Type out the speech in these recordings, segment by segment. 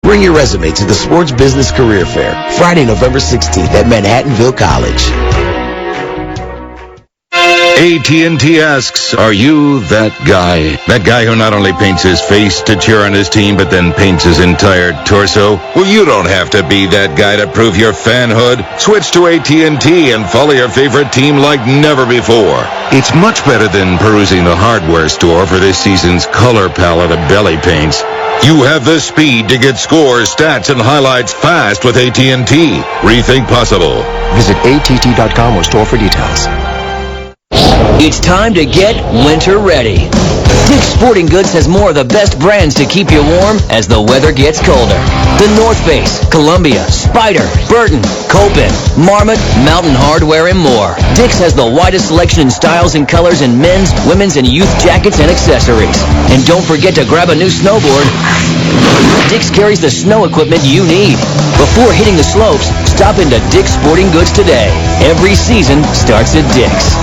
Bring your resume to the Sports Business Career Fair, Friday, November 16th at Manhattanville College. AT&T asks, are you that guy? That guy who not only paints his face to cheer on his team, but then paints his entire torso? Well, you don't have to be that guy to prove your fanhood. Switch to AT&T and follow your favorite team like never before. It's much better than perusing the hardware store for this season's color palette of belly paints. You have the speed to get scores, stats, and highlights fast with AT&T. Rethink possible. Visit att.com or store for details. It's time to get winter ready. Dick's Sporting Goods has more of the best brands to keep you warm as the weather gets colder. The North Face, Columbia, Spyder, Burton, Copen, Marmot, Mountain Hardwear, and more. Dick's has the widest selection in styles and colors in men's, women's, and youth jackets and accessories. And don't forget to grab a new snowboard. Dick's carries the snow equipment you need. Before hitting the slopes, stop into Dick's Sporting Goods today. Every season starts at Dick's.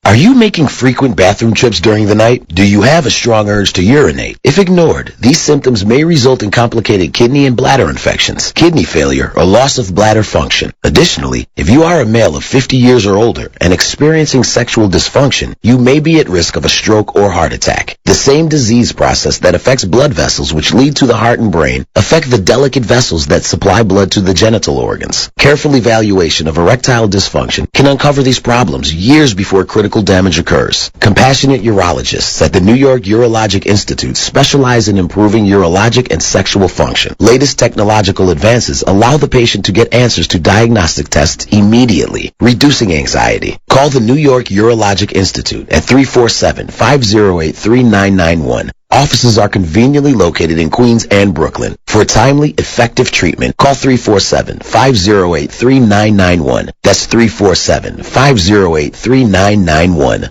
Are you making frequent bathroom trips during the night? Do you have a strong urge to urinate? If ignored, these symptoms may result in complicated kidney and bladder infections, kidney failure, or loss of bladder function. Additionally, if you are a male of 50 years or older and experiencing sexual dysfunction, you may be at risk of a stroke or heart attack. The same disease process that affects blood vessels which lead to the heart and brain affect the delicate vessels that supply blood to the genital organs. Careful evaluation of erectile dysfunction can uncover these problems years before critical damage occurs. Compassionate urologists at the New York Urologic Institute specialize in improving urologic and sexual function. Latest technological advances allow the patient to get answers to diagnostic tests immediately, reducing anxiety. Call the New York Urologic Institute at 347-508-3991. Offices are conveniently located in Queens and Brooklyn. For timely, effective treatment, call 347-508-3991. That's 347-508-3991.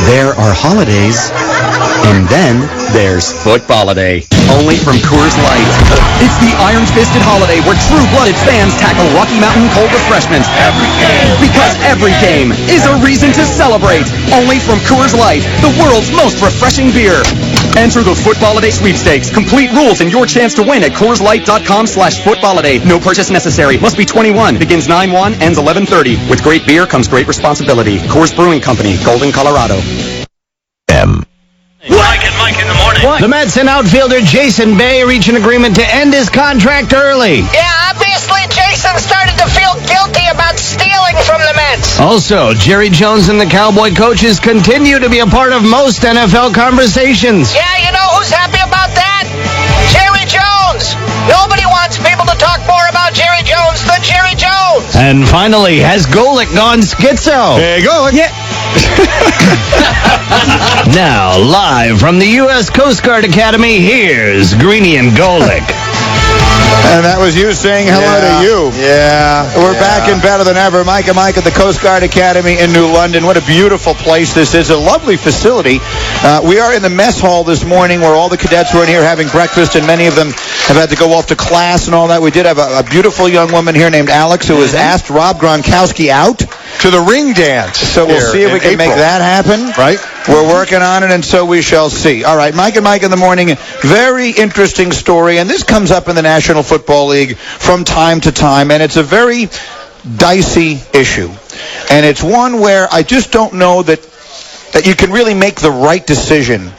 There are holidays, and then there's Footballiday, only from Coors Light. It's the iron-fisted holiday where true-blooded fans tackle Rocky Mountain cold refreshments every game. Because every game is a reason to celebrate. Only from Coors Light, the world's most refreshing beer. Enter the Footballiday sweepstakes. Complete rules and your chance to win at CoorsLight.com/Footballiday. No purchase necessary. Must be 21. Begins 9/1, ends 11/30. With great beer comes great responsibility. Coors Brewing Company, Golden, Colorado. Mike in the morning. What? The Mets and outfielder Jason Bay reach an agreement to end his contract early. Yeah, obviously Jason started to feel guilty about stealing from the Mets. Also, Jerry Jones and the Cowboy coaches continue to be a part of most NFL conversations. Yeah, you know who's happy about that? Jerry Jones. Nobody wants people to talk more about Jerry Jones than Jerry Jones. And finally, has Golick gone schizo? There you go. Yeah. Now, live from the U.S. Coast Guard Academy, here's Greeny and Golick. And that was you saying hello to you. Yeah. We're back and better than ever. Mike and Mike at the Coast Guard Academy in New London. What a beautiful place this is. A lovely facility. We are in the mess hall this morning where all the cadets were in here having breakfast, and many of them have had to go off to class and all that. We did have a beautiful young woman here named Alex who has asked Rob Gronkowski out to the ring dance. So we'll see if we can make that happen. Right. We're working on it, and so we shall see. All right, Mike and Mike in the morning. Very interesting story, and this comes up in the National Football League from time to time, and it's a very dicey issue. And it's one where I just don't know that you can really make the right decision.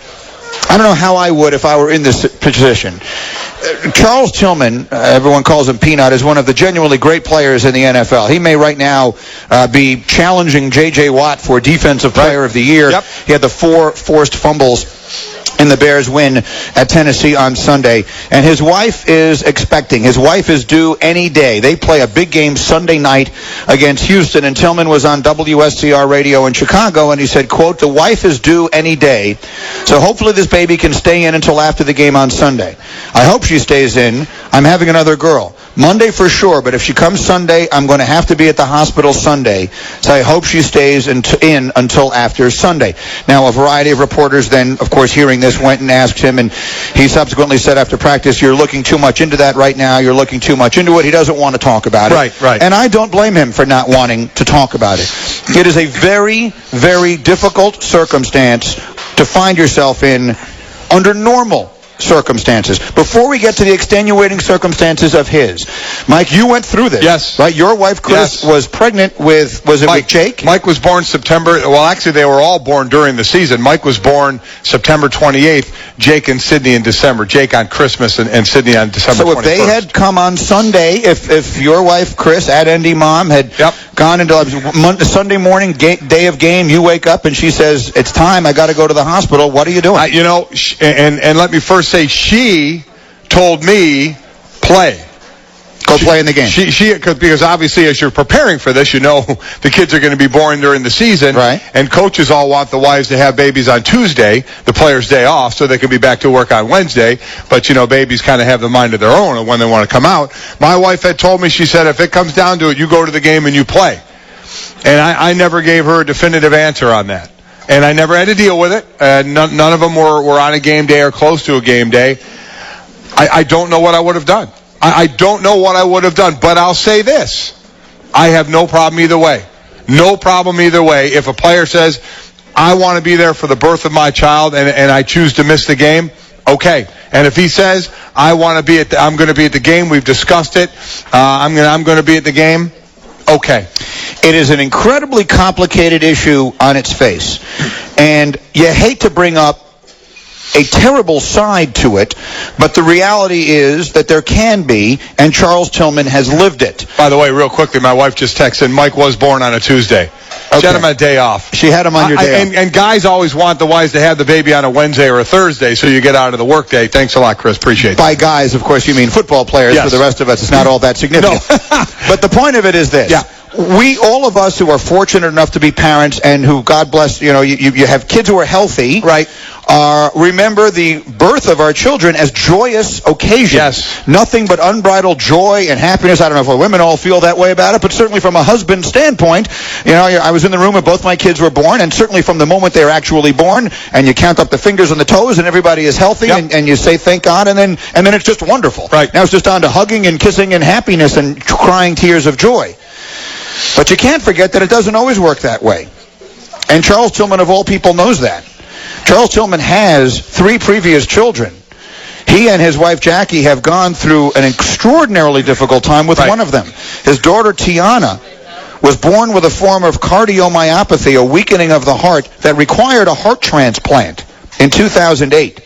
I don't know how I would if I were in this position. Charles Tillman, everyone calls him Peanut, is one of the genuinely great players in the NFL. He may right now be challenging J.J. Watt for Defensive Player of the Year. Yep. He had the 4 forced fumbles in the Bears' win at Tennessee on Sunday. And his wife is expecting. His wife is due any day. They play a big game Sunday night against Houston. And Tillman was on WSCR radio in Chicago, and he said, quote, "The wife is due any day. So hopefully this baby can stay in until after the game on Sunday. I hope she stays in. I'm having another girl. Monday for sure, but if she comes Sunday, I'm going to have to be at the hospital Sunday. So I hope she stays in until after Sunday." Now, a variety of reporters then, of course, hearing this, went and asked him, and he subsequently said after practice, "You're looking too much into that right now. You're looking too much into it." He doesn't want to talk about it. Right. And I don't blame him for not wanting to talk about it. It is a very, very difficult circumstance to find yourself in under normal circumstances. Before we get to the extenuating circumstances of his, Mike, you went through this. Yes. Right? Your wife, Chris, was pregnant with, was it Mike, with Jake? Mike was born September, well, actually, they were all born during the season. Mike was born September 28th, Jake and Sydney in December. Jake on Christmas and Sydney on December 21st. So if they had come on Sunday, if your wife, Chris, at ND Mom, had gone into Sunday morning, day of game, you wake up and she says, it's time, I got to go to the hospital, what are you doing? And let me first say, she told me, play. Go play in the game. Because obviously as you're preparing for this, you know the kids are going to be born during the season. Right. And coaches all want the wives to have babies on Tuesday, the players' day off, so they can be back to work on Wednesday. But, babies kind of have the mind of their own of when they want to come out. My wife had told me, she said, if it comes down to it, you go to the game and you play. And I never gave her a definitive answer on that. And I never had to deal with it. None of them were on a game day or close to a game day. I don't know what I would have done. I don't know what I would have done. But I'll say this. I have no problem either way. No problem either way. If a player says, I want to be there for the birth of my child and I choose to miss the game, okay. And if he says, I'm going to be at the game, we've discussed it, I'm going to be at the game, okay. It is an incredibly complicated issue on its face. And you hate to bring up a terrible side to it, but the reality is that there can be, and Charles Tillman has lived it. By the way, real quickly, my wife just texted, Mike was born on a Tuesday. Okay. She had him on a day off. She had him on your day off. And guys always want the wives to have the baby on a Wednesday or a Thursday so you get out of the workday. Thanks a lot, Chris. Appreciate it. By guys, of course, you mean football players. Yes. For the rest of us, it's not all that significant. No. But the point of it is this. Yeah. We, all of us who are fortunate enough to be parents and who, God bless, you have kids who are healthy. Right. Remember the birth of our children as joyous occasions. Yes. Nothing but unbridled joy and happiness. I don't know if women all feel that way about it, but certainly from a husband's standpoint, I was in the room when both my kids were born, and certainly from the moment they were actually born, and you count up the fingers and the toes, and everybody is healthy, and you say thank God, and then it's just wonderful. Right. Now it's just on to hugging and kissing and happiness and crying tears of joy. But you can't forget that it doesn't always work that way. And Charles Tillman, of all people, knows that. Charles Tillman has 3 previous children. He and his wife Jackie have gone through an extraordinarily difficult time with one of them. His daughter Tiana was born with a form of cardiomyopathy, a weakening of the heart that required a heart transplant in 2008.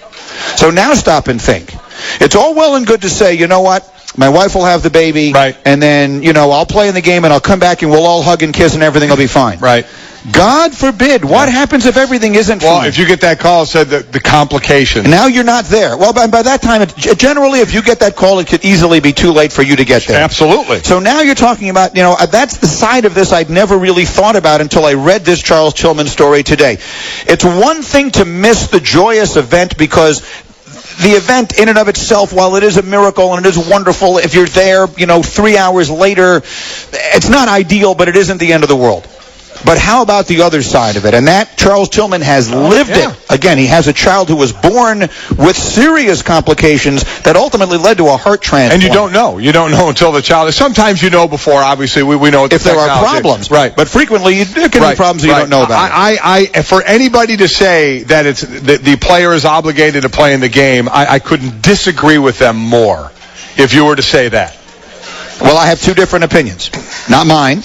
So now stop and think. It's all well and good to say, you know what? My wife will have the baby, right, and then, I'll play in the game and I'll come back and we'll all hug and kiss and everything will be fine. Right. God forbid. What happens if everything isn't fine? Well, if you get that call, it said the complications. Now you're not there. Well, by that time, generally, if you get that call, it could easily be too late for you to get there. Absolutely. So now you're talking about, that's the side of this I'd never really thought about until I read this Charles Tillman story today. It's one thing to miss the joyous event because the event in and of itself, while it is a miracle and it is wonderful, if you're there, 3 hours later, it's not ideal, but it isn't the end of the world. But how about the other side of it? And that Charles Tillman has lived it. Again, he has a child who was born with serious complications that ultimately led to a heart transplant. And you don't know. You don't know until the child is. Sometimes you know before, obviously. We know if there are problems. Right. But frequently, there can be problems you don't know about. For anybody to say that the player is obligated to play in the game, I couldn't disagree with them more if you were to say that. Well, I have 2 different opinions. Not mine.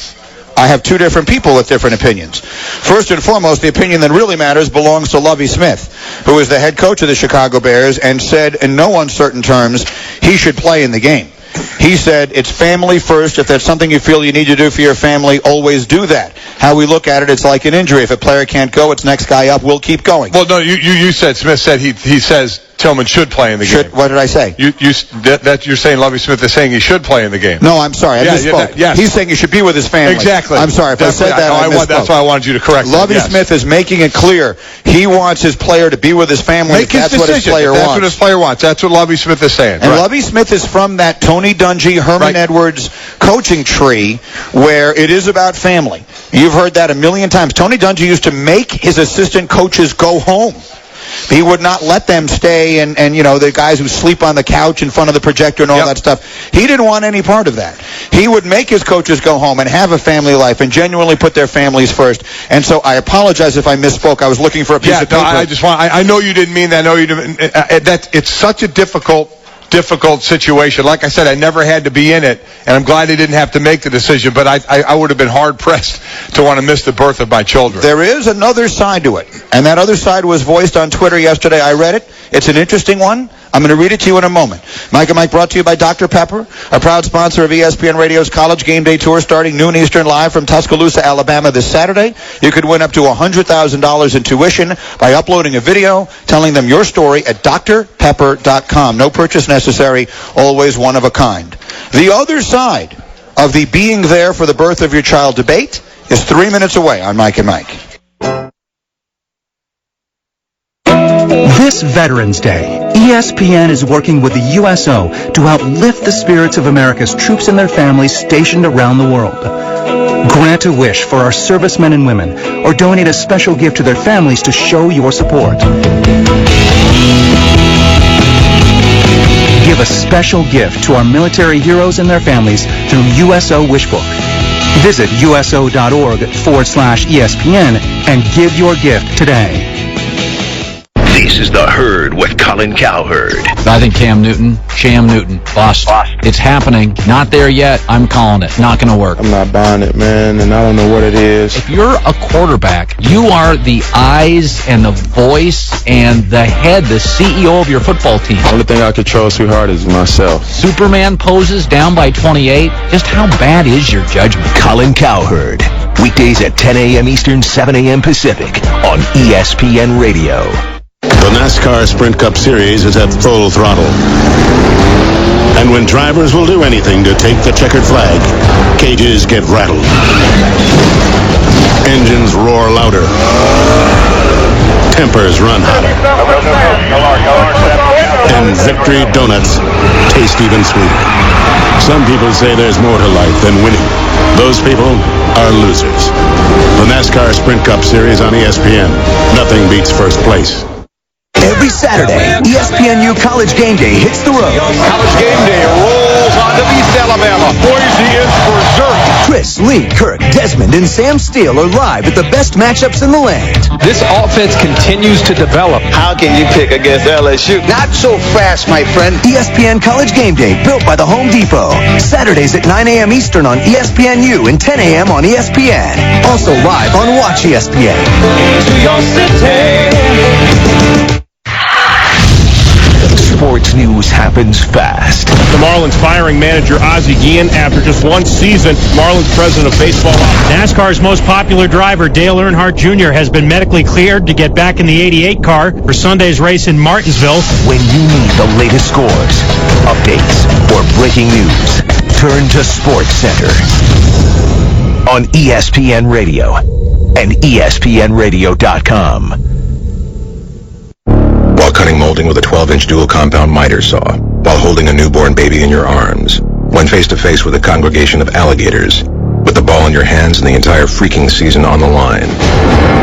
I have 2 different people with different opinions. First and foremost, the opinion that really matters belongs to Lovie Smith, who is the head coach of the Chicago Bears and said in no uncertain terms he should play in the game. He said, it's family first. If that's something you feel you need to do for your family, always do that. How we look at it, it's like an injury. If a player can't go, it's next guy up. We'll keep going. Well, no, you said, Smith said he says Tillman should play in the game. What did I say? You're saying Lovie Smith is saying he should play in the game. No, I'm sorry. I misspoke. Yes. He's saying he should be with his family. Exactly. I'm sorry. If I said that, I misspoke. That's why I wanted you to correct Lovie Smith is making it clear he wants his player to be with his family. Make his decision. What his player that's wants. What his player wants. That's what Lovie Smith is saying. And Lovie Smith is from that Tony Dungy, Herman Edwards coaching tree where it is about family. You've heard that a million times. Tony Dungy used to make his assistant coaches go home. He would not let them stay and the guys who sleep on the couch in front of the projector and all that stuff. He didn't want any part of that. He would make his coaches go home and have a family life and genuinely put their families first. And so I apologize if I misspoke. I was looking for a piece of paper. I know you didn't mean that. I know you didn't. It's such a difficult situation. Like I said, I never had to be in it, and I'm glad I didn't have to make the decision, but I would have been hard-pressed to want to miss the birth of my children. There is another side to it, and that other side was voiced on Twitter yesterday. I read it. It's an interesting one. I'm going to read it to you in a moment. Mike and Mike brought to you by Dr. Pepper, a proud sponsor of ESPN Radio's College Game Day Tour starting noon Eastern live from Tuscaloosa, Alabama this Saturday. You could win up to $100,000 in tuition by uploading a video telling them your story at drpepper.com. No purchase necessary, always one of a kind. The other side of the being there for the birth of your child debate is 3 minutes away on Mike and Mike. This Veterans Day, ESPN is working with the USO to help lift the spirits of America's troops and their families stationed around the world. Grant a wish for our servicemen and women, or donate a special gift to their families to show your support. Give a special gift to our military heroes and their families through USO Wishbook. Visit uso.org/ESPN and give your gift today. This is The Herd with Colin Cowherd. I think Sham Newton, bust. It's happening. Not there yet. I'm calling it. Not going to work. I'm not buying it, man, and I don't know what it is. If you're a quarterback, you are the eyes and the voice and the head, the CEO of your football team. The only thing I control too hard is myself. Superman poses down by 28. Just how bad is your judgment? Colin Cowherd. Weekdays at 10 a.m. Eastern, 7 a.m. Pacific on ESPN Radio. The NASCAR Sprint Cup Series is at full throttle. And when drivers will do anything to take the checkered flag, cages get rattled. Engines roar louder. Tempers run hotter. And victory donuts taste even sweeter. Some people say there's more to life than winning. Those people are losers. The NASCAR Sprint Cup Series on ESPN. Nothing beats first place. Every Saturday, ESPNU College Game Day hits the road. College Game Day rolls on to East Alabama. Boise is berserk. Chris, Lee, Kirk, Desmond, and Sam Steele are live at the best matchups in the land. This offense continues to develop. How can you pick against LSU? Not so fast, my friend. ESPN College Game Day, built by the Home Depot. Saturdays at 9 a.m. Eastern on ESPNU and 10 a.m. on ESPN. Also live on Watch ESPN. To your city. Sports news happens fast. The Marlins firing manager Ozzie Guillen after just one season. Marlins president of baseball. NASCAR's most popular driver, Dale Earnhardt Jr., has been medically cleared to get back in the 88 car for Sunday's race in Martinsville. When you need the latest scores, updates, or breaking news, turn to Sports Center on ESPN Radio and ESPNradio.com. While cutting molding with a 12-inch dual compound miter saw, while holding a newborn baby in your arms, when face-to-face with a congregation of alligators, with the ball in your hands and the entire freaking season on the line.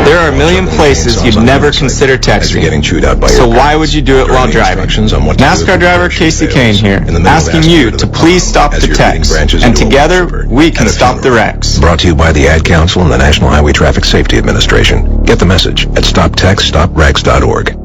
There are a million places you'd never consider texting. Getting chewed out by so your why would you do it while driving? NASCAR driver Casey Kane here, asking you to please stop the text, and together we can stop the wrecks. Brought to you by the Ad Council and the National Highway Traffic Safety Administration. Get the message at stoptextstopwrecks.org.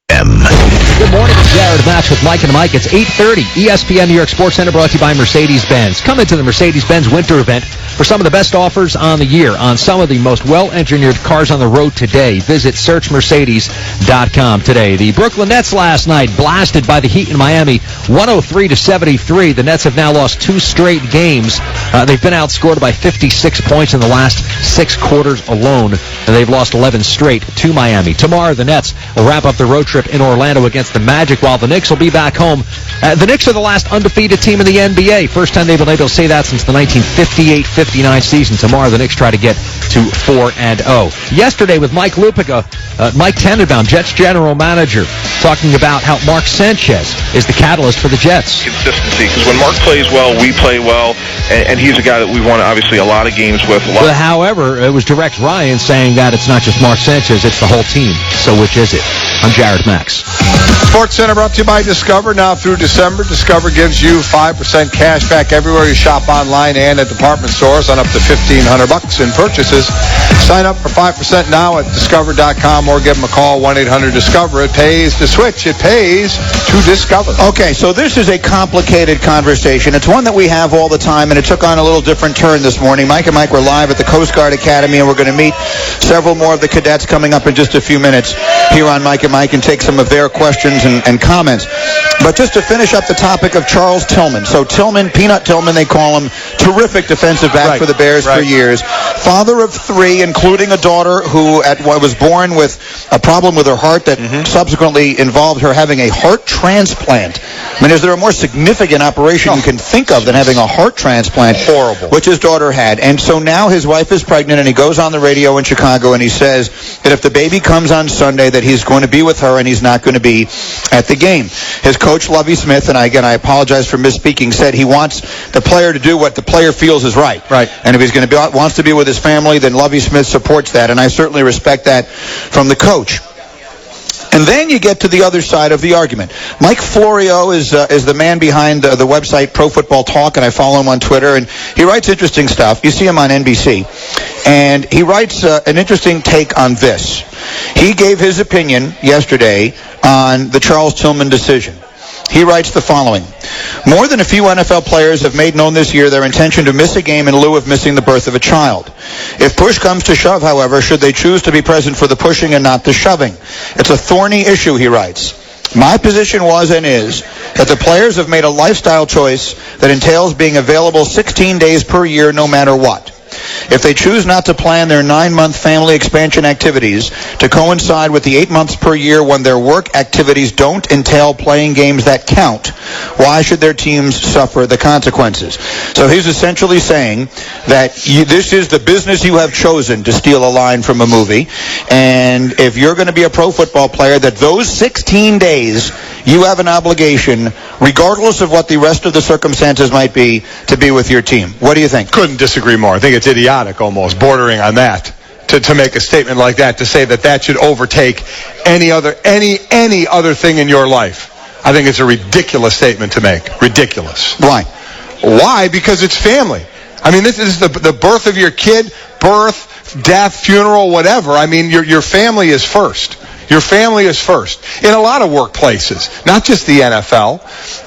Good morning, it's Jared Match with Mike and Mike. It's 8:30. ESPN New York Sports Center brought to you by Mercedes-Benz. Come into the Mercedes-Benz winter event for some of the best offers on the year on some of the most well-engineered cars on the road today. Visit searchmercedes.com today. The Brooklyn Nets last night blasted by the Heat in Miami, 103-73. The Nets have now lost 2 straight games. They've been outscored by 56 points in the last 6 quarters alone. And they've lost 11 straight to Miami. Tomorrow, the Nets will wrap up the road trip in Orlando against the Magic, while the Knicks will be back home. The Knicks are the last undefeated team in the NBA. First time they've been able to say that since the 1958-59 season. Tomorrow, the Knicks try to get to 4-0. Yesterday, with Mike Lupica, Mike Tenenbaum, Jets general manager, talking about how Mark Sanchez is the catalyst for the Jets. Consistency, because when Mark plays well, we play well. and he's a guy that we won, obviously, a lot of games with. But however, it was Direct Ryan saying that it's not just Mark Sanchez, it's the whole team. So which is it? I'm Jared Max. Sports Center brought to you by Discover. Now through December, Discover gives you 5% cash back everywhere you shop online and at department stores on up to $1,500 in purchases. Sign up for 5% now at discover.com or give them a call, 1-800-DISCOVER. It pays to switch. It pays to Discover. Okay, so this is a complicated conversation. It's one that we have all the time, and it took on a little different turn this morning. Mike and Mike were live at the Coast Guard Academy, and we're going to meet several more of the cadets coming up in just a few minutes here on Mike and Mike and take some of their questions and comments. But just to finish up the topic of Charles Tillman. So Tillman, Peanut Tillman, they call him, terrific defensive back for the Bears for years. Father of 3, including a daughter who was born with a problem with her heart that subsequently involved her having a heart transplant. I mean, is there a more significant operation you can think of than having a heart transplant? Horrible. Which his daughter had. And so now his wife is pregnant, and he goes on the radio in Chicago, and he says that if the baby comes on Sunday, that he's going to be with her and he's not going to be at the game. His coach, Lovie Smith, and I apologize for misspeaking, said he wants the player to do what the player feels is right. Right. And if he's going to wants to be with his family, then Lovie Smith supports that, and I certainly respect that from the coach. And then you get to the other side of the argument. Mike Florio is the man behind the website Pro Football Talk, and I follow him on Twitter, and he writes interesting stuff. You see him on NBC. And he writes an interesting take on this. He gave his opinion yesterday on the Charles Tillman decision. He writes the following. More than a few NFL players have made known this year their intention to miss a game in lieu of missing the birth of a child. If push comes to shove, however, should they choose to be present for the pushing and not the shoving? It's a thorny issue, he writes. My position was and is that the players have made a lifestyle choice that entails being available 16 days per year no matter what. If they choose not to plan their 9-month family expansion activities to coincide with the 8 months per year when their work activities don't entail playing games that count, why should their teams suffer the consequences? So he's essentially saying that this is the business you have chosen, to steal a line from a movie, and if you're going to be a pro football player, that those 16 days you have an obligation, regardless of what the rest of the circumstances might be, to be with your team. What do you think? Couldn't disagree more. I think it's idiotic, almost bordering on that, to make a statement like that, to say that should overtake any other thing in your life. I think it's a ridiculous statement to make. Ridiculous. Why? Why? Because it's family. I mean, this is the birth of your kid, birth, death, funeral, whatever. I mean, your family is first. Your family is first in a lot of workplaces, not just the NFL.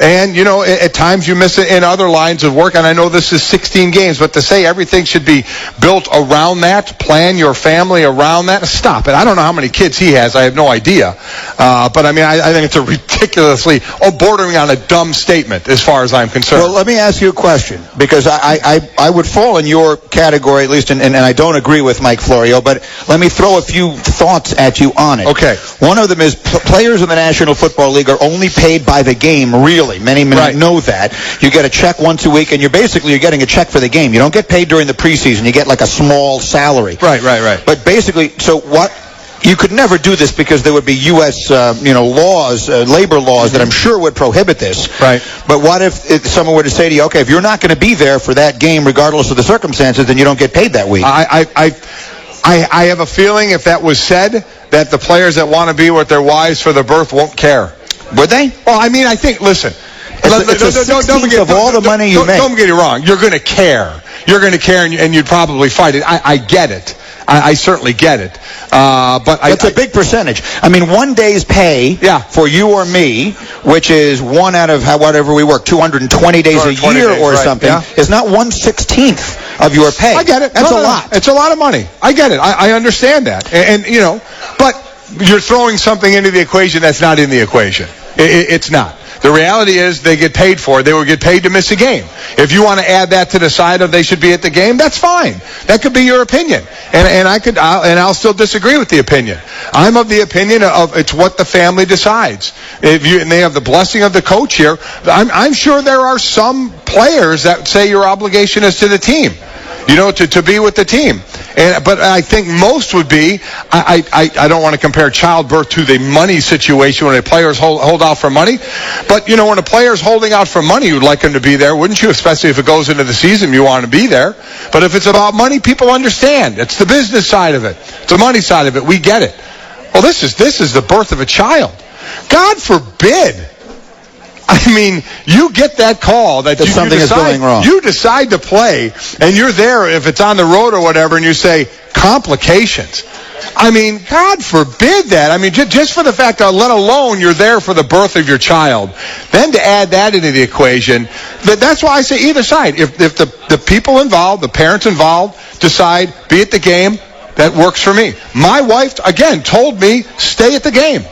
And, at times you miss it in other lines of work. And I know this is 16 games, but to say everything should be built around that, plan your family around that, stop it. I don't know how many kids he has. I have no idea. But, I mean, I think it's a ridiculously, bordering on a dumb statement as far as I'm concerned. Well, let me ask you a question, because I would fall in your category, at least, and I don't agree with Mike Florio, but let me throw a few thoughts at you on it. Okay. One of them is players in the National Football League are only paid by the game, really. Many know that. You get a check once a week, and you're getting a check for the game. You don't get paid during the preseason. You get like a small salary. Right. But basically, so what? You could never do this because there would be U.S. laws, labor laws that I'm sure would prohibit this. Right. But what if someone were to say to you, okay, if you're not going to be there for that game, regardless of the circumstances, then you don't get paid that week? I have a feeling if that was said, that the players that want to be with their wives for the birth won't care. Would they? Well, I mean, I think, listen. Don't get all the money you make. Don't get it wrong. You're going to care. You're going to care, and you'd probably fight it. I get it. I certainly get it. But it's a big percentage. I mean, 1 day's pay for you or me, which is one out of whatever we work, 220 days a year or something, is not 1/16 of your pay. I get it. That's a lot. It's a lot of money. I get it. I understand that. And but you're throwing something into the equation that's not in the equation. It's not. The reality is they get paid for it. They will get paid to miss a game. If you want to add that to the side of they should be at the game, that's fine. That could be your opinion. And I'll still disagree with the opinion. I'm of the opinion of it's what the family decides. And they have the blessing of the coach here. I'm sure there are some players that say your obligation is to the team. to be with the team. But I think most would be, I don't want to compare childbirth to the money situation when the players hold out for money. But, when a player's holding out for money, you'd like him to be there, wouldn't you? Especially if it goes into the season, you want to be there. But if it's about money, people understand. It's the business side of it. It's the money side of it. We get it. Well, this is the birth of a child. God forbid. I mean, you get that call that something is going wrong. You decide to play, and you're there if it's on the road or whatever, and you say, complications. I mean, God forbid that. I mean, just for the fact that, let alone you're there for the birth of your child. Then to add that into the equation, that's why I say either side. If the people involved, the parents involved, decide, be at the game, that works for me. My wife, again, told me, stay at the game.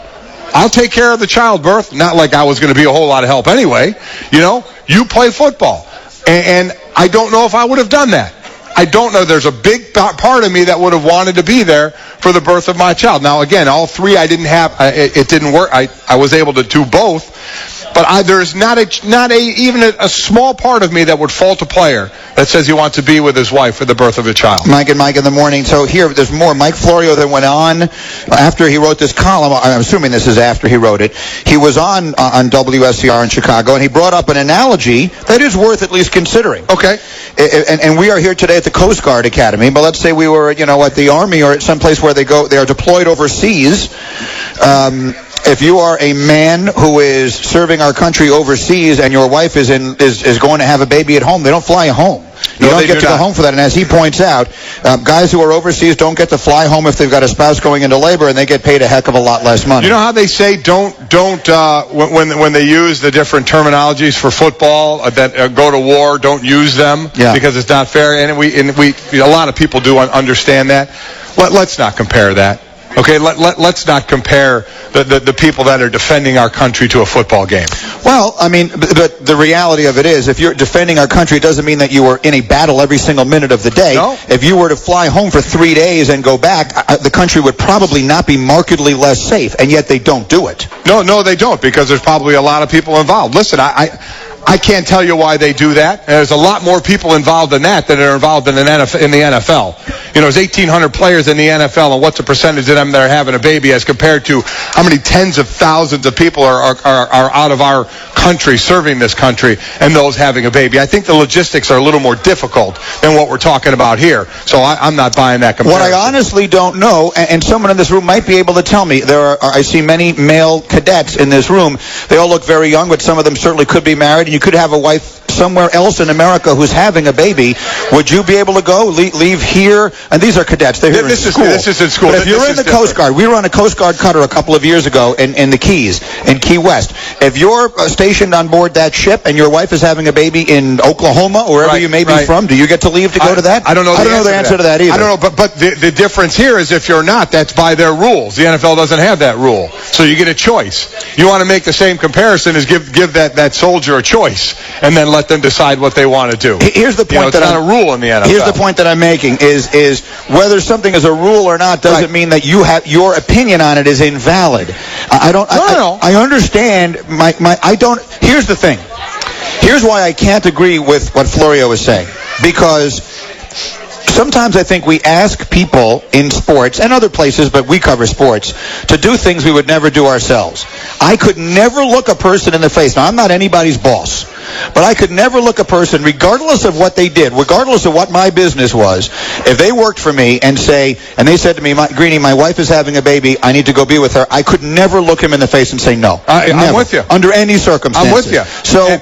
I'll take care of the childbirth. Not like I was going to be a whole lot of help anyway. You play football. And I don't know if I would have done that. I don't know. There's a big part of me that would have wanted to be there for the birth of my child. Now, again, all three I didn't have. It didn't work. I was able to do both. But there's not even a small part of me that would fault a player that says he wants to be with his wife for the birth of a child. Mike and Mike in the morning. So here, there's more. Mike Florio that went on after he wrote this column. I'm assuming this is after he wrote it. He was on WSCR in Chicago, and he brought up an analogy that is worth at least considering. Okay. And we are here today at the Coast Guard Academy, but let's say we were, at the Army or at some place where they are deployed overseas. If you are a man who is serving our country overseas and your wife is going to have a baby at home, they don't fly you home. You don't get to go home for that. And as he points out, guys who are overseas don't get to fly home if they've got a spouse going into labor, and they get paid a heck of a lot less money. You know how they say when they use the different terminologies for football that go to war, don't use them because it's not fair. And we a lot of people do understand that. Let's not compare that. Okay, let's not compare the people that are defending our country to a football game. Well, I mean, but the reality of it is, if you're defending our country, it doesn't mean that you were in a battle every single minute of the day. No. If you were to fly home for 3 days and go back, the country would probably not be markedly less safe, and yet they don't do it. No, they don't, because there's probably a lot of people involved. Listen, I can't tell you why they do that. There's a lot more people involved in that than are involved in the NFL. There's 1,800 players in the NFL, and what's the percentage of them that are having a baby as compared to how many tens of thousands of people are out of our country, serving this country, and those having a baby. I think the logistics are a little more difficult than what we're talking about here. So I'm not buying that comparison. What I honestly don't know, and someone in this room might be able to tell me, I see many male cadets in this room. They all look very young, but some of them certainly could be married, and you could have a wife somewhere else in America who's having a baby. Would you be able to go leave here? And these are cadets. They're here in school. This is in school. But if you're in the Coast Guard, we were on a Coast Guard cutter a couple of years ago in the Keys, in Key West. If you're stationed on board that ship and your wife is having a baby in Oklahoma or wherever you may be from, do you get to leave to go to that? I don't know the answer to that either. I don't know, but the difference here is if you're not, that's by their rules. The NFL doesn't have that rule. So you get a choice. You want to make the same comparison as give that soldier a choice and then let them decide what they want to do. Here's the point it's not a rule in the NFL. Here's the point that I'm making is whether something is a rule or not doesn't mean that you have your opinion on it is invalid. I understand here's the thing. Here's why I can't agree with what Florio is saying. Because sometimes I think we ask people in sports and other places, but we cover sports, to do things we would never do ourselves. I could never look a person in the face. Now, I'm not anybody's boss, but I could never look a person, regardless of what they did, regardless of what my business was, if they worked for me and they said to me, Greenie, my wife is having a baby, I need to go be with her, I could never look him in the face and say no. I'm with you. Under any circumstances. I'm with you. So,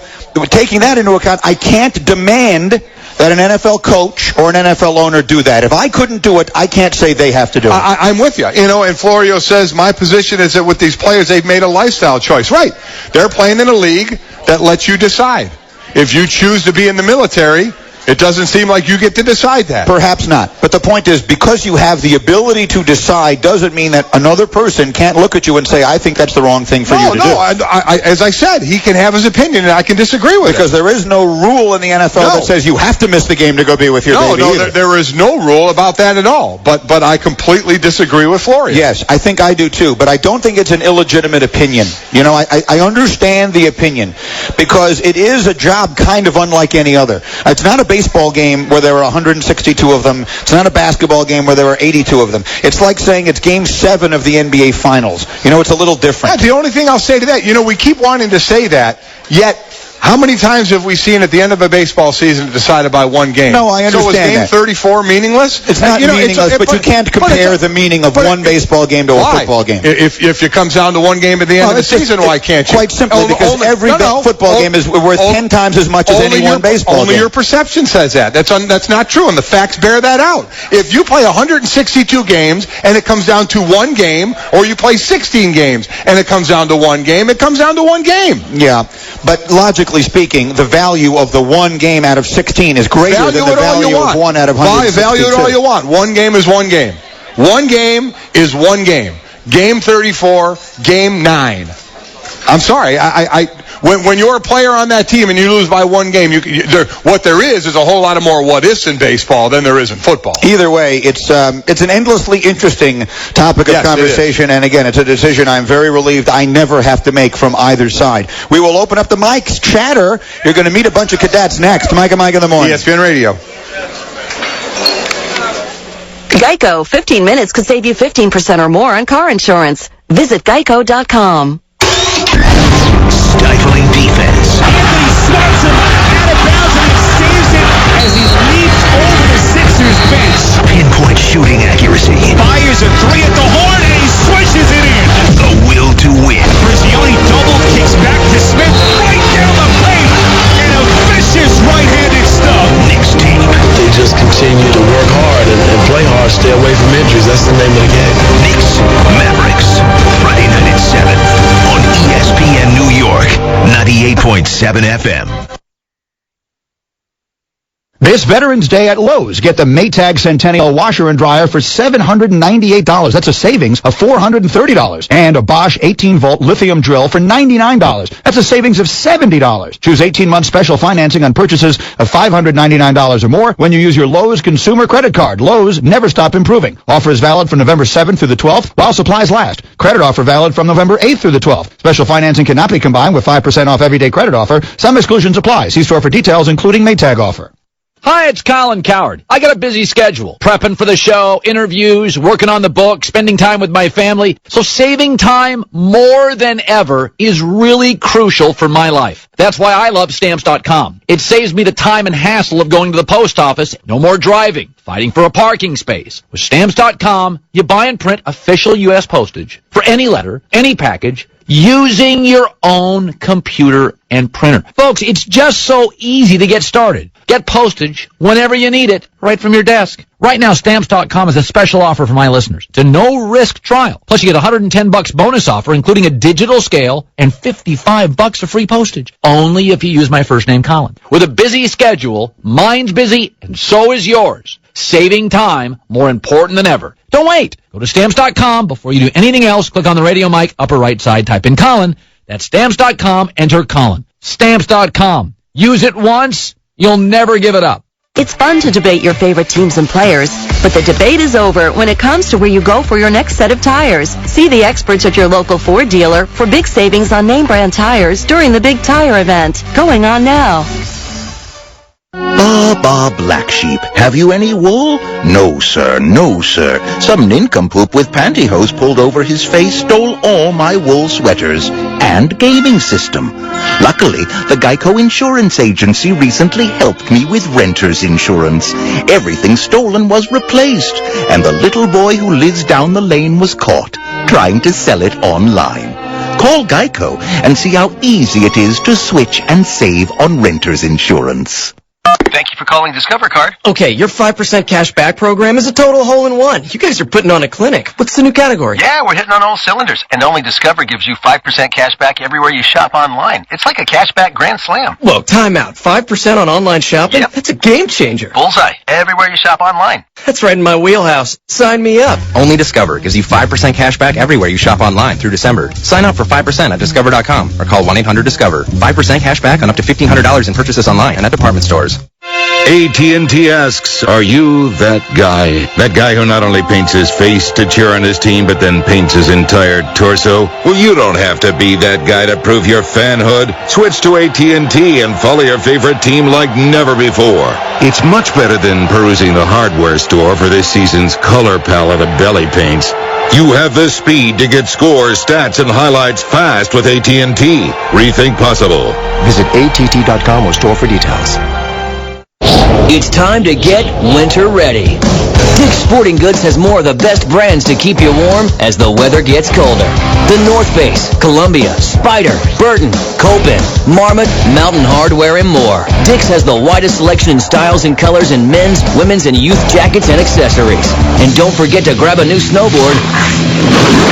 taking that into account, I can't demand that an NFL coach or an NFL owner do that. If I couldn't do it, I can't say they have to do it. I'm with you. And Florio says, my position is that with these players, they've made a lifestyle choice. Right. They're playing in a league that lets you decide. If you choose to be in the military, it doesn't seem like you get to decide that. Perhaps not. But the point is, because you have the ability to decide doesn't mean that another person can't look at you and say, I think that's the wrong thing for you to do. As I said, he can have his opinion, and I can disagree with it. Because there is no rule in the NFL that says you have to miss the game to go be with your baby. No, there is no rule about that at all. But I completely disagree with Florio. Yes, I think I do too. But I don't think it's an illegitimate opinion. I understand the opinion. Because it is a job kind of unlike any other. It's not a baseball game where there were 162 of them. It's not a basketball game where there were 82 of them. It's like saying it's Game 7 of the NBA Finals. It's a little different. Yeah, the only thing I'll say to that, we keep wanting to say that, yet how many times have we seen at the end of a baseball season decided by one game? No, I understand So is Game 34 meaningless? It's not meaningless, but you can't compare the meaning of one baseball game to a football game. If it comes down to one game at the end of the season, why can't you? Quite simply, because every football game is worth 10 times as much as any one baseball game. Only your perception says that. That's not true, and the facts bear that out. If you play 162 games and it comes down to one game, or you play 16 games and it comes down to one game, it comes down to one game. Yeah, but logically speaking, the value of the one game out of 16 is greater than the value of one out of 162. Value it all you want. One game is one game. One game is one game. Game 34, game 9. I'm sorry. When you're a player on that team and you lose by one game, what there is a whole lot of more what-ifs in baseball than there is in football. Either way, it's an endlessly interesting topic of conversation, and again, it's a decision I'm very relieved I never have to make from either side. We will open up the mics. Chatter. You're going to meet a bunch of cadets next. Mike and Mike in the morning. ESPN Radio. Geico, 15 minutes could save you 15% or more on car insurance. Visit geico.com. Stifling defense. Anthony swats him out of bounds and he saves it as he leaps over the Sixers bench. Pinpoint shooting accuracy. Fires a three at the horn and he swishes it in. The will to win. Brizzioni double kicks back to Smith right down the paint. And a vicious right-handed stub. Next tape. They just continue to work hard and play hard, stay away from injuries. That's the name of the game. Knicks, Mavericks. Friday night at 7 on ESPN New York, 98.7 FM. This Veterans Day at Lowe's, get the Maytag Centennial washer and dryer for $798. That's a savings of $430. And a Bosch 18-volt lithium drill for $99. That's a savings of $70. Choose 18-month special financing on purchases of $599 or more when you use your Lowe's consumer credit card. Lowe's, never stop improving. Offer is valid from November 7th through the 12th while supplies last. Credit offer valid from November 8th through the 12th. Special financing cannot be combined with 5% off everyday credit offer. Some exclusions apply. See store for details, including Maytag offer. Hi, it's Colin Coward. I got a busy schedule. Prepping for the show, interviews, working on the book, spending time with my family. So saving time more than ever is really crucial for my life. That's why I love Stamps.com. It saves me the time and hassle of going to the post office. No more driving, fighting for a parking space. With Stamps.com, you buy and print official U.S. postage for any letter, any package, using your own computer and printer. Folks, it's just so easy to get started. Get postage whenever you need it, right from your desk. Right now, Stamps.com is a special offer for my listeners. It's a no-risk trial. Plus, you get $110 bonus offer, including a digital scale and $55 of free postage. Only if you use my first name, Colin. With a busy schedule, mine's busy, and so is yours. Saving time, more important than ever. Don't wait. Go to Stamps.com. Before you do anything else, click on the radio mic, upper right side, type in Colin. That's Stamps.com, enter Colin. Stamps.com. Use it once, you'll never give it up. It's fun to debate your favorite teams and players, but the debate is over when it comes to where you go for your next set of tires. See the experts at your local Ford dealer for big savings on name brand tires during the Big Tire event, going on now. Black Sheep. Have you any wool? No, sir. No, sir. Some nincompoop with pantyhose pulled over his face stole all my wool sweaters and gaming system. Luckily, the Geico Insurance Agency recently helped me with renter's insurance. Everything stolen was replaced, and the little boy who lives down the lane was caught trying to sell it online. Call Geico and see how easy it is to switch and save on renter's insurance. Thank you for calling Discover Card. Okay, your 5% cash back program is a total hole-in-one. You guys are putting on a clinic. What's the new category? Yeah, we're hitting on all cylinders. And only Discover gives you 5% cash back everywhere you shop online. It's like a cash back grand slam. Whoa, time out. 5% on online shopping? Yep. That's a game changer. Bullseye. Everywhere you shop online. That's right in my wheelhouse. Sign me up. Only Discover gives you 5% cash back everywhere you shop online through December. Sign up for 5% at Discover.com or call 1-800-DISCOVER. 5% cash back on up to $1,500 in purchases online and at department stores. AT&T asks, are you that guy? That guy who not only paints his face to cheer on his team, but then paints his entire torso? Well, you don't have to be that guy to prove your fanhood. Switch to AT&T and follow your favorite team like never before. It's much better than perusing the hardware store for this season's color palette of belly paints. You have the speed to get scores, stats, and highlights fast with AT&T. Rethink possible. Visit att.com or store for details. It's time to get winter ready. Dick's Sporting Goods has more of the best brands to keep you warm as the weather gets colder. The North Face, Columbia, Spyder, Burton, Copen, Marmot, Mountain Hardwear, and more. Dick's has the widest selection in styles and colors in men's, women's, and youth jackets and accessories. And don't forget to grab a new snowboard.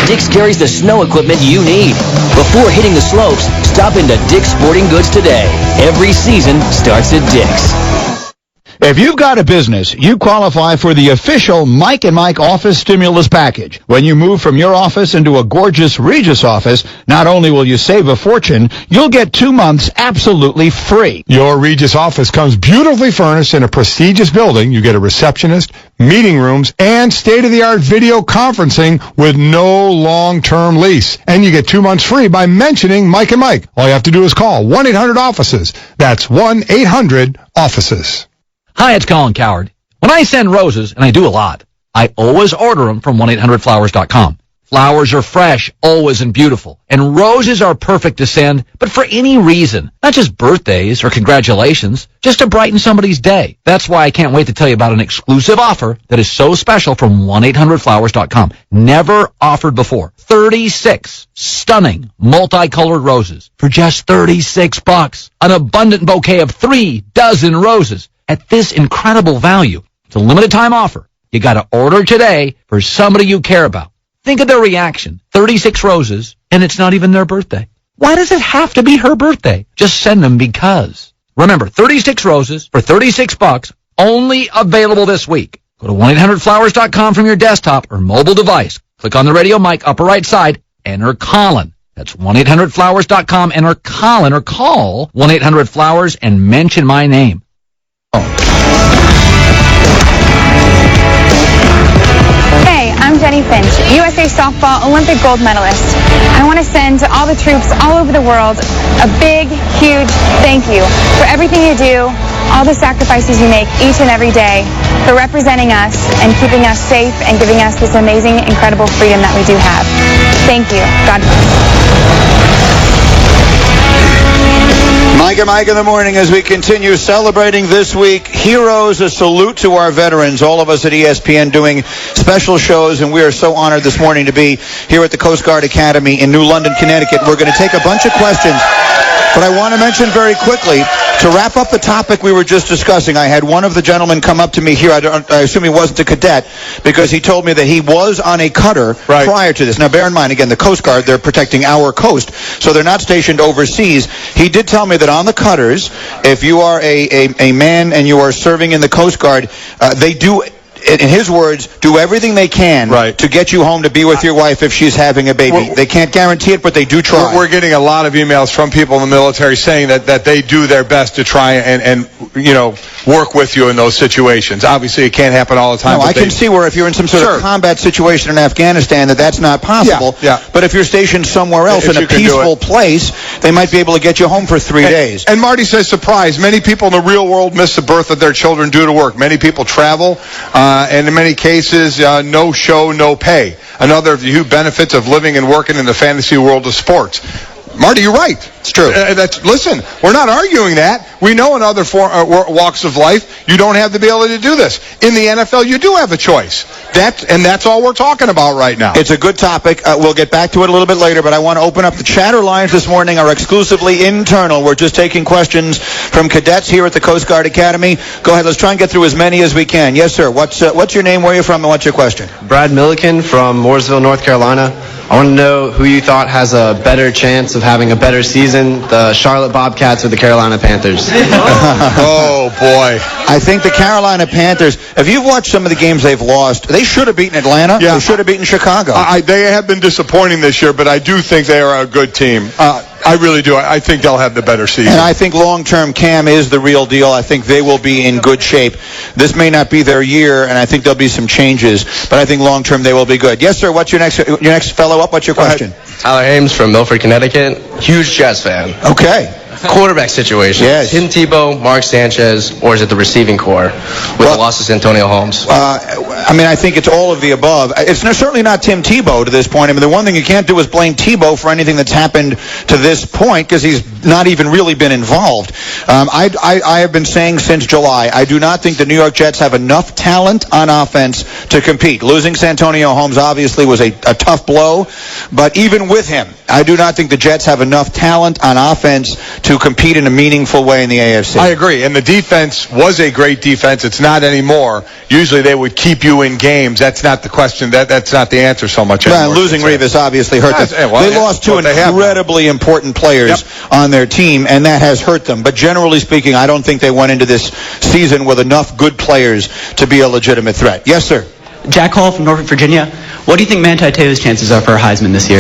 Dick's carries the snow equipment you need. Before hitting the slopes, stop into Dick's Sporting Goods today. Every season starts at Dick's. If you've got a business, you qualify for the official Mike and Mike office stimulus package. When you move from your office into a gorgeous Regis office, not only will you save a fortune, you'll get 2 months absolutely free. Your Regis office comes beautifully furnished in a prestigious building. You get a receptionist, meeting rooms, and state-of-the-art video conferencing with no long-term lease. And you get 2 months free by mentioning Mike and Mike. All you have to do is call 1-800-OFFICES. That's 1-800-OFFICES. Hi, it's Colin Coward. When I send roses, and I do a lot, I always order them from 1-800-Flowers.com. Flowers are fresh, always, and beautiful. And roses are perfect to send, but for any reason. Not just birthdays or congratulations, just to brighten somebody's day. That's why I can't wait to tell you about an exclusive offer that is so special from 1-800-Flowers.com. Never offered before. 36 stunning multicolored roses for just $36. An abundant bouquet of 3 dozen roses at this incredible value. It's a limited time offer. You got to order today for somebody you care about. Think of their reaction. 36 roses, and it's not even their birthday. Why does it have to be her birthday? Just send them because. Remember, 36 roses for $36, only available this week. Go to 1-800-Flowers.com from your desktop or mobile device. Click on the radio mic upper right side. Enter Colin. That's 1-800-Flowers.com. Enter Colin or call 1-800-Flowers and mention my name. Hey, I'm Jenny Finch, USA softball Olympic gold medalist. I want to send to all the troops all over the world a big, huge thank you for everything you do, all the sacrifices you make each and every day, for representing us and keeping us safe and giving us this amazing, incredible freedom that we do have. Thank you. God bless. Mike and Mike in the morning as we continue celebrating this week. Heroes, a salute to our veterans. All of us at ESPN doing special shows, and we are so honored this morning to be here at the Coast Guard Academy in New London, Connecticut. We're going to take a bunch of questions, but I want to mention very quickly, to wrap up the topic we were just discussing, I had one of the gentlemen come up to me here. I assume he wasn't a cadet, because he told me that he was on a cutter prior to this. Now, bear in mind, again, the Coast Guard, they're protecting our coast, so they're not stationed overseas. He did tell me that on the cutters, if you are a man and you are serving in the Coast Guard, they do, in his words, do everything they can to get you home to be with your wife if she's having a baby. They can't guarantee it, but they do try. We're getting a lot of emails from people in the military saying that they do their best to try and work with you in those situations. Obviously, it can't happen all the time. No, I can see where if you're in some sort of combat situation in Afghanistan that's not possible. Yeah. But if you're stationed somewhere else in a peaceful place, they might be able to get you home for 3 days. And Marty says, surprise, many people in the real world miss the birth of their children due to work. Many people travel, and in many cases, no show, no pay. Another of the huge benefits of living and working in the fantasy world of sports. Marty, you're right. It's true. Listen, we're not arguing that. We know in other walks of life, you don't have the ability to do this. In the NFL, you do have a choice. That's all we're talking about right now. It's a good topic. We'll get back to it a little bit later, but I want to open up the chatter lines this morning are exclusively internal. We're just taking questions from cadets here at the Coast Guard Academy. Go ahead. Let's try and get through as many as we can. Yes, sir. What's your name, where are you from, and what's your question? Brad Milliken from Mooresville, North Carolina. I want to know who you thought has a better chance of having a better season, the Charlotte Bobcats or the Carolina Panthers? Oh, boy. I think the Carolina Panthers, if you've watched some of the games they've lost, they should have beaten Atlanta. Yeah. They should have beaten Chicago. They have been disappointing this year, but I do think they are a good team. I really do. I think they'll have the better season. And I think long-term Cam is the real deal. I think they will be in good shape. This may not be their year, and I think there'll be some changes, but I think long-term they will be good. Yes, sir. What's your next fellow up? What's your question? Tyler Ames from Milford, Connecticut. Huge Jets fan. Okay. Quarterback situation. Yes. Tim Tebow, Mark Sanchez, or is it the receiving core with the loss of Antonio Holmes? I think it's all of the above. It's certainly not Tim Tebow to this point. I mean, the one thing you can't do is blame Tebow for anything that's happened to this point because he's not even really been involved. I have been saying since July, I do not think the New York Jets have enough talent on offense to compete. Losing Santonio Holmes obviously was a tough blow, but even with him, I do not think the Jets have enough talent on offense to compete in a meaningful way in the AFC. I agree, and the defense was a great defense. It's not anymore. Usually they would keep you in games. That's not the question. That's not the answer so much anymore. Well, losing Revis obviously hurt them. They lost two incredibly important players on their team, and that has hurt them. But generally speaking, I don't think they went into this season with enough good players to be a legitimate threat. Yes, sir. Jack Hall from Norfolk, Virginia. What do you think Manti Te'o's chances are for a Heisman this year?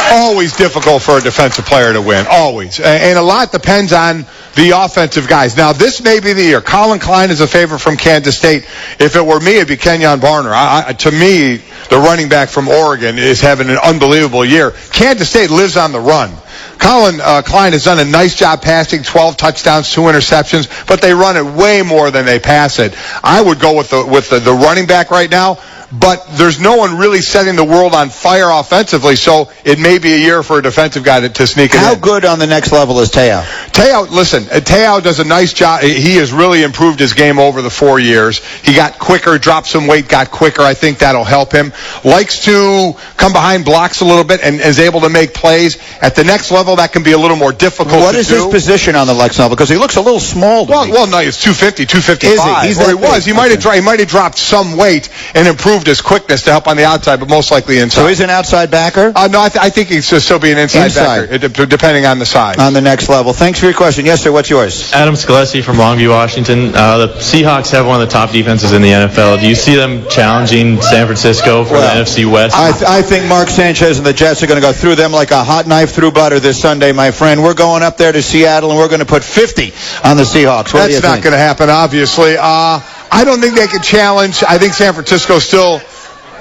Always difficult for a defensive player to win. Always. And a lot depends on the offensive guys. Now, this may be the year. Colin Klein is a favorite from Kansas State. If it were me, it'd be Kenyon Barner. To me, the running back from Oregon is having an unbelievable year. Kansas State lives on the run. Colin Klein has done a nice job passing, 12 touchdowns, 2 interceptions, but they run it way more than they pass it. I would go with the running back right now. But there's no one really setting the world on fire offensively, so it may be a year for a defensive guy to sneak it in. How good on the next level is Te'o? Te'o does a nice job. He has really improved his game over the 4 years. He got quicker, dropped some weight, got quicker. I think that'll help him. Likes to come behind blocks a little bit and is able to make plays. At the next level, that can be a little more difficult to do. What is his position on the next level? Because he looks a little small to me. Well, no, it's 250, 255. Is he? He might have dropped some weight and improved his quickness to help on the outside, but most likely inside. So he's an outside backer? No, I think he'll still be an inside backer, depending on the size. On the next level. Thanks for your question. Yes, sir, what's yours? Adam Scalesi from Longview, Washington. The Seahawks have one of the top defenses in the NFL. Do you see them challenging San Francisco for the NFC West? I think Mark Sanchez and the Jets are going to go through them like a hot knife through butter this Sunday, my friend. We're going up there to Seattle, and we're going to put 50 on the Seahawks. That's not going to happen, obviously. I don't think they can challenge. I think San Francisco's still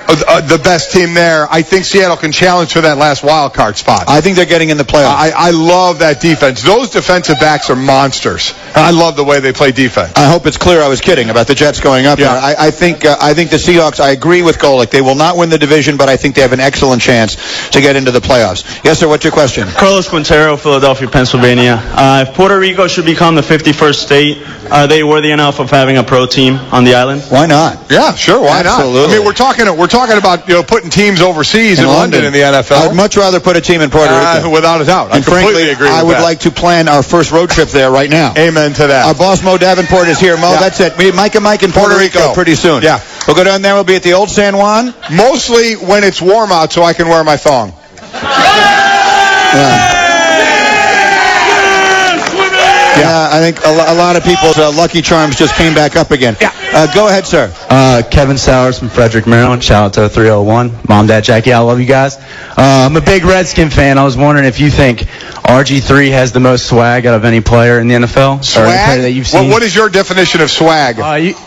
the best team there. I think Seattle can challenge for that last wild card spot. I think they're getting in the playoffs. I love that defense. Those defensive backs are monsters. I love the way they play defense. I hope it's clear I was kidding about the Jets going up there. I think the Seahawks, I agree with Golick. They will not win the division, but I think they have an excellent chance to get into the playoffs. Yes, sir, what's your question? Carlos Quintero, Philadelphia, Pennsylvania. If Puerto Rico should become the 51st state, are they worthy enough of having a pro team on the island? Why not? Yeah, sure, why not? Absolutely. I mean, we're talking about putting teams overseas in London in the NFL. I'd much rather put a team in Puerto Rico. Without a doubt. And frankly, agree with I would like to plan our first road trip there right now. Amen to that. Our boss Mo Davenport is here. Mo, that's it. Mike and Mike in Puerto Rico pretty soon. Yeah. We'll go down there. We'll be at the Old San Juan. Mostly when it's warm out so I can wear my thong. Yeah, I think a lot of people's Lucky Charms just came back up again. Yeah. Go ahead, sir. Kevin Sowers from Frederick, Maryland. Shout out to 301. Mom, Dad, Jackie, I love you guys. I'm a big Redskin fan. I was wondering if you think RG3 has the most swag out of any player in the NFL? Swag? Or any player that you've seen? What is your definition of swag?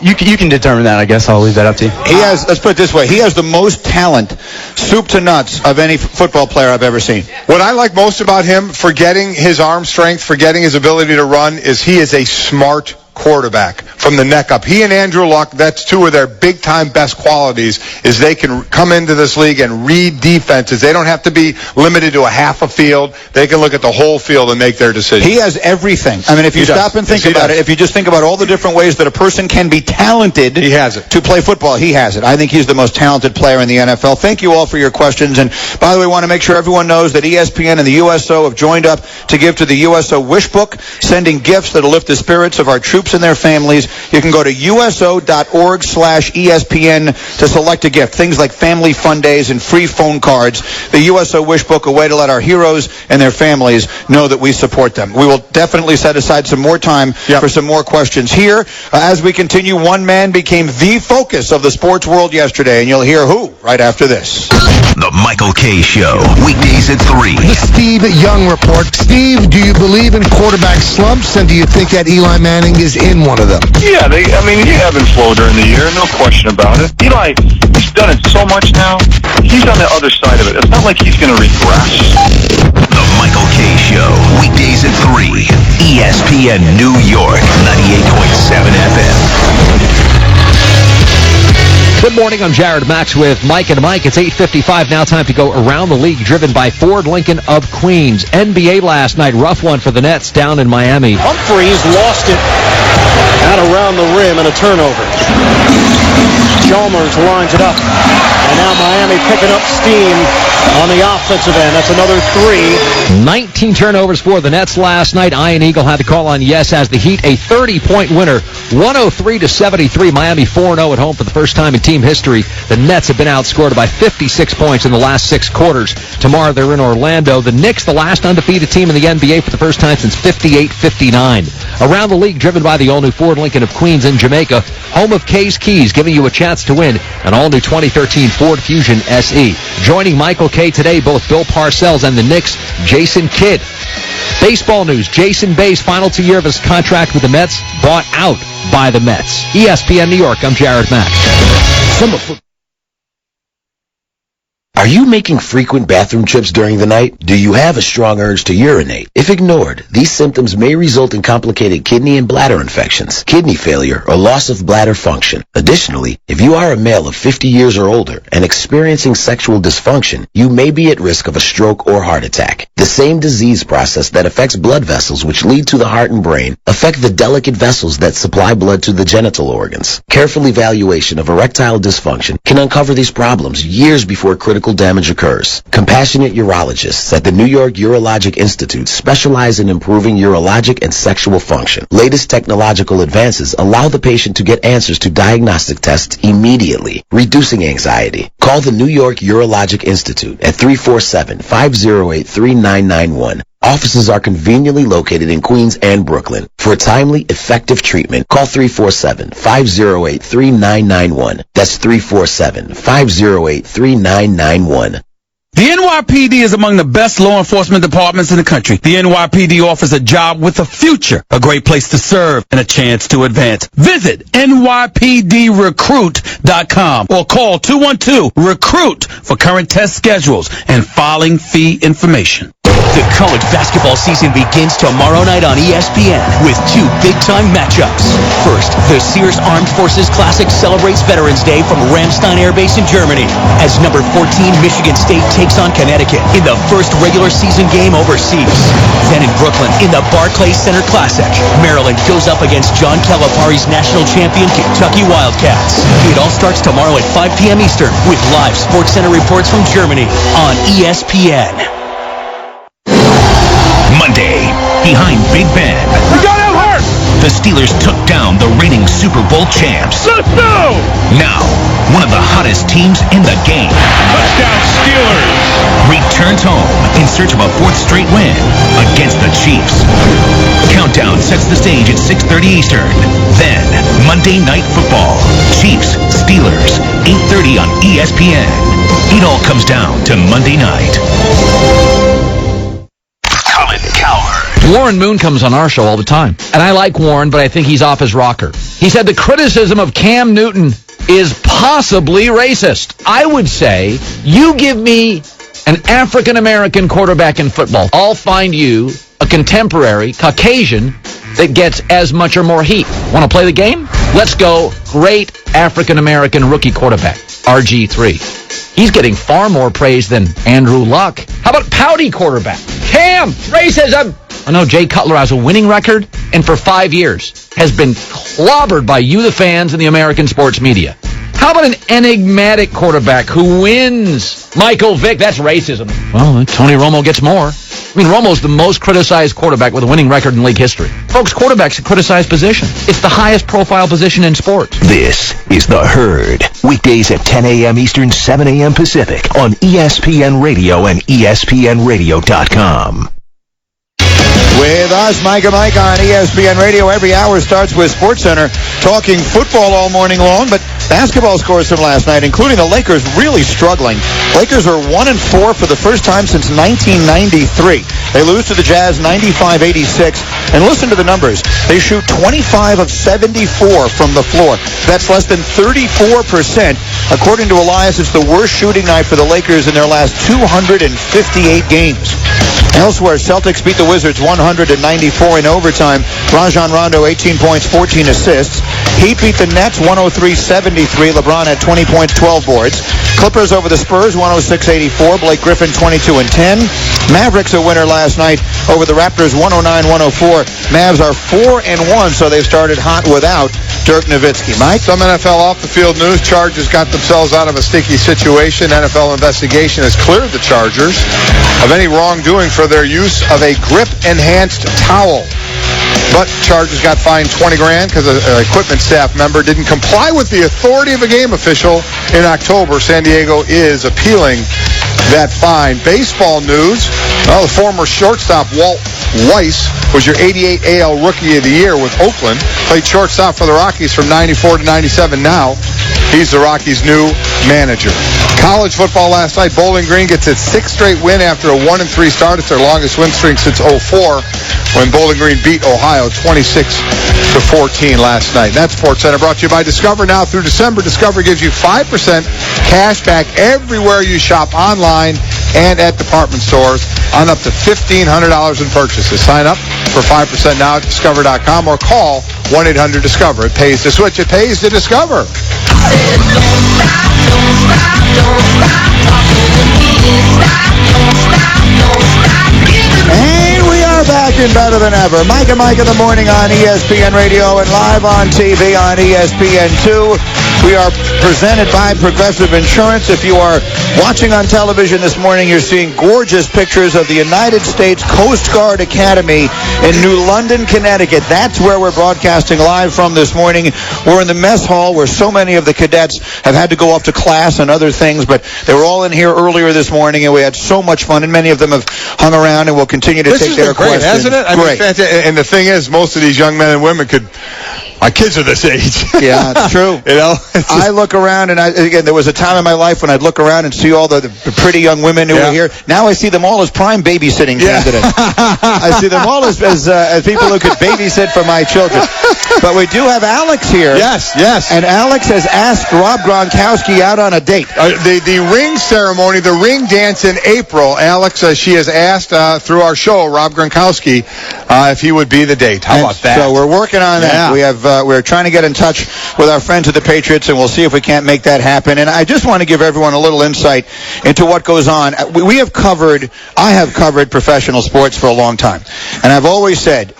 You can determine that. I guess I'll leave that up to you. He has, let's put it this way, he has the most talent, soup to nuts, of any football player I've ever seen. What I like most about him, forgetting his arm strength, forgetting his ability to run, is he is a smart quarterback from the neck up. He and Andrew Luck, that's two of their big-time best qualities, is they can come into this league and read defenses. They don't have to be limited to a half a field. They can look at the whole field and make their decisions. He has everything. I mean, if you stop and think about it, if you just think about all the different ways that a person can be talented he has it. To play football, he has it. I think he's the most talented player in the NFL. Thank you all for your questions. And by the way, I want to make sure everyone knows that ESPN and the USO have joined up to give to the USO Wish Book, sending gifts that will lift the spirits of our troops and their families families. You can go to uso.org/ESPN to select a gift. Things like family fun days and free phone cards. The USO Wish Book, a way to let our heroes and their families know that we support them. We will definitely set aside some more time for some more questions here. As we continue, one man became the focus of the sports world yesterday, and you'll hear who right after this. The Michael K. Show, weekdays at 3. The Steve Young Report. Steve, do you believe in quarterback slumps, and do you think that Eli Manning is in one of them? Yeah, you ebb and flow during the year, no question about it. Eli, he's done it so much now. He's on the other side of it. It's not like he's going to regress. The Michael K. Show, weekdays at 3. ESPN New York, 98.7 FM. Good morning, I'm Jared Max with Mike and Mike. It's 8:55 now, time to go around the league, driven by Ford Lincoln of Queens. NBA last night, rough one for the Nets down in Miami. Humphreys lost it out around the rim and a turnover. Chalmers lines it up. And now Miami picking up steam on the offensive end. That's another 3. 19 turnovers for the Nets last night. Ian Eagle had to call on yes as the Heat, a 30-point winner, 103-73. Miami 4-0 at home for the first time in team history. The Nets have been outscored by 56 points in the last 6 quarters. Tomorrow they're in Orlando. The Knicks, the last undefeated team in the NBA for the first time since 58-59. Around the league, driven by the all-new Ford Lincoln of Queens in Jamaica, home of K's Keys, giving you a chance to win an all-new 2013 Ford Fusion SE. Joining Michael K. today, both Bill Parcells and the Knicks' Jason Kidd. Baseball news, Jason Bay's final 2 year of his contract with the Mets, bought out by the Mets. ESPN New York, I'm Jared Max. Are you making frequent bathroom trips during the night? Do you have a strong urge to urinate? If ignored, these symptoms may result in complicated kidney and bladder infections, kidney failure, or loss of bladder function. Additionally, if you are a male of 50 years or older and experiencing sexual dysfunction, you may be at risk of a stroke or heart attack. The same disease process that affects blood vessels, which lead to the heart and brain, affect the delicate vessels that supply blood to the genital organs. Careful evaluation of erectile dysfunction can uncover these problems years before critical damage occurs. Compassionate urologists at the New York Urologic Institute specialize in improving urologic and sexual function. Latest technological advances allow the patient to get answers to diagnostic tests immediately, reducing anxiety. Call the New York Urologic Institute at 347-508-3991. Offices are conveniently located in Queens and Brooklyn. For timely, effective treatment, call 347-508-3991. That's 347-508-3991. The NYPD is among the best law enforcement departments in the country. The NYPD offers a job with a future, a great place to serve, and a chance to advance. Visit NYPDRecruit.com or call 212-RECRUIT for current test schedules and filing fee information. The college basketball season begins tomorrow night on ESPN with 2 big-time matchups. First, the Sears Armed Forces Classic celebrates Veterans Day from Ramstein Air Base in Germany as number 14 Michigan State takes on Connecticut in the first regular season game overseas. Then in Brooklyn, in the Barclays Center Classic, Maryland goes up against John Calipari's national champion Kentucky Wildcats. It all starts tomorrow at 5 p.m. Eastern with live SportsCenter reports from Germany on ESPN. Monday, behind Big Ben. We got out hurt! The Steelers took down the reigning Super Bowl champs. Let's go! Now, one of the hottest teams in the game. Touchdown Steelers! Returns home in search of a 4th straight win against the Chiefs. Countdown sets the stage at 6:30 Eastern. Then, Monday Night Football. Chiefs, Steelers, 8:30 on ESPN. It all comes down to Monday night. Warren Moon comes on our show all the time. And I like Warren, but I think he's off his rocker. He said the criticism of Cam Newton is possibly racist. I would say, you give me an African-American quarterback in football, I'll find you a contemporary Caucasian that gets as much or more heat. Want to play the game? Let's go. Great African-American rookie quarterback, RG3. He's getting far more praise than Andrew Luck. How about pouty quarterback? Cam, racism. I know Jay Cutler has a winning record, and for 5 years has been clobbered by you, the fans, and the American sports media. How about an enigmatic quarterback who wins? Michael Vick, that's racism. Well, Tony Romo gets more. I mean, Romo's the most criticized quarterback with a winning record in league history. Folks, quarterback's a criticized position. It's the highest profile position in sports. This is The Herd. Weekdays at 10 a.m. Eastern, 7 a.m. Pacific on ESPN Radio and ESPNRadio.com. With us, Mike and Mike on ESPN Radio. Every hour starts with SportsCenter talking football all morning long, but basketball scores from last night, including the Lakers really struggling. Lakers are 1-4 for the first time since 1993. They lose to the Jazz 95-86. And listen to the numbers. They shoot 25 of 74 from the floor. That's less than 34%. According to Elias, it's the worst shooting night for the Lakers in their last 258 games. Elsewhere, Celtics beat the Wizards 194 in overtime. Rajon Rondo, 18 points, 14 assists. Heat beat the Nets 103-73. LeBron had 20 points, 12 boards. Clippers over the Spurs 106-84. Blake Griffin 22-10. Mavericks a winner last night over the Raptors 109-104. Mavs are 4-1, so they've started hot without Dirk Nowitzki. Mike? Some NFL off-the-field news. Chargers got themselves out of a sticky situation. NFL investigation has cleared the Chargers of any wrongdoing for their use of a grip-enhanced towel. But Chargers got fined $20,000 because an equipment staff member didn't comply with the authority of a game official in October. San Diego is appealing that fine. Baseball news. Well, the former shortstop Walt Weiss was your 88 AL Rookie of the Year with Oakland. Played shortstop for the Rockies from 94 to 97 now. He's the Rockies' new manager. College football last night. Bowling Green gets its 6th straight win after a 1-3 start. It's their longest win streak since 2004 when Bowling Green beat Ohio 26-14 last night. That's SportsCenter brought to you by Discover. Now through December, Discover gives you 5% cash back everywhere you shop online and at department stores on up to $1,500 in purchases. Sign up for 5% now at Discover.com or call 1-800-DISCOVER. It pays to switch. It pays to Discover. And we are back in better than ever. Mike and Mike in the morning on ESPN Radio and live on TV on ESPN2. We are presented by Progressive Insurance. If you are watching on television this morning, you're seeing gorgeous pictures of the United States Coast Guard Academy in New London, Connecticut. That's where we're broadcasting live from this morning. We're in the mess hall where so many of the cadets have had to go off to class and other things, but they were all in here earlier this morning, and we had so much fun, and many of them have hung around and will continue to take their questions. This has been great, hasn't it? I mean, and the thing is, most of these young men and women could... Our kids are this age. Yeah, it's true. You know, I look around, and again, there was a time in my life when I'd look around and see all the pretty young women who were here. Now I see them all as prime babysitting candidates. I see them all as people who could babysit for my children. But we do have Alex here. Yes. And Alex has asked Rob Gronkowski out on a date. The ring ceremony, the ring dance in April. Alex, she has asked through our show, Rob Gronkowski, if he would be the date. How about that? So we're working on that. We have. We're trying to get in touch with our friends at the Patriots, and we'll see if we can't make that happen. And I just want to give everyone a little insight into what goes on. I have covered professional sports for a long time, and I've always said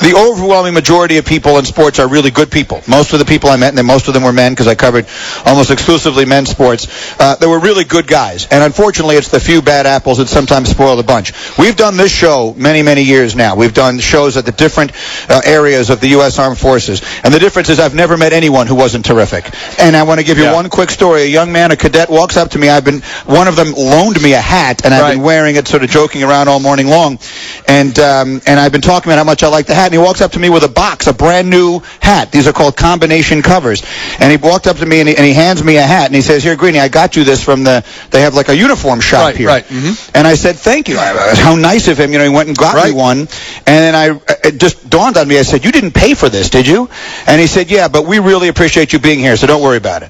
the overwhelming majority of people in sports are really good people. Most of the people I met, and most of them were men because I covered almost exclusively men's sports, they were really good guys. And unfortunately, it's the few bad apples that sometimes spoil the bunch. We've done this show many, many years now. We've done shows at the different areas of the U.S. Armed Forces. And the difference is I've never met anyone who wasn't terrific. And I want to give you one quick story. A young man, a cadet, walks up to me. One of them loaned me a hat, and I've been wearing it, sort of joking around all morning long. And I've been talking about how much I like the hat. And he walks up to me with a box, a brand new hat. These are called combination covers. And he walked up to me and he hands me a hat and he says, "Here, Greenie, I got you this from they have like a uniform shop here." Mm-hmm. And I said, "Thank you." How nice of him. You know, he went and got me one. And then it just dawned on me. I said, "You didn't pay for this, did you?" And he said, "Yeah, but we really appreciate you being here, so don't worry about it."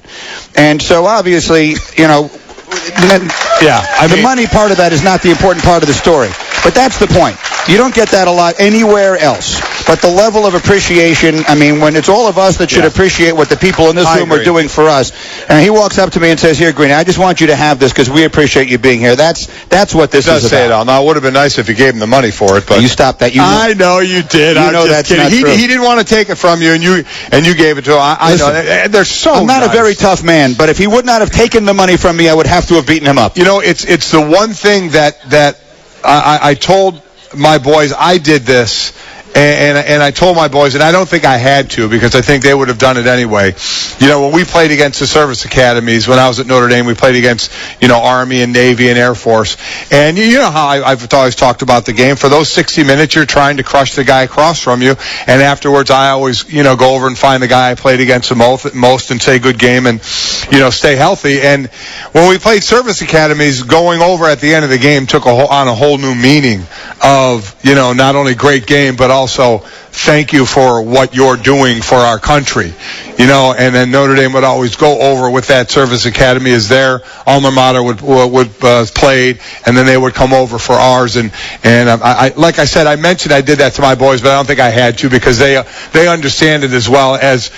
And so obviously, you know, the money part of that is not the important part of the story. But that's the point. You don't get that a lot anywhere else. But the level of appreciation, I mean, when it's all of us that should appreciate what the people in this room are doing for us. And he walks up to me and says, "Here, Greenie, I just want you to have this because we appreciate you being here." That's what this is about. It does say it all. Now, it would have been nice if you gave him the money for it, but you stopped that. I know you did. You know that's not true. He didn't want to take it from you, and you gave it to him. I know. They're so I'm not a very tough man, but if he would not have taken the money from me, I would have to have beaten him up. You know, it's the one thing that I told my boys, I did this. And I told my boys, and I don't think I had to because I think they would have done it anyway. You know, when we played against the service academies, when I was at Notre Dame, we played against, you know, Army and Navy and Air Force. And you know how I've always talked about the game. For those 60 minutes, you're trying to crush the guy across from you. And afterwards, I always, you know, go over and find the guy I played against the most and say good game and, you know, stay healthy. And when we played service academies, going over at the end of the game took on a whole new meaning of, you know, not only great game, but also thank you for what you're doing for our country, you know. And then Notre Dame would always go over with that service academy as their alma mater would played, and then they would come over for ours. And I like I said, I mentioned I did that to my boys, but I don't think I had to because they understand it as well as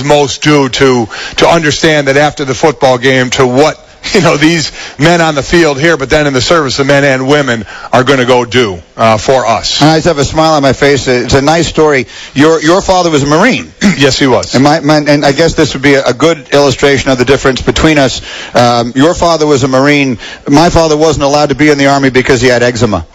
most do to understand that after the football game to what, you know, these men on the field here, but then in the service, the men and women are going to go do for us. I just have a smile on my face. It's a nice story. Your father was a Marine. Yes, he was. And and I guess this would be a good illustration of the difference between us. Your father was a Marine. My father wasn't allowed to be in the Army because he had eczema.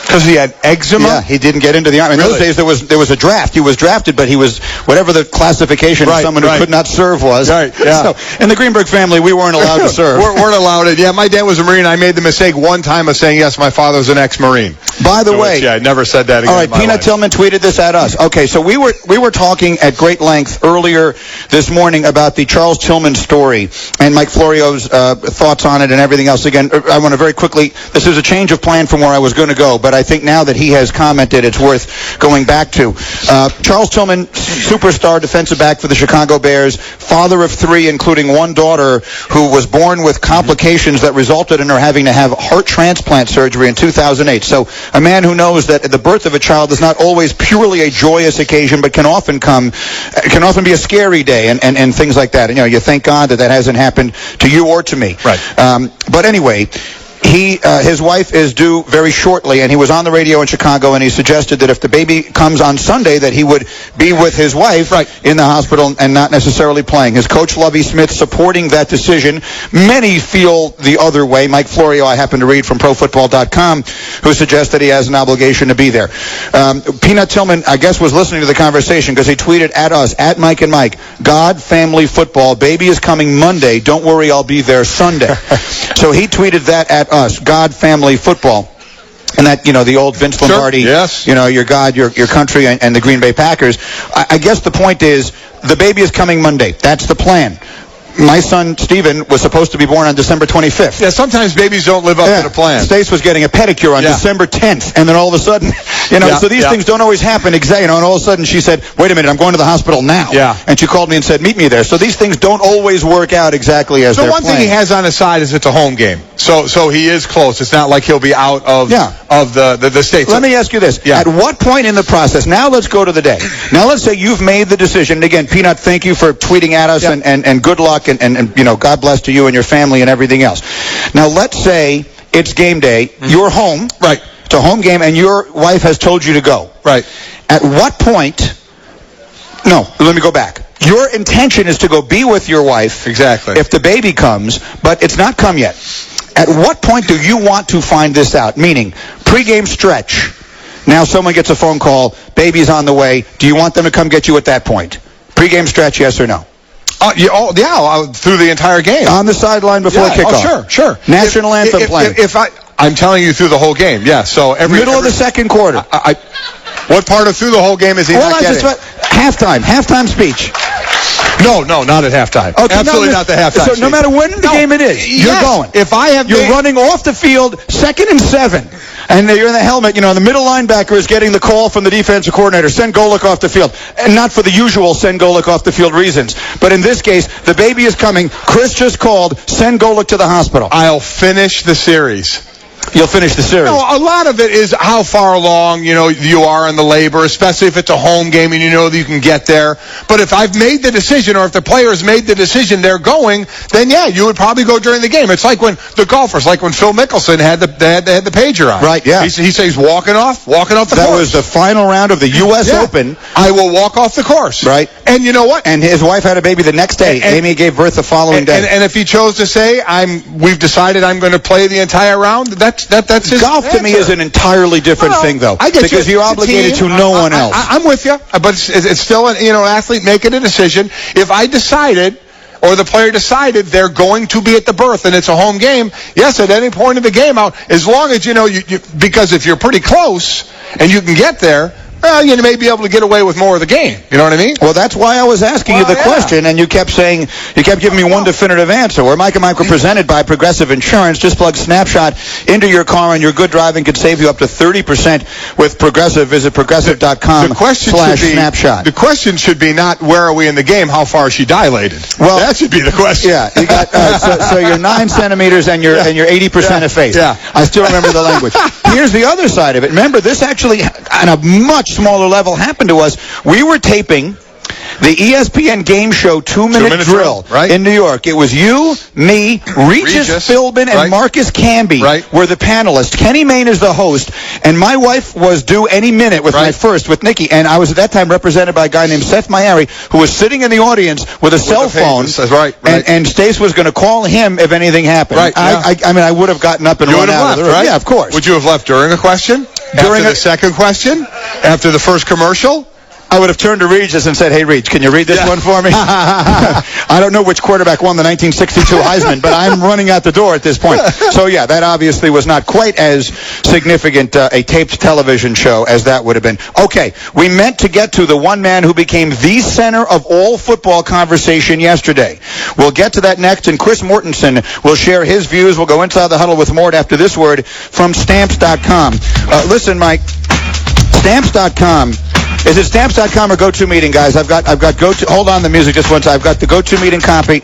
Because he had eczema? Yeah, he didn't get into the Army. In those days, there was a draft. He was drafted, but he was whatever the classification of someone who could not serve was. Right, yeah. So, in the Greenberg family, we weren't allowed to serve. weren't allowed it. Yeah, my dad was a Marine. I made the mistake one time of saying, yes, my father was an ex-Marine. By the way. I never said that again. All right, Peanut Tillman tweeted this at us. Okay, so we were talking at great length earlier this morning about the Charles Tillman story and Mike Florio's thoughts on it and everything else. Again, I want to very quickly, this is a change of plan from where I was going to go, but I think now that he has commented, it's worth going back to. Charles Tillman, superstar defensive back for the Chicago Bears, father of 3, including one daughter who was born with complications that resulted in her having to have heart transplant surgery in 2008. So a man who knows that the birth of a child is not always purely a joyous occasion, but can often be a scary day and things like that. And, you know, you thank God that hasn't happened to you or to me. Right. But anyway, his wife is due very shortly, and he was on the radio in Chicago, and he suggested that if the baby comes on Sunday, that he would be with his wife in the hospital and not necessarily playing. His coach, Lovie Smith, supporting that decision. Many feel the other way. Mike Florio, I happen to read from ProFootball.com, who suggests that he has an obligation to be there. Peanut Tillman, I guess, was listening to the conversation because he tweeted at us, at Mike and Mike, God, family, football, baby is coming Monday. Don't worry, I'll be there Sunday. So he tweeted that at us, God, family, football. And that, you know, the old Vince Lombardi, yes. You know, your God, your country, and the Green Bay Packers. I guess the point is, the baby is coming Monday. That's the plan. My son, Steven, was supposed to be born on December 25th. Yeah, sometimes babies don't live up to the plan. Stace was getting a pedicure on December 10th, and then all of a sudden, you know, so these things don't always happen exactly, you know, and all of a sudden she said, wait a minute, I'm going to the hospital now. Yeah. And she called me and said, meet me there. So these things don't always work out exactly as they're planned. The one thing he has on his side is it's a home game. So he is close. It's not like he'll be out of the state. Let me ask you this. Yeah. At what point in the process, now let's go to the day. Now let's say you've made the decision, and again, Peanut, thank you for tweeting at us, and good luck, and you know, God bless to you and your family and everything else. Now let's say it's game day, you're home. Right. It's a home game, and your wife has told you to go. Right. At what point, no, let me go back. Your intention is to go be with your wife. Exactly. If the baby comes, but it's not come yet. At what point do you want to find this out? Meaning, pregame stretch. Now someone gets a phone call, baby's on the way. Do you want them to come get you at that point? Pregame stretch, yes or no? Through the entire game. On the sideline before kickoff. Oh, sure. National anthem playing. I'm telling you through the whole game, yeah. So middle of the second quarter. What part of through the whole game is he not getting? Halftime speech. No, not at halftime. Okay, absolutely not the halftime. So no matter when in the game it is, you're going. You're running off the field, 2nd and 7. And you're in the helmet, you know, the middle linebacker is getting the call from the defensive coordinator, send Golick off the field. And not for the usual send Golick off the field reasons. But in this case, the baby is coming. Chris just called, send Golick to the hospital. I'll finish the series. You'll finish the series. No, a lot of it is how far along, you know, you are in the labor, especially if it's a home game and you know that you can get there. But if I've made the decision, or if the players made the decision they're going, then yeah, you would probably go during the game. It's like when the golfers, like when Phil Mickelson had the pager on. Right, yeah. He says walking off the course. That was the final round of the U.S. Open. I will walk off the course. Right. And you know what? And his wife had a baby the next day. Amy gave birth the following day. And if he chose to say, we've decided I'm going to play the entire round, that that's his golf to me is an entirely different thing, though. I get because you're obligated to no one else. I'm with you, but it's still an athlete making a decision. If I decided, or the player decided they're going to be at the berth and it's a home game, yes, at any point in the game out, as long as because if you're pretty close and you can get there, well, you may be able to get away with more of the game. You know what I mean? Well, that's why I was asking you the question, and you kept giving me one definitive answer. Where Mike and Mike were presented by Progressive Insurance. Just plug Snapshot into your car, and your good driving could save you up to 30% with Progressive. Visit progressive.com/snapshot. The question should be not where are we in the game, how far is she dilated? Well, that should be the question. Yeah, you got so you're 9 centimeters and you're 80% effaced. Yeah. I still remember the language. Here's the other side of it. Remember, this actually, on a much smaller level, happened to us. We were taping the ESPN game show 2-minute drill in New York. It was you, me, Regis Philbin, and Marcus Camby were the panelists. Kenny Mayne is the host, and my wife was due any minute with my first, with Nikki, and I was at that time represented by a guy named Seth Mayari, who was sitting in the audience with a cell phone, and Stace was going to call him if anything happened. I mean, I would have gotten up and run out of the room. Yeah, of course. Would you have left during a question? During the second question? After the first commercial? I would have turned to Regis and said, "Hey, Reg, can you read this one for me?" I don't know which quarterback won the 1962 Heisman, but I'm running out the door at this point. So, yeah, that obviously was not quite as significant a taped television show as that would have been. Okay, we meant to get to the one man who became the center of all football conversation yesterday. We'll get to that next, and Chris Mortensen will share his views. We'll go inside the huddle with Mort after this word from Stamps.com. Listen, Mike, Stamps.com. Is it Stamps.com or GoToMeeting, guys? I've got GoTo. Hold on the music just once. I've got the GoToMeeting copy.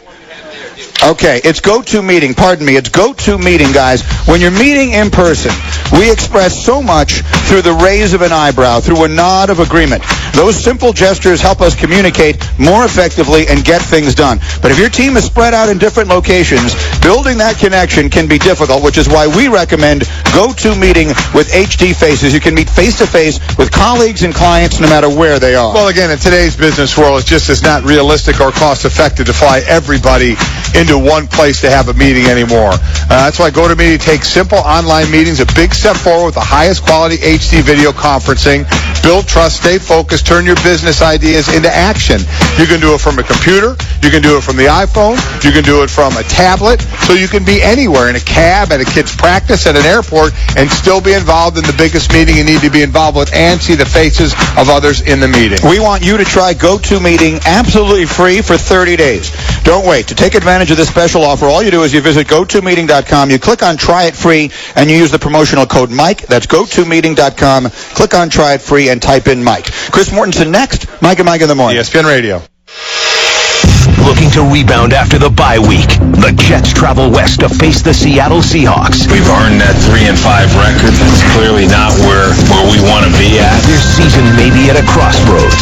Okay, it's GoToMeeting. Pardon me. It's GoToMeeting, guys. When you're meeting in person, we express so much through the raise of an eyebrow, through a nod of agreement. Those simple gestures help us communicate more effectively and get things done. But if your team is spread out in different locations, building that connection can be difficult, which is why we recommend GoToMeeting with HD Faces. You can meet face-to-face with colleagues and clients no matter where they are. Well, again, in today's business world, it just is not realistic or cost-effective to fly everybody into one place to have a meeting anymore. That's why GoToMeeting takes simple online meetings a big step forward with the highest quality HD video conferencing. Build trust, stay focused, turn your business ideas into action. You can do it from a computer. You can do it from the iPhone. You can do it from a tablet. So you can be anywhere, in a cab, at a kid's practice, at an airport, and still be involved in the biggest meeting you need to be involved with and see the faces of others in the meeting. We want you to try GoToMeeting absolutely free for 30 days. Don't wait. To take advantage of this special offer, all you do is you visit GoToMeeting.com, you click on Try It Free, and you use the promotional code Mike. That's GoToMeeting.com. Click on Try It Free and type in Mike. Chris Mortensen next. Mike and Mike in the morning. ESPN Radio. Looking to rebound after the bye week. The Jets travel west to face the Seattle Seahawks. We've earned that 3-5 record. That's clearly not where we want to be at. This season may be at a crossroads.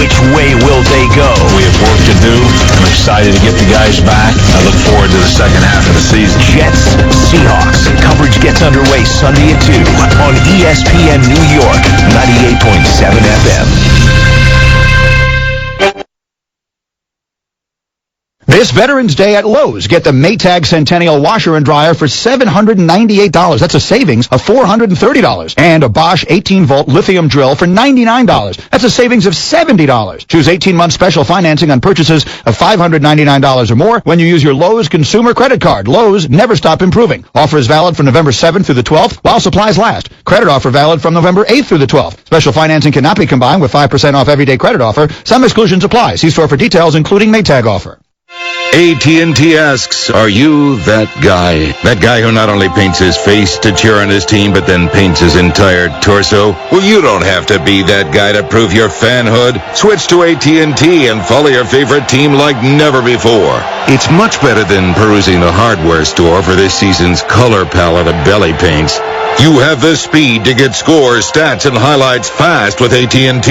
Which way will they go? We have work to do. I'm excited to get the guys back. I look forward to the second half of the season. Jets, Seahawks. Coverage gets underway Sunday at 2 on ESPN New York, 98.7 FM. This Veterans Day at Lowe's, get the Maytag Centennial Washer and Dryer for $798. That's a savings of $430. And a Bosch 18-volt lithium drill for $99. That's a savings of $70. Choose 18-month special financing on purchases of $599 or more when you use your Lowe's consumer credit card. Lowe's, never stop improving. Offer is valid from November 7th through the 12th while supplies last. Credit offer valid from November 8th through the 12th. Special financing cannot be combined with 5% off everyday credit offer. Some exclusions apply. See store for details, including Maytag offer. AT&T asks, are you that guy? That guy who not only paints his face to cheer on his team, but then paints his entire torso? Well, you don't have to be that guy to prove your fanhood. Switch to AT&T and follow your favorite team like never before. It's much better than perusing the hardware store for this season's color palette of belly paints. You have the speed to get scores, stats, and highlights fast with AT&T.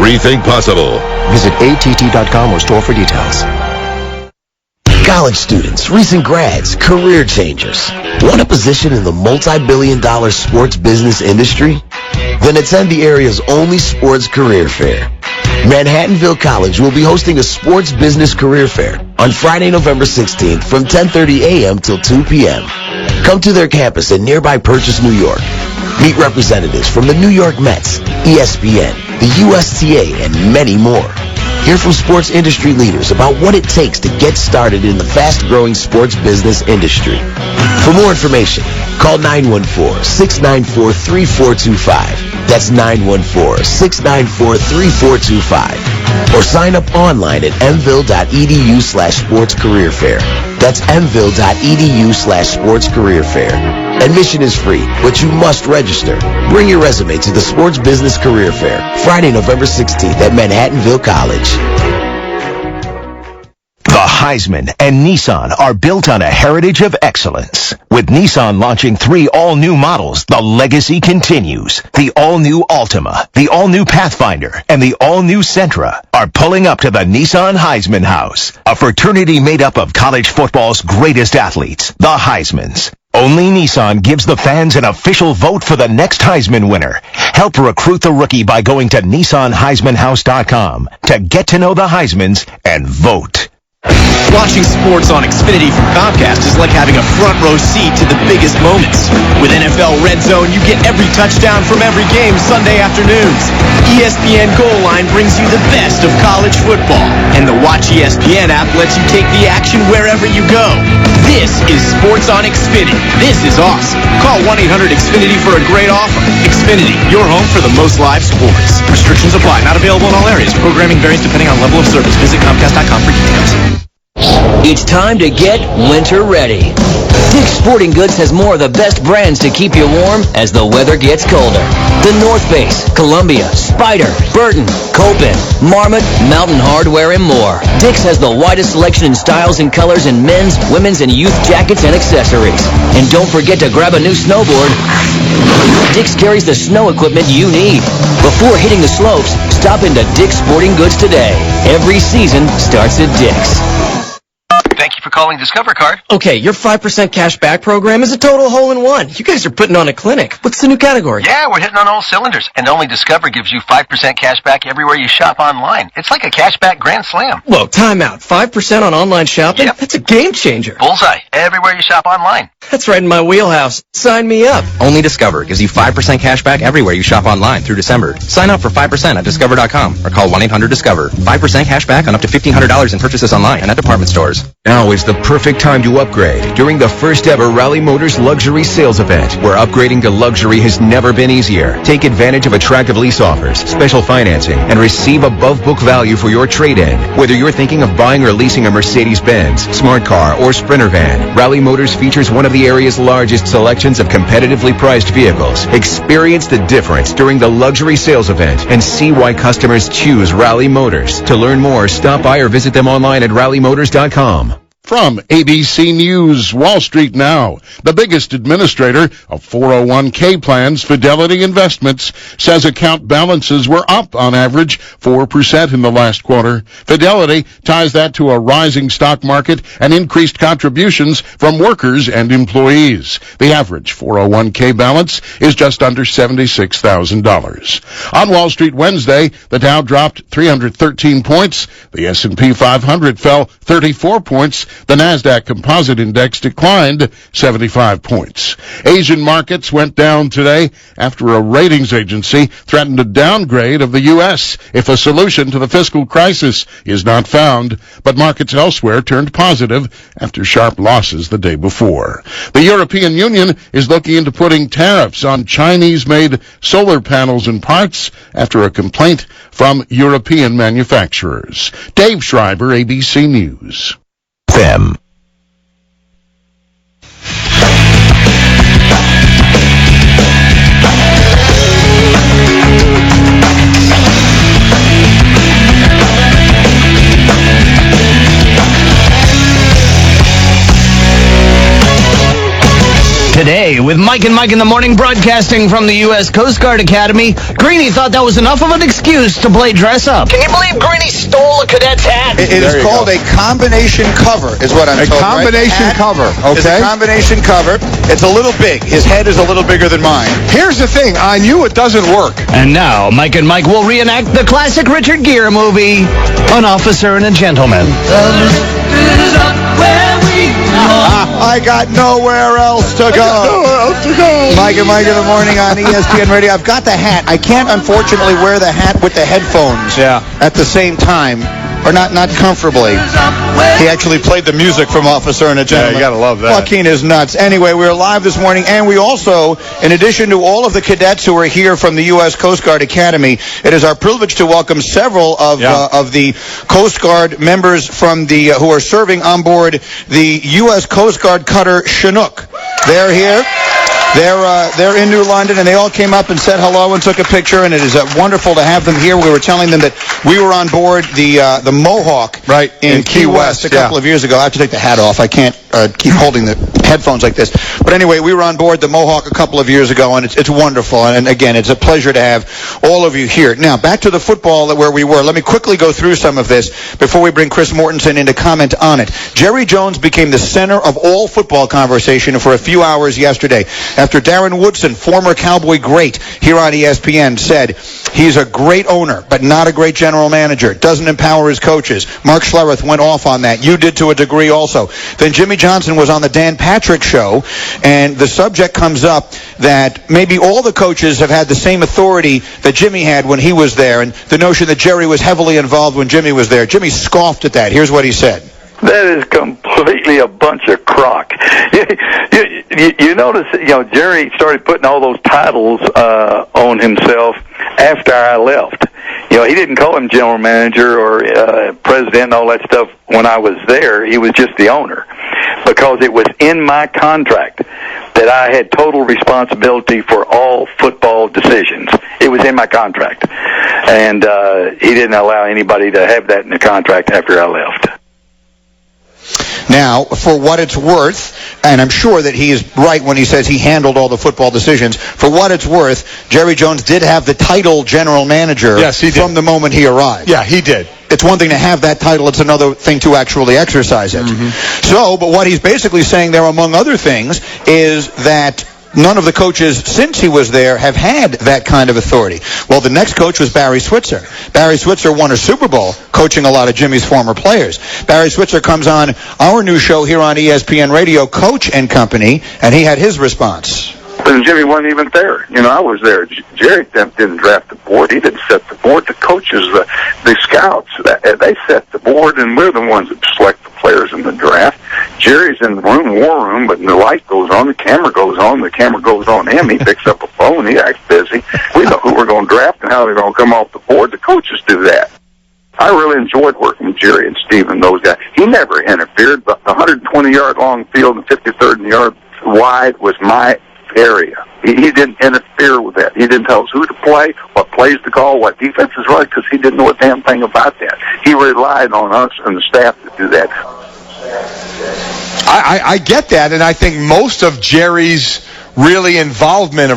Rethink possible. Visit att.com or store for details. College students, recent grads, career changers. Want a position in the multi-billion-dollar sports business industry? Then attend the area's only sports career fair. Manhattanville College will be hosting a sports business career fair on Friday, November 16th from 10:30 a.m. till 2 p.m. Come to their campus in nearby Purchase, New York. Meet representatives from the New York Mets, ESPN, the USTA, and many more. Hear from sports industry leaders about what it takes to get started in the fast-growing sports business industry. For more information, call 914-694-3425. That's 914-694-3425. Or sign up online at mville.edu/sportscareerfair. That's mville.edu/sportscareerfair. Admission is free, but you must register. Bring your resume to the Sports Business Career Fair, Friday, November 16th at Manhattanville College. The Heisman and Nissan are built on a heritage of excellence. With Nissan launching 3 all-new models, the legacy continues. The all-new Altima, the all-new Pathfinder, and the all-new Sentra are pulling up to the Nissan Heisman House, a fraternity made up of college football's greatest athletes, the Heismans. Only Nissan gives the fans an official vote for the next Heisman winner. Help recruit the rookie by going to NissanHeismanHouse.com to get to know the Heismans and vote. Watching sports on Xfinity from Comcast is like having a front row seat to the biggest moments. With NFL Red Zone, you get every touchdown from every game Sunday afternoons. ESPN Goal Line brings you the best of college football. And the Watch ESPN app lets you take the action wherever you go. This is Sports on Xfinity. This is awesome. Call 1-800-XFINITY for a great offer. Xfinity, your home for the most live sports. Restrictions apply. Not available in all areas. Programming varies depending on level of service. Visit Comcast.com for details. It's time to get winter ready. Dick's Sporting Goods has more of the best brands to keep you warm as the weather gets colder. The North Face, Columbia, Spyder, Burton, Copen, Marmot, Mountain Hardwear, and more. Dick's has the widest selection in styles and colors in men's, women's, and youth jackets and accessories. And don't forget to grab a new snowboard. Dick's carries the snow equipment you need. Before hitting the slopes, stop into Dick's Sporting Goods today. Every season starts at Dick's. Thank you for calling Discover Card. Okay, your 5% cash back program is a total hole-in-one. You guys are putting on a clinic. What's the new category? Yeah, we're hitting on all cylinders. And only Discover gives you 5% cash back everywhere you shop online. It's like a cash back grand slam. Whoa, time out. 5% on online shopping? Yep. That's a game changer. Bullseye. Everywhere you shop online. That's right in my wheelhouse. Sign me up. Only Discover gives you 5% cash back everywhere you shop online through December. Sign up for 5% at Discover.com or call 1-800-DISCOVER. 5% cash back on up to $1,500 in purchases online and at department stores. Now is the perfect time to upgrade during the first ever Rally Motors Luxury Sales Event, where upgrading to luxury has never been easier. Take advantage of attractive lease offers, special financing, and receive above book value for your trade-in. Whether you're thinking of buying or leasing a Mercedes-Benz, Smart Car, or Sprinter van, Rally Motors features one of the area's largest selections of competitively priced vehicles. Experience the difference during the Luxury Sales Event and see why customers choose Rally Motors. To learn more, stop by or visit them online at rallymotors.com. From ABC News, Wall Street Now, the biggest administrator of 401k plans, Fidelity Investments, says account balances were up on average 4% in the last quarter. Fidelity ties that to a rising stock market and increased contributions from workers and employees. The average 401k balance is just under $76,000. On Wall Street Wednesday, the Dow dropped 313 points. The S&P 500 fell 34 points. The NASDAQ Composite Index declined 75 points. Asian markets went down today after a ratings agency threatened a downgrade of the U.S. if a solution to the fiscal crisis is not found. But markets elsewhere turned positive after sharp losses the day before. The European Union is looking into putting tariffs on Chinese-made solar panels and parts after a complaint from European manufacturers. Dave Schreiber, ABC News. Them. Today, with Mike and Mike in the Morning, broadcasting from the U.S. Coast Guard Academy, Greeny thought that was enough of an excuse to play dress up. Can you believe Greeny stole a cadet's hat? It is called a combination cover, is what I'm told. A combination cover, okay? It's a combination cover. It's a little big. His head is a little bigger than mine. Here's the thing. I knew it doesn't work. And now, Mike and Mike will reenact the classic Richard Gere movie, An Officer and a Gentleman. I got nowhere else to go. Mike and Mike in the morning on ESPN Radio. I've got the hat. I can't, unfortunately, wear the hat with the headphones at the same time. Or not comfortably. He actually played the music from Officer and a Gentleman. Yeah, you gotta love that. Joaquin is nuts. Anyway, we're live this morning, and we also, in addition to all of the cadets who are here from the U.S. Coast Guard Academy, it is our privilege to welcome several of the Coast Guard members from the who are serving on board the U.S. Coast Guard cutter Chinook. They're here. They're in New London, and they all came up and said hello and took a picture, and it is wonderful to have them here. We were telling them that we were on board the Mohawk in Key West a couple of years ago. I have to take the hat off. I can't keep holding the headphones like this. But anyway, we were on board the Mohawk a couple of years ago, and it's wonderful. And again, it's a pleasure to have all of you here. Now, back to the football where we were. Let me quickly go through some of this before we bring Chris Mortensen in to comment on it. Jerry Jones became the center of all football conversation for a few hours yesterday after Darren Woodson, former Cowboy great here on ESPN, said he's a great owner, but not a great general manager. Doesn't empower his coaches. Mark Schlereth went off on that. You did to a degree also. Then Jimmy Johnson was on the Dan Patrick Show, and the subject comes up that maybe all the coaches have had the same authority that Jimmy had when he was there, and the notion that Jerry was heavily involved when Jimmy was there. Jimmy scoffed at that. Here's what he said. That is completely a bunch of crock. You notice, Jerry started putting all those titles on himself after I left. He didn't call him general manager or president and all that stuff when I was there. He was just the owner, because it was in my contract that I had total responsibility for all football decisions. It was in my contract, and he didn't allow anybody to have that in the contract after I left. Now, for what it's worth, and I'm sure that he is right when he says he handled all the football decisions, for what it's worth, Jerry Jones did have the title general manager from the moment he arrived. Yeah, he did. It's one thing to have that title, it's another thing to actually exercise it. So, but what he's basically saying there, among other things, is that none of the coaches since he was there have had that kind of authority. Well, the next coach was Barry Switzer. Barry Switzer won a Super Bowl coaching a lot of Jimmy's former players. Barry Switzer comes on our new show here on ESPN Radio, Coach and Company, and he had his response. And Jimmy wasn't even there. I was there. Jerry didn't draft the board. He didn't set the board. The coaches, the scouts, they set the board, and we're the ones that select the players in the draft. Jerry's in the war room, but the light goes on, the camera goes on him. He picks up a phone, he acts busy. We know who we're going to draft and how they're going to come off the board. The coaches do that. I really enjoyed working with Jerry and Steve and those guys. He never interfered, but the 120-yard long field and 53rd yard wide was my area. He didn't interfere with that. He didn't tell us who to play, what plays to call, what defenses run, because he didn't know a damn thing about that. He relied on us and the staff to do that. I get that, and I think most of Jerry's really involvement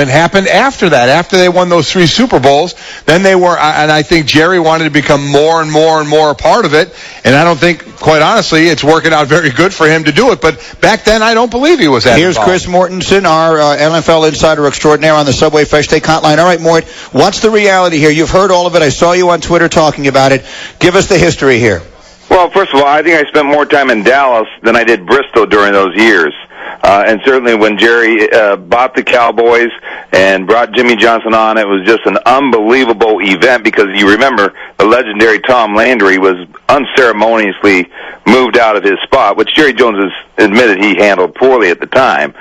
happened after that. After they won those 3 Super Bowls, then they were, and I think Jerry wanted to become more and more and more a part of it, and I don't think, quite honestly, it's working out very good for him to do it, but back then I don't believe he was that Here's involved. Chris Mortensen, our NFL insider extraordinaire on the Subway Fresh Take Hotline. All right, Mort, what's the reality here? You've heard all of it. I saw you on Twitter talking about it. Give us the history here. Well, first of all, I think I spent more time in Dallas than I did Bristol during those years. And certainly when Jerry bought the Cowboys and brought Jimmy Johnson on, it was just an unbelievable event, because you remember the legendary Tom Landry was unceremoniously moved out of his spot, which Jerry Jones has admitted he handled poorly at the time.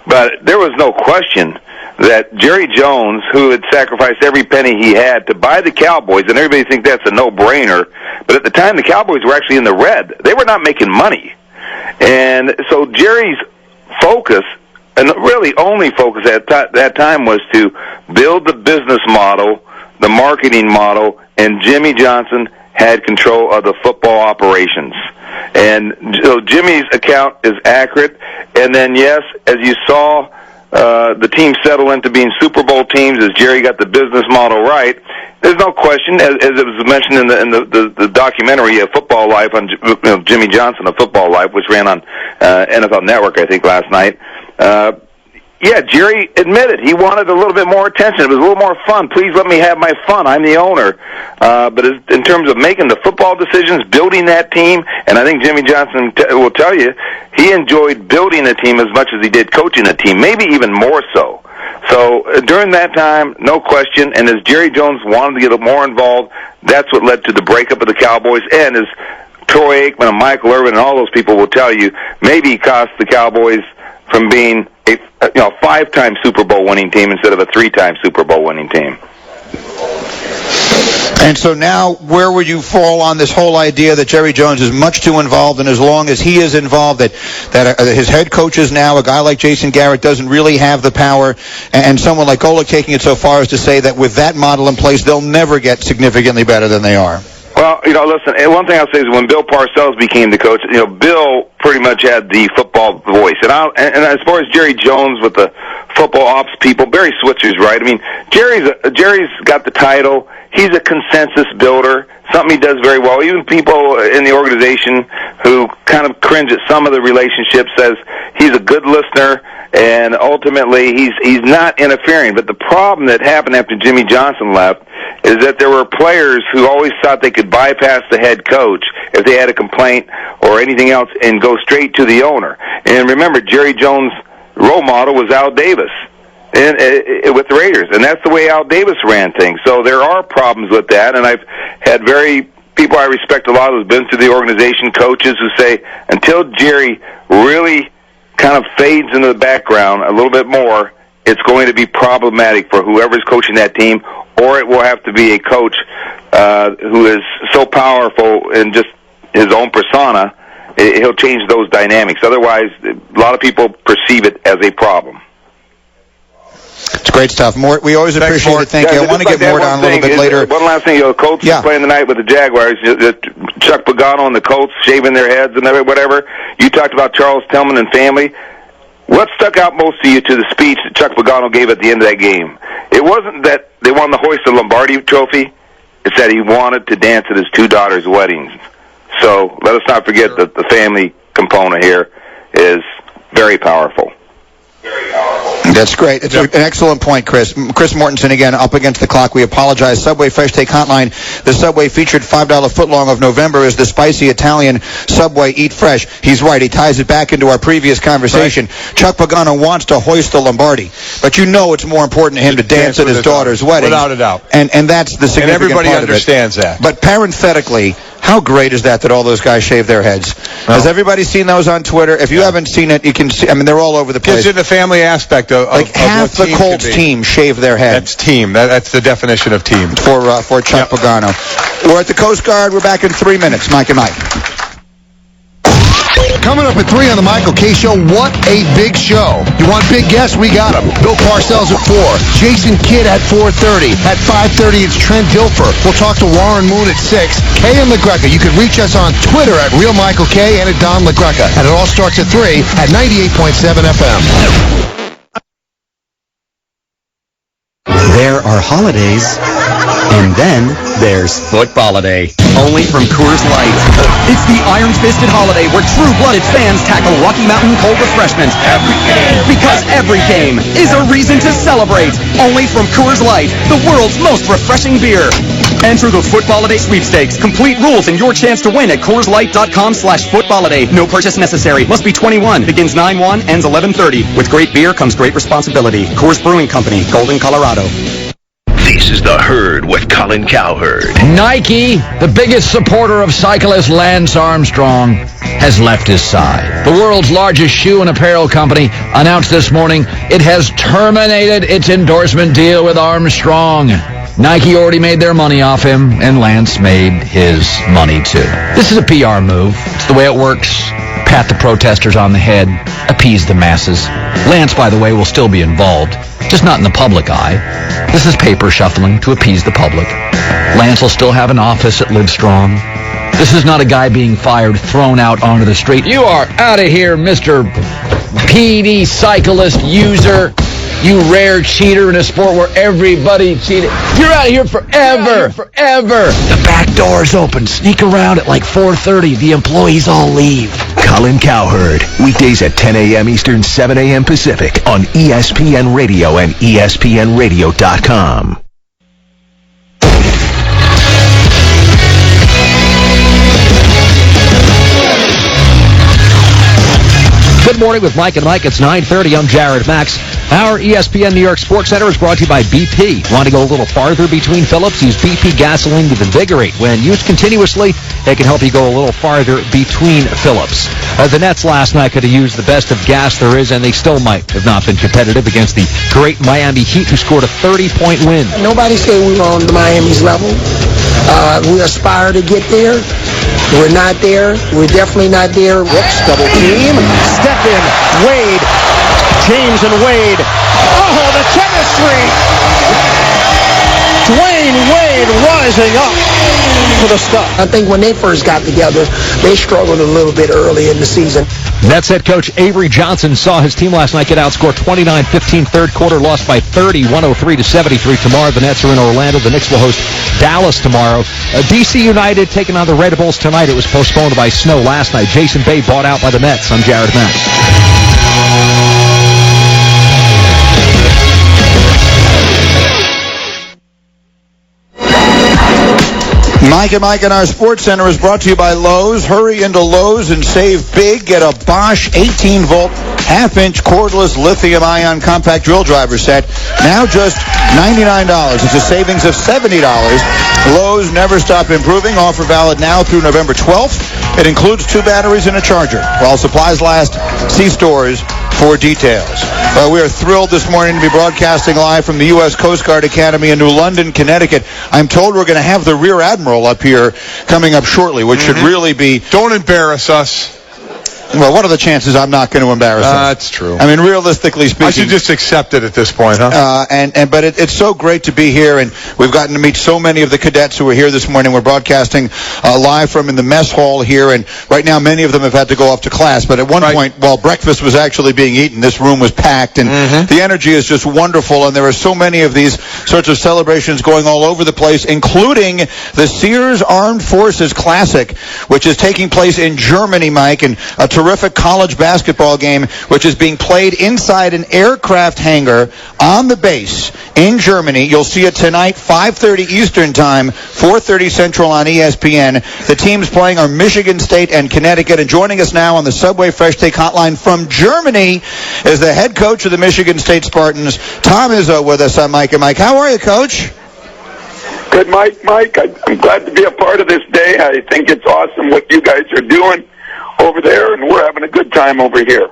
But there was no question that Jerry Jones, who had sacrificed every penny he had to buy the Cowboys, and everybody thinks that's a no-brainer, but at the time the Cowboys were actually in the red. They were not making money. And so Jerry's focus, and really only focus at that time, was to build the business model, the marketing model, and Jimmy Johnson had control of the football operations. And so Jimmy's account is accurate. And then, yes, as you saw, the team settle into being Super Bowl teams as Jerry got the business model right. There's no question, as it was mentioned in the documentary Football Life on Jimmy Johnson, A Football Life, which ran on NFL Network, I think, last night. Yeah, Jerry admitted he wanted a little bit more attention. It was a little more fun. Please let me have my fun. I'm the owner. But in terms of making the football decisions, building that team, and I think Jimmy Johnson will tell you, he enjoyed building a team as much as he did coaching a team, maybe even more so. So during that time, no question, and as Jerry Jones wanted to get more involved, that's what led to the breakup of the Cowboys, and as Troy Aikman and Michael Irvin and all those people will tell you, maybe he cost the Cowboys from being a 5-time Super Bowl winning team instead of a 3-time Super Bowl winning team. And so now, where would you fall on this whole idea that Jerry Jones is much too involved, and as long as he is involved, that his head coach is now a guy like Jason Garrett doesn't really have the power, and someone like Ola taking it so far as to say that with that model in place, they'll never get significantly better than they are? Well, listen, and one thing I'll say is when Bill Parcells became the coach, Bill pretty much had the football voice. And as far as Jerry Jones with the football ops people, Barry Switzer's right. I mean, Jerry's got the title. He's a consensus builder, something he does very well. Even people in the organization who kind of cringe at some of the relationships says he's a good listener, and ultimately he's not interfering. But the problem that happened after Jimmy Johnson left is that there were players who always thought they could bypass the head coach if they had a complaint or anything else and go straight to the owner. And remember, Jerry Jones' role model was Al Davis with the Raiders, and that's the way Al Davis ran things. So there are problems with that, and I've had people I respect a lot who've been through the organization, coaches who say until Jerry really kind of fades into the background a little bit more, it's going to be problematic for whoever's coaching that team, or it will have to be a coach who is so powerful in just his own persona, he'll change those dynamics. Otherwise, a lot of people perceive it as a problem. It's great stuff. Mort, we always appreciate it. Thank you. I want to get Mort on a little bit later. One last thing, the Colts are playing tonight with the Jaguars. Chuck Pagano and the Colts shaving their heads and whatever. You talked about Charles Tillman and family. What stuck out most to you to the speech that Chuck Pagano gave at the end of that game? It wasn't that they won the hoist the Lombardi trophy. It's that he wanted to dance at his 2 daughters' weddings. So let us not forget that the family component here is very powerful. That's great. It's an excellent point, Chris. Chris Mortensen, again, up against the clock. We apologize. Subway Fresh Take Hotline. The Subway featured $5 footlong of November is the spicy Italian Subway Eat Fresh. He's right. He ties it back into our previous conversation. Right. Chuck Pagano wants to hoist the Lombardi, but it's more important to him to dance at his daughter's wedding. Without a doubt. And that's the significant part of it. And everybody understands that. But parenthetically, how great is that all those guys shave their heads? Has everybody seen those on Twitter? If you haven't seen it, you can see. I mean, they're all over the place. It's in the family aspect of half the Colts team shave their heads. That's team. That's the definition of team. For Chuck Pagano. We're at the Coast Guard. We're back in 3 minutes. Mike and Mike. Coming up at 3 on the Michael K. Show, what a big show. You want big guests? We got them. Bill Parcells at 4. Jason Kidd at 4:30. At 5:30, it's Trent Dilfer. We'll talk to Warren Moon at 6. Kay and LaGreca. You can reach us on Twitter at Real Michael K. and at Don LaGreca. And it all starts at 3 at 98.7 FM. There are holidays, and then there's Footballiday, only from Coors Light. It's the iron-fisted holiday where true-blooded fans tackle Rocky Mountain cold refreshment every game. Because every game is a reason to celebrate. Only from Coors Light, the world's most refreshing beer. Enter the Footballiday sweepstakes. Complete rules and your chance to win at CoorsLight.com/Footballiday. No purchase necessary. Must be 21. Begins 9/1, ends 11/30. With great beer comes great responsibility. Coors Brewing Company, Golden, Colorado. This is The Herd with Colin Cowherd. Nike, the biggest supporter of cyclist Lance Armstrong, has left his side. The world's largest shoe and apparel company announced this morning it has terminated its endorsement deal with Armstrong. Nike already made their money off him, and Lance made his money too. This is a PR move. It's the way it works. Pat the protesters on the head, appease the masses. Lance, by the way, will still be involved, just not in the public eye. This is paper shuffling to appease the public. Lance will still have an office at Livestrong. This is not a guy being fired, thrown out onto the street. You are out of here, Mr. PD cyclist user. You rare cheater in a sport where everybody cheated. You're out of here forever. Forever. The back door's open. Sneak around at like 4:30. The employees all leave. Colin Cowherd, weekdays at 10 a.m. Eastern, 7 a.m. Pacific on ESPN Radio and ESPNradio.com. Good morning with Mike and Mike. It's 9:30. I'm Jared Max. Our ESPN New York Sports Center is brought to you by BP. Want to go a little farther between Phillips? Use BP gasoline with Invigorate. When used continuously, it can help you go a little farther between Phillips. The Nets last night could have used the best of gas there is, and they still might have not been competitive against the great Miami Heat, who scored a 30-point win. Nobody said we were on Miami's level. We aspire to get there. We're not there. We're definitely not there. Whoops, double team. Step in. Wade. James and Wade. Oh, the chemistry. Dwayne Wade rising up for the stuff. I think when they first got together, they struggled a little bit early in the season. Nets head coach Avery Johnson saw his team last night get outscored 29-15. Third quarter lost by 30, 103-73. Tomorrow the Nets are in Orlando. The Knicks will host Dallas tomorrow. DC United taking on the Red Bulls tonight. It was postponed by snow last night. Jason Bay bought out by the Mets. I'm Jared Max. Mike and Mike in our Sports Center is brought to you by Lowe's. Hurry into Lowe's and save big. Get a Bosch 18-volt, half-inch cordless lithium-ion compact drill driver set. Now just $99. It's a savings of $70. Lowe's never stop improving. Offer valid now through November 12th. It includes 2 batteries and a charger. While supplies last, see stores for details. We are thrilled this morning to be broadcasting live from the U.S. Coast Guard Academy in New London, Connecticut. I'm told we're going to have the Rear Admiral up here coming up shortly, which should really be... Don't embarrass us. Well, what are the chances I'm not going to embarrass him? That's true. I mean, realistically speaking... I should just accept it at this point, huh? But it's so great to be here, and we've gotten to meet so many of the cadets who are here this morning. We're broadcasting live from in the mess hall here, and right now many of them have had to go off to class. But at one point, while breakfast was actually being eaten, this room was packed, and the energy is just wonderful, and there are so many of these sorts of celebrations going all over the place, including the Sears Armed Forces Classic, which is taking place in Germany, Mike, and a terrific college basketball game, which is being played inside an aircraft hangar on the base in Germany. You'll see it tonight, 5:30 Eastern Time, 4:30 Central on ESPN. The teams playing are Michigan State and Connecticut. And joining us now on the Subway Fresh Take Hotline from Germany is the head coach of the Michigan State Spartans, Tom Izzo, with us on Mike and Mike. How are you, Coach? Good, Mike. I'm glad to be a part of this day. I think it's awesome what you guys are doing over there, and we're having a good time over here.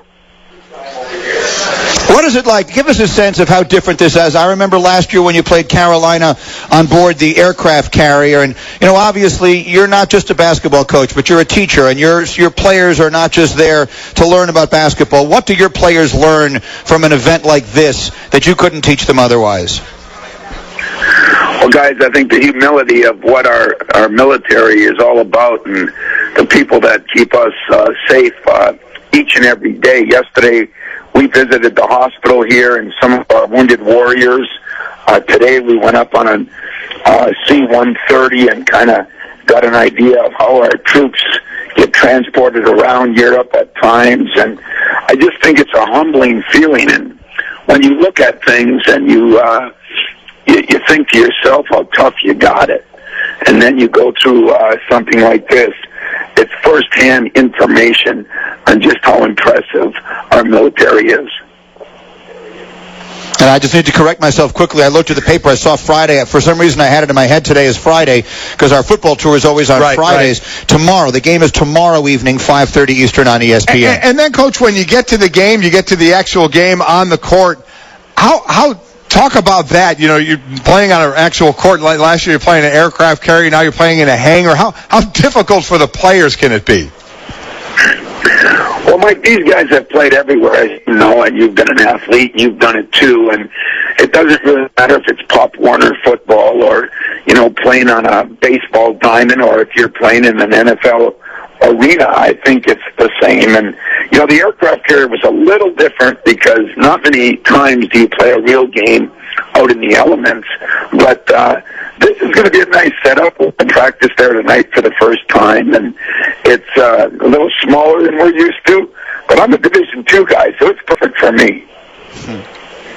What is it like? Give us a sense of how different this is. I remember last year when you played Carolina on board the aircraft carrier, and obviously you're not just a basketball coach, but you're a teacher, and your players are not just there to learn about basketball. What do your players learn from an event like this that you couldn't teach them otherwise? Well, guys, I think the humility of what our military is all about, and the people that keep us safe each and every day. Yesterday, we visited the hospital here and some of our wounded warriors. Today, we went up on a C-130 and kind of got an idea of how our troops get transported around Europe at times. And I just think it's a humbling feeling. And when you look at things and you think to yourself how tough you got it, and then you go through something like this, it's firsthand information on just how impressive our military is. And I just need to correct myself quickly. I looked at the paper. I saw Friday. For some reason, I had it in my head today as Friday because our football tour is always on Fridays. Right. Tomorrow. The game is tomorrow evening, 5:30 Eastern on ESPN. And then, Coach, when you get to the game, you get to the actual game on the court, how talk about that. You're playing on an actual court. Like last year, you're playing an aircraft carrier. Now you're playing in a hangar. How difficult for the players can it be? Well, Mike, these guys have played everywhere, as you know, and you've been an athlete, and you've done it too, and it doesn't really matter if it's Pop Warner football or, playing on a baseball diamond or if you're playing in an NFL arena. I think it's the same. And, the aircraft carrier was a little different because not many times do you play a real game out in the elements. But this is going to be a nice setup. We'll practice there tonight for the first time. And it's a little smaller than we're used to. But I'm a Division II guy, so it's perfect for me.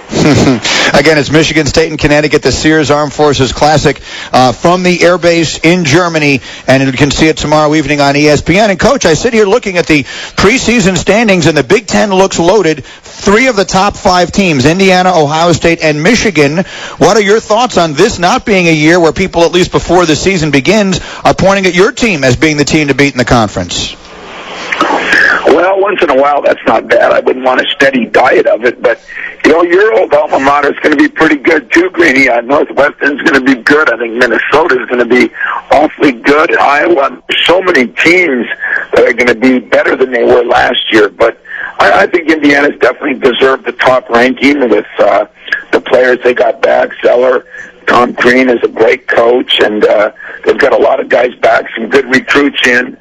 Again, it's Michigan State and Connecticut, the Sears Armed Forces Classic from the Air Base in Germany, and you can see it tomorrow evening on ESPN. And, Coach, I sit here looking at the preseason standings, and the Big Ten looks loaded. 3 of the top 5 teams, Indiana, Ohio State, and Michigan. What are your thoughts on this not being a year where people, at least before the season begins, are pointing at your team as being the team to beat in the conference? Well, once in a while, that's not bad. I wouldn't want a steady diet of it, but, your old alma mater is going to be pretty good, too, Greeny. Northwestern's going to be good. I think Minnesota's going to be awfully good. Iowa, so many teams that are going to be better than they were last year, but I think Indiana's definitely deserved the top ranking with the players they got back. Zeller, Tom Crean is a great coach, and they've got a lot of guys back, some good recruits in.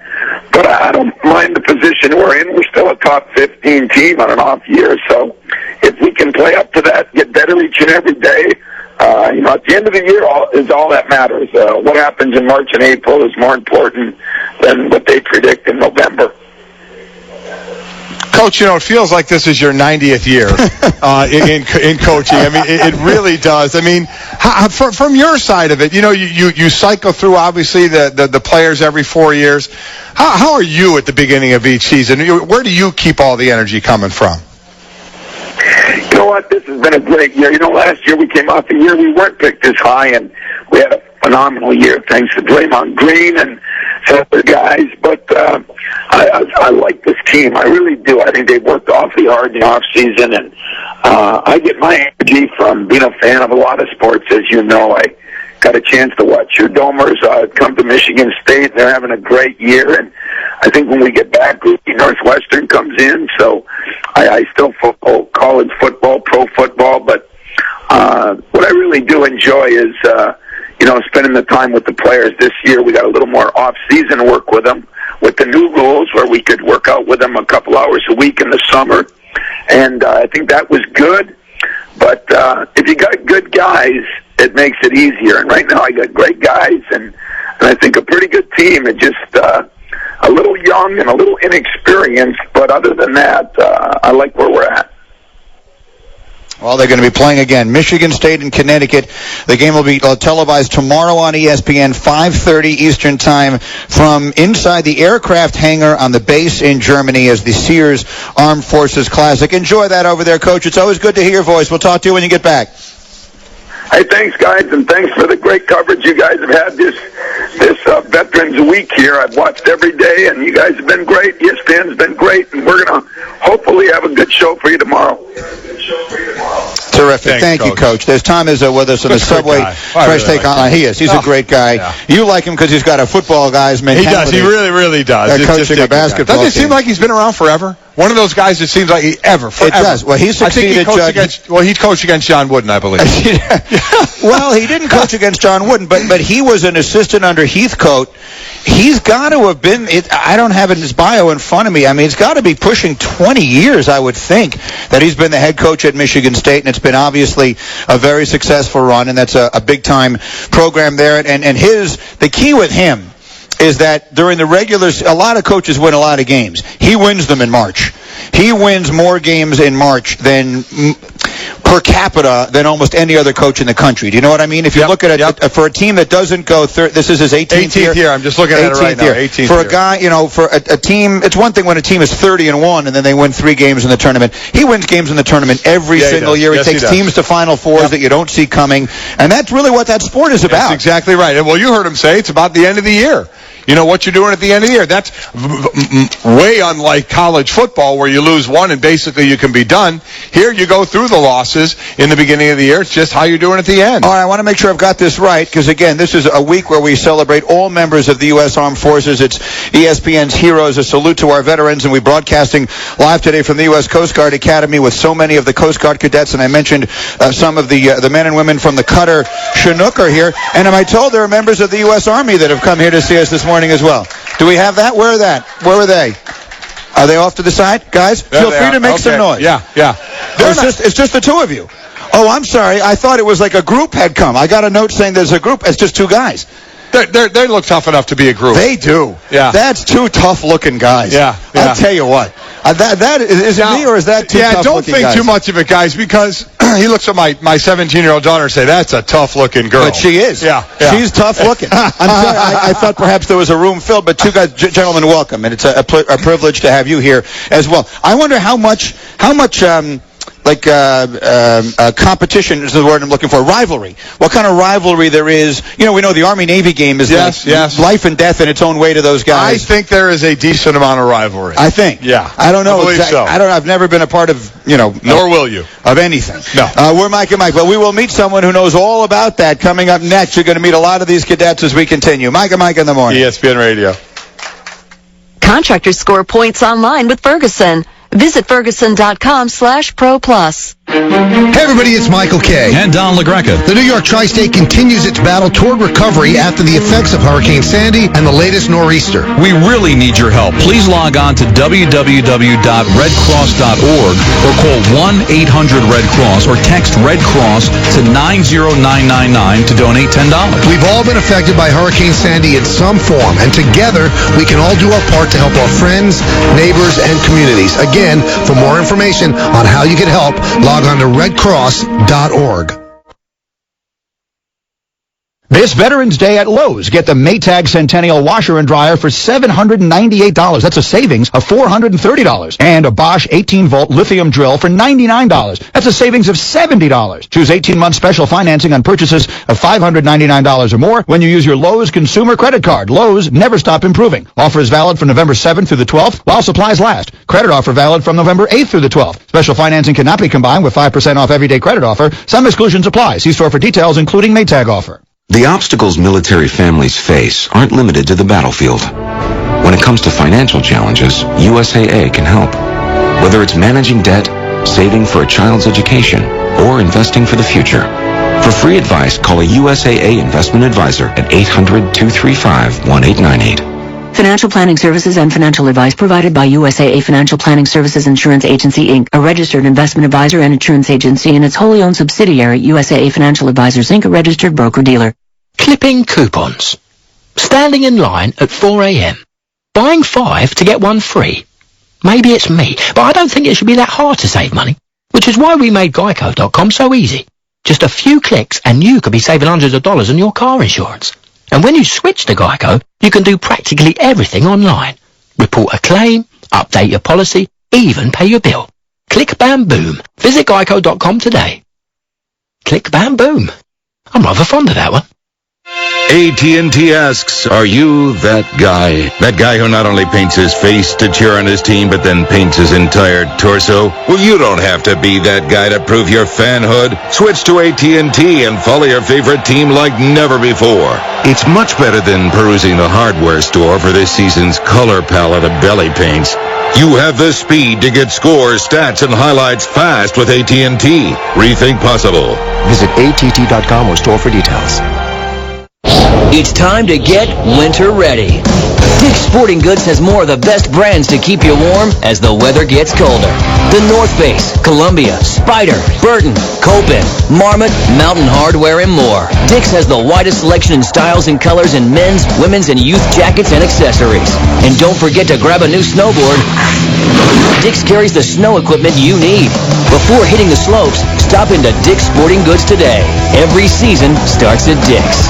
But I don't mind the position we're in. We're still a top 15 team on an off year. So if we can play up to that, get better each and every day, at the end of the year is all that matters. What happens in March and April is more important than what they predict in November. Coach, it feels like this is your 90th year in coaching. I mean, it really does. I mean, from your side of it, you cycle through, obviously, the players every 4 years. How are you at the beginning of each season? Where do you keep all the energy coming from? You know what? This has been a great year. Last year we came off a year we weren't picked as high, and we had a phenomenal year thanks to Draymond Green and some other guys. But I like this team. I really do. I think they've worked awfully hard in the off season, and I get my energy from being a fan of a lot of sports. As you know, I got a chance to watch your Domers come to Michigan State. They're having a great year, and I think when we get back, Northwestern comes in. So I still follow college football, pro football, but what I really do enjoy is spending the time with the players. This year we got a little more off-season work with them with the new rules where we could work out with them a couple hours a week in the summer, and I think that was good. But if you got good guys, it makes it easier. And right now I got great guys, and I think a pretty good team. It just a little young and a little inexperienced, but other than that, I like where we're at. Well, they're going to be playing again. Michigan State and Connecticut. The game will be televised tomorrow on ESPN, 5:30 Eastern Time, from inside the aircraft hangar on the base in Germany as the Sears Armed Forces Classic. Enjoy that over there, Coach. It's always good to hear your voice. We'll talk to you when you get back. Hey, thanks, guys, and thanks for the great coverage you guys have had this Veterans Week here. I've watched every day, and you guys have been great. ESPN's been great, and we're going to hopefully have a good show for you tomorrow. Terrific. Thank you, Coach. There's Tom Izzo with us on the Subway Fresh Take Online. He is. He's a great guy. Yeah. You like him because he's got a football guy's mentality. He does. He really, really does. Coaching a basketball team. Doesn't it seem like he's been around forever? One of those guys that seems like forever. It does. Well, he succeeded. He coached against John Wooden, I believe. Well, he didn't coach against John Wooden, but he was an assistant under Heathcote. He's got to have been, I don't have it in his bio in front of me. I mean, it's got to be pushing 20 years, I would think, that he's been the head coach at Michigan State, and it's been obviously a very successful run, and that's a big-time program there. And the key with him is that during the a lot of coaches win a lot of games. He wins them in March. He wins more games in March than per capita than almost any other coach in the country. Do you know what I mean? If you look at it, for a team that doesn't go this is his 18th year. I'm just looking at it right now. 18th for a guy, for a team, it's one thing when a team is 30-1 and then they win 3 games in the tournament. He wins games in the tournament every single year. He takes teams to Final Fours that you don't see coming, and that's really what that sport is about. That's exactly right. And well, you heard him say it's about the end of the year. You know what you're doing at the end of the year. That's way unlike college football where you lose one and basically you can be done. Here you go through the losses in the beginning of the year. It's just how you're doing at the end. All right, I want to make sure I've got this right because, again, this is a week where we celebrate all members of the U.S. Armed Forces. It's ESPN's Heroes, a salute to our veterans, and we're broadcasting live today from the U.S. Coast Guard Academy with so many of the Coast Guard cadets, and I mentioned some of the men and women from the cutter Chinook are here, and am I told there are members of the U.S. Army that have come here to see us this morning as well? Do we have that? Where are they? Are they off to the side? Guys, feel free to make some noise. Yeah. It's just the two of you. Oh, I'm sorry. I thought it was like a group had come. I got a note saying there's a group. It's just 2 guys. They look tough enough to be a group. They do. Yeah. That's 2 tough-looking guys. Yeah. I'll tell you what. That is it me, or is that too tough? Yeah, don't think too much of it, guys, because he looks at my 17-year-old daughter and say, that's a tough-looking girl. But she is. Yeah. She's tough-looking. I'm sorry, I thought perhaps there was a room filled, but two guys, gentlemen, welcome, and it's a privilege to have you here as well. I wonder how much competition is the word I'm looking for. Rivalry. What kind of rivalry there is? We know the Army-Navy game is life and death in its own way to those guys. I think there is a decent amount of rivalry. I think. Yeah. I don't know. I believe so. I don't know. I've never been a part of, Nor will you. Of anything. No. We're Mike and Mike, but we will meet someone who knows all about that coming up next. You're going to meet a lot of these cadets as we continue. Mike and Mike in the morning. ESPN Radio. Contractors score points online with Ferguson. Visit Ferguson.com/Pro Plus. Hey everybody, it's Michael Kay. And Don LaGreca. The New York Tri-State continues its battle toward recovery after the effects of Hurricane Sandy and the latest nor'easter. We really need your help. Please log on to www.redcross.org or call 1-800-RED-CROSS or text Red Cross to 90999 to donate $10. We've all been affected by Hurricane Sandy in some form, and together we can all do our part to help our friends, neighbors, and communities. Again, for more information on how you can help, log on to redcross.org. This Veterans Day at Lowe's, get the Maytag Centennial washer and dryer for $798. That's a savings of $430. And a Bosch 18-volt lithium drill for $99. That's a savings of $70. Choose 18-month special financing on purchases of $599 or more when you use your Lowe's consumer credit card. Lowe's, never stop improving. Offer is valid from November 7th through the 12th while supplies last. Credit offer valid from November 8th through the 12th. Special financing cannot be combined with 5% off everyday credit offer. Some exclusions apply. See store for details, including Maytag offer. The obstacles military families face aren't limited to the battlefield. When it comes to financial challenges, USAA can help. Whether it's managing debt, saving for a child's education, or investing for the future. For free advice, call a USAA investment advisor at 800-235-1898. Financial planning services and financial advice provided by USAA Financial Planning Services Insurance Agency, Inc., a registered investment advisor and insurance agency, and its wholly owned subsidiary, USAA Financial Advisors, Inc., a registered broker-dealer. Clipping coupons. Standing in line at 4 a.m. Buying 5 to get 1 free. Maybe it's me, but I don't think it should be that hard to save money, which is why we made Geico.com so easy. Just a few clicks and you could be saving hundreds of dollars on your car insurance. And when you switch to Geico, you can do practically everything online. Report a claim, update your policy, even pay your bill. Click, bam, boom. Visit Geico.com today. Click, bam, boom. I'm rather fond of that one. AT&T asks, are you that guy? That guy who not only paints his face to cheer on his team, but then paints his entire torso? Well, you don't have to be that guy to prove your fanhood. Switch to AT&T and follow your favorite team like never before. It's much better than perusing the hardware store for this season's color palette of belly paints. You have the speed to get scores, stats, and highlights fast with AT&T. Rethink possible. Visit att.com or store for details. It's time to get winter ready. Dick's Sporting Goods has more of the best brands to keep you warm as the weather gets colder. The North Face, Columbia, Spyder, Burton, Copen, Marmot, Mountain Hardwear, and more. Dick's has the widest selection in styles and colors in men's, women's, and youth jackets and accessories. And don't forget to grab a new snowboard. Dick's carries the snow equipment you need. Before hitting the slopes, stop into Dick's Sporting Goods today. Every season starts at Dick's.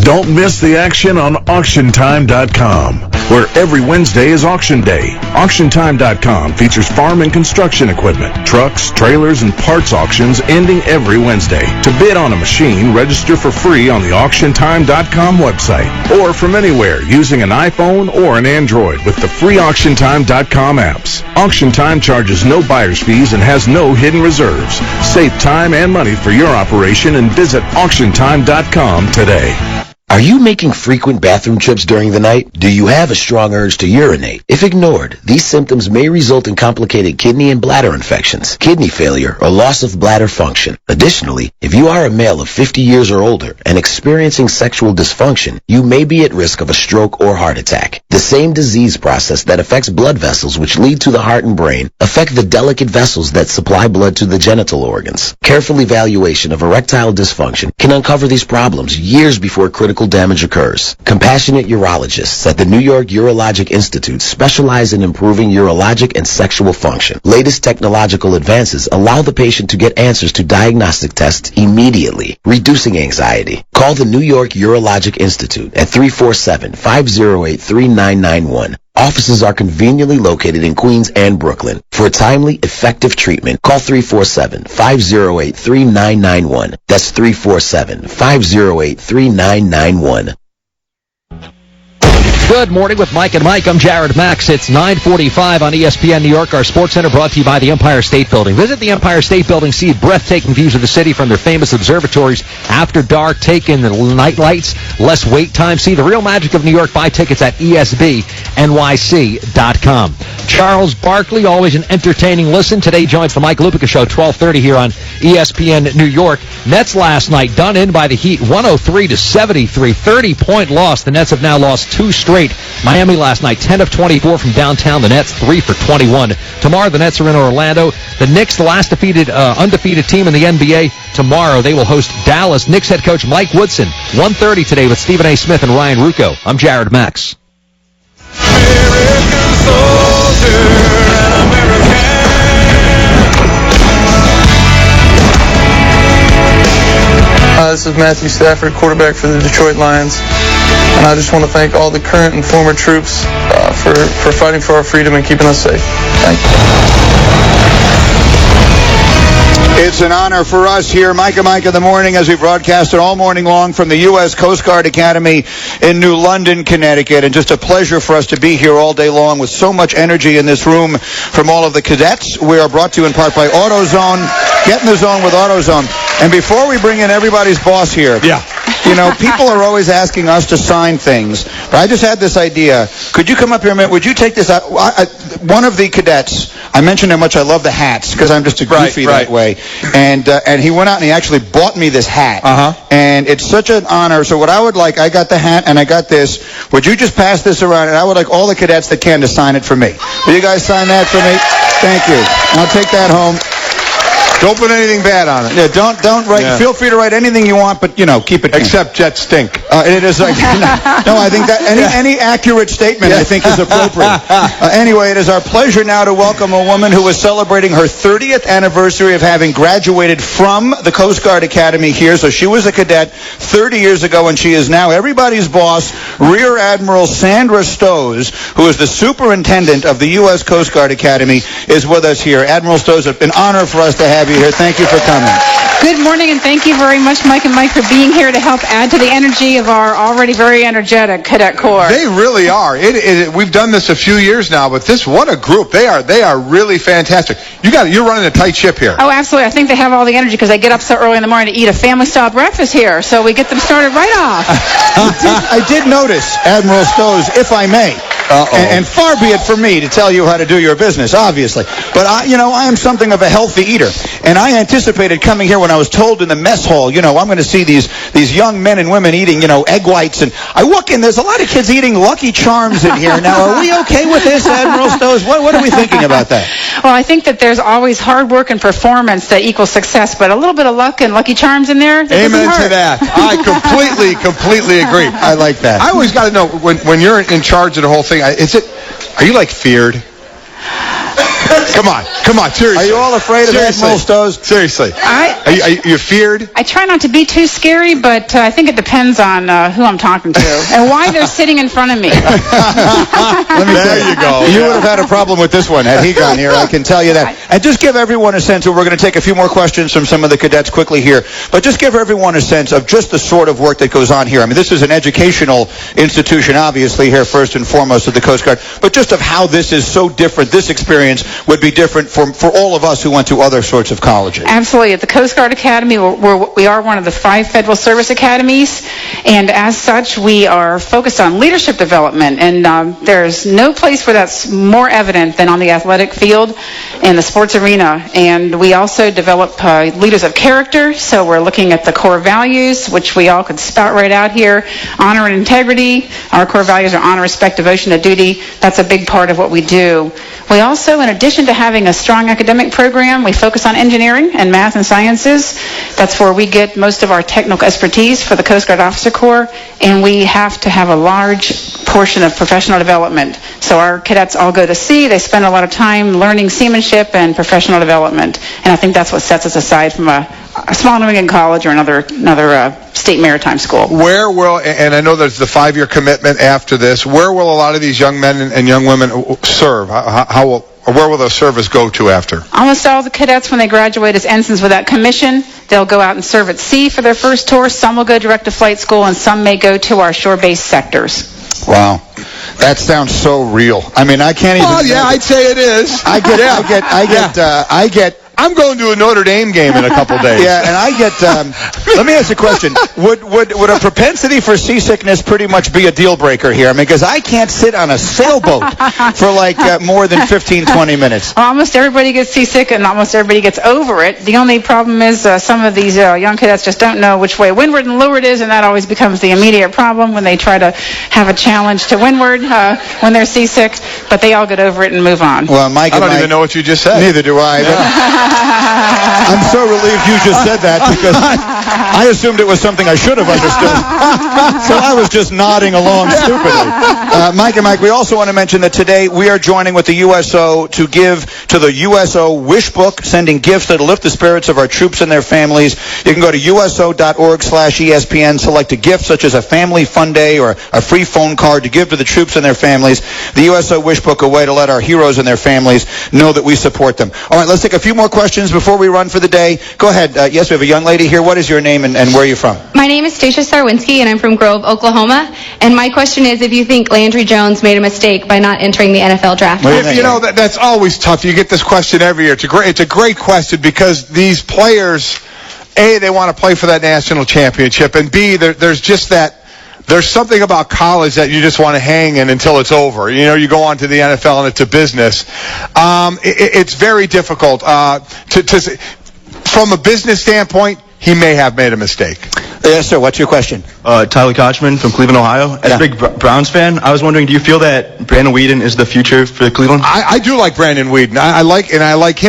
Don't miss the action on AuctionTime.com, where every Wednesday is auction day. AuctionTime.com features farm and construction equipment, trucks, trailers, and parts auctions ending every Wednesday. To bid on a machine, register for free on the AuctionTime.com website or from anywhere using an iPhone or an Android with the free AuctionTime.com apps. Auction Time charges no buyer's fees and has no hidden reserves. Save time and money for your operation and visit AuctionTime.com today. Are you making frequent bathroom trips during the night? Do you have a strong urge to urinate? If ignored, these symptoms may result in complicated kidney and bladder infections, kidney failure, or loss of bladder function. Additionally, if you are a male of 50 years or older and experiencing sexual dysfunction, you may be at risk of a stroke or heart attack. The same disease process that affects blood vessels which lead to the heart and brain affect the delicate vessels that supply blood to the genital organs. Careful evaluation of erectile dysfunction can uncover these problems years before critical neurological damage occurs. Compassionate urologists at the New York Urologic Institute specialize in improving urologic and sexual function. Latest technological advances allow the patient to get answers to diagnostic tests immediately, reducing anxiety. Call the New York Urologic Institute at 347-508-3991. Offices are conveniently located in Queens and Brooklyn. For timely, effective treatment, call 347-508-3991. That's 347-508-3991. Good morning with Mike and Mike. I'm Jared Max. It's 9:45 on ESPN New York. Our Sports Center brought to you by the Empire State Building. Visit the Empire State Building. See breathtaking views of the city from their famous observatories. After dark, take in the night lights. Less wait time. See the real magic of New York. Buy tickets at ESBNYC.com. Charles Barkley, always an entertaining listen. Today joins the Mike Lupica Show, 12:30 here on ESPN New York. Nets last night done in by the Heat, 103-73. 30-point loss. The Nets have now lost 2 straight. Miami last night, 10 of 24 from downtown. The Nets, 3 for 21. Tomorrow, the Nets are in Orlando. The Knicks, the last undefeated team in the NBA. Tomorrow, they will host Dallas. Knicks head coach Mike Woodson, 1:30 today with Stephen A. Smith and Ryan Rucco. I'm Jared Max. American soldier and American. This is Matthew Stafford, quarterback for the Detroit Lions. And I just want to thank all the current and former troops for fighting for our freedom and keeping us safe. Thank you. It's an honor for us here, Mike and Mike in the morning, as we broadcast it all morning long from the U.S. Coast Guard Academy in New London, Connecticut. And just a pleasure for us to be here all day long with so much energy in this room from all of the cadets. We are brought to you in part by AutoZone. Get in the zone with AutoZone. And before we bring in everybody's boss here, you know, people are always asking us to sign things. But I just had this idea. Could you come up here a minute? Would you take this out? One of the cadets, I mentioned how much I love the hats because I'm just a goofy that way. And he went out and he actually bought me this hat. And it's such an honor. So what I would like, I got the hat and I got this. Would you just pass this around? And I would like all the cadets that can to sign it for me. Will you guys sign that for me? Thank you. I'll take that home. Don't put anything bad on it. Yeah, don't write. Yeah. Feel free to write anything you want, but, you know, keep it clean. Except Jet Stink. It is like, no, I think that any accurate statement, I think, is appropriate. Anyway, it is our pleasure now to welcome a woman who is celebrating her 30th anniversary of having graduated from the Coast Guard Academy here. So she was a cadet 30 years ago, and she is now everybody's boss. Rear Admiral Sandra Stowe, who is the superintendent of the U.S. Coast Guard Academy, is with us here. Admiral Stowe, it's an honor for us to have you here. Thank you for coming. Good morning, and thank you very much, Mike and Mike, for being here to help add to the energy of our already very energetic Cadet Corps. They really are. We've done this a few years now, but what a group. They are really fantastic. You're running a tight ship here. Oh, absolutely. I think they have all the energy because they get up so early in the morning to eat a family-style breakfast here, so we get them started right off. I did notice, Admiral Stowe, if I may, and far be it from me to tell you how to do your business, obviously, but I am something of a healthy eater, and I anticipated coming here when I was told in the mess hall, I'm going to see these young men and women eating, egg whites, and I walk in, there's a lot of kids eating Lucky Charms in here. Now, are we okay with this, Admiral Stowe? What are we thinking about that? Well, I think that there's always hard work and performance that equals success, but a little bit of luck and Lucky Charms in there, Amen to that. I completely agree. I like that. I always got to know, when you're in charge of the whole thing, are you like feared? Come on, seriously. Are you all afraid of Admiral Stowe? Seriously. Are you feared? I try not to be too scary, but I think it depends on who I'm talking to and why they're sitting in front of me. There you go. You would have had a problem with this one had he gone here, I can tell you that. And just give everyone a sense, we're going to take a few more questions from some of the cadets quickly here, but just give everyone a sense of just the sort of work that goes on here. I mean, this is an educational institution, obviously, here first and foremost of the Coast Guard, but just of how this is so different, this experience would be different for all of us who went to other sorts of colleges. Absolutely. At the Coast Guard Academy, we are one of the 5 federal service academies, and as such, we are focused on leadership development, and there's no place where that's more evident than on the athletic field and the sports arena. And we also develop leaders of character, so we're looking at the core values, which we all could spout right out here. Honor and integrity. Our core values are honor, respect, devotion to duty. That's a big part of what we do. We also, in addition addition to having a strong academic program, we focus on engineering and math and sciences. That's where we get most of our technical expertise for the Coast Guard Officer Corps, and we have to have a large portion of professional development. So our cadets all go to sea. They spend a lot of time learning seamanship and professional development, and I think that's what sets us aside from a small New England college or another state maritime school. Where will, and I know there's the 5-year commitment after this, where will a lot of these young men and young women serve? Where will those service go to after? Almost all the cadets, when they graduate as ensigns without commission, they'll go out and serve at sea for their first tour. Some will go direct to flight school, and some may go to our shore-based sectors. Wow. That sounds so real. I mean, I can't even... Oh, yeah, I'd say it is. I'm going to a Notre Dame game in a couple days. Yeah, and I get... let me ask you a question. Would a propensity for seasickness pretty much be a deal breaker here? I mean, because I can't sit on a sailboat for more than 15, 20 minutes. Well, almost everybody gets seasick, and almost everybody gets over it. The only problem is some of these young cadets just don't know which way windward and leeward is, and that always becomes the immediate problem when they try to have a challenge to windward when they're seasick, but they all get over it and move on. Well, Mike, I don't even know what you just said. Neither do I. But I'm so relieved you just said that, because I assumed it was something I should have understood. So I was just nodding along stupidly. Mike and Mike, we also want to mention that today we are joining with the USO to give to the USO Wish Book, sending gifts that lift the spirits of our troops and their families. You can go to uso.org/ESPN, select a gift such as a family fun day or a free phone card to give to the troops and their families. The USO Wish Book, a way to let our heroes and their families know that we support them. All right, let's take a few more questions before we run for the day. Go ahead. Yes, we have a young lady here. What is your name and where are you from? My name is Stacia Sarwinski, and I'm from Grove, Oklahoma. And my question is if you think Landry Jones made a mistake by not entering the NFL draft. You know, that's always tough. You get this question every year. It's a great question, because these players, A, they want to play for that national championship, and B, there's just that. There's something about college that you just want to hang in until it's over. You know, you go on to the NFL and it's a business. It's very difficult from a business standpoint. He may have made a mistake. Yes, sir. What's your question? Tyler Kochman from Cleveland, Ohio. As a big Browns fan, I was wondering, do you feel that Brandon Weeden is the future for Cleveland? I do like Brandon Weeden. I like him,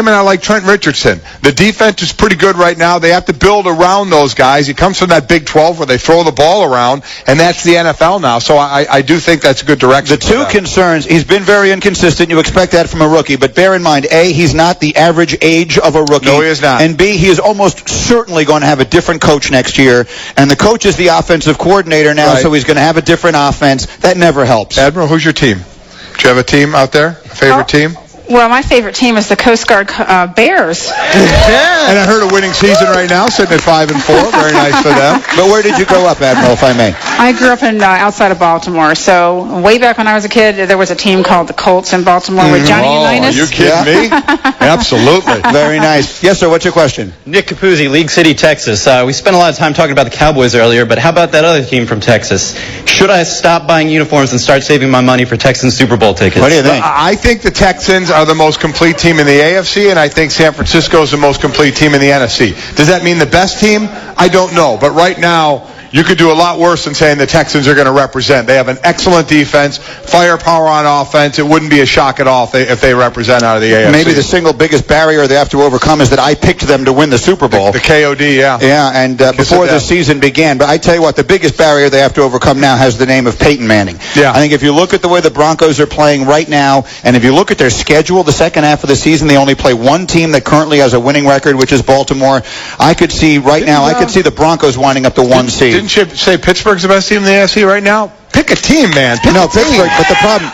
and I like Trent Richardson. The defense is pretty good right now. They have to build around those guys. He comes from that Big 12 where they throw the ball around, and that's the NFL now. So I do think that's a good direction. The two concerns, he's been very inconsistent. You expect that from a rookie. But bear in mind, A, he's not the average age of a rookie. No, he is not. And B, he is almost certainly going to have a different coach next year. And the coach is the offensive coordinator now, so he's going to have a different offense. That never helps. Admiral, who's your team? Do you have a team out there? A favorite team? Well, my favorite team is the Coast Guard Bears. And I heard a winning season right now, sitting at 5-4. Very nice for them. But where did you grow up, Admiral, if I may? I grew up in outside of Baltimore. So way back when I was a kid, there was a team called the Colts in Baltimore with Johnny Unitas. Are you kidding me? Absolutely. Very nice. Yes, sir. What's your question? Nick Capuzzi, League City, Texas. We spent a lot of time talking about the Cowboys earlier, but how about that other team from Texas? Should I stop buying uniforms and start saving my money for Texans Super Bowl tickets? What do you think? I think the Texans are the most complete team in the AFC, and I think San Francisco is the most complete team in the NFC. Does that mean the best team? I don't know. But right now, you could do a lot worse than saying the Texans are going to represent. They have an excellent defense, firepower on offense. It wouldn't be a shock at all if they represent out of the AFC. Maybe the single biggest barrier they have to overcome is that I picked them to win the Super Bowl. The KOD, yeah. Yeah, and before the season began. But I tell you what, the biggest barrier they have to overcome now has the name of Peyton Manning. Yeah. I think if you look at the way the Broncos are playing right now, and if you look at their schedule, the second half of the season, they only play one team that currently has a winning record, which is Baltimore. I could see I could see the Broncos winding up the 1 seed. Didn't you say Pittsburgh's the best team in the AFC right now? Pick a team, man. Pittsburgh, but the problem...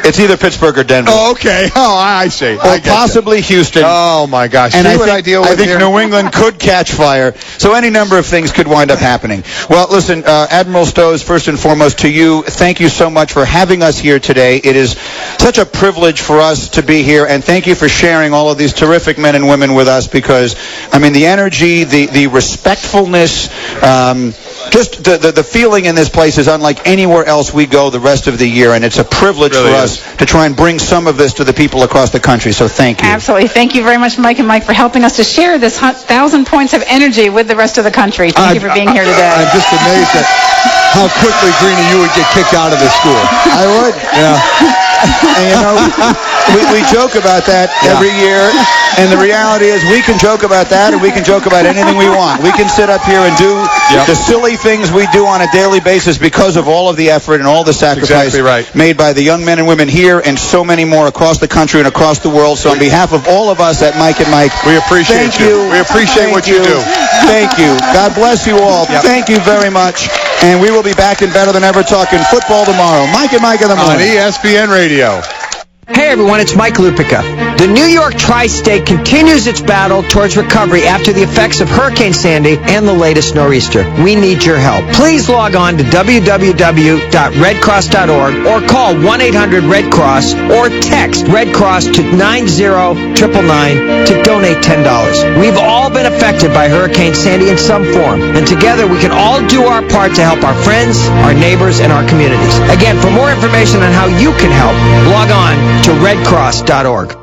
It's either Pittsburgh or Denver. Oh, okay. Oh, I see. Or possibly Houston. Oh, my gosh. And See I what think, I deal with New here? England could catch fire. So any number of things could wind up happening. Well, listen, Admiral Stowes, first and foremost, to you, thank you so much for having us here today. It is such a privilege for us to be here, and thank you for sharing all of these terrific men and women with us because, I mean, the energy, the respectfulness, just the feeling in this place is unlike anywhere else we go the rest of the year, and it's a privilege for us to try and bring some of this to the people across the country, so thank you. Absolutely. Thank you very much, Mike and Mike, for helping us to share this 1,000 points of energy with the rest of the country. Thank you for being here today. I'm just amazed at how quickly, Greenie, you would get kicked out of this school. I would. Yeah. And, We joke about that every year, and the reality is we can joke about that, and we can joke about anything we want. We can sit up here and do the silly things we do on a daily basis because of all of the effort and all the sacrifice made by the young men and women here and so many more across the country and across the world. So on behalf of all of us at Mike and Mike, we appreciate you. We appreciate what you do. Thank you. God bless you all. Thank you very much. And we will be back in Better Than Ever talking football tomorrow. Mike and Mike in the morning. On ESPN Radio. Hey everyone, it's Mike Lupica. The New York Tri-State continues its battle towards recovery after the effects of Hurricane Sandy and the latest nor'easter. We need your help. Please log on to www.redcross.org or call 1-800-RED-CROSS or text Red Cross to 90999 to donate $10. We've all been affected by Hurricane Sandy in some form, and together we can all do our part to help our friends, our neighbors, and our communities. Again, for more information on how you can help, log on to redcross.org.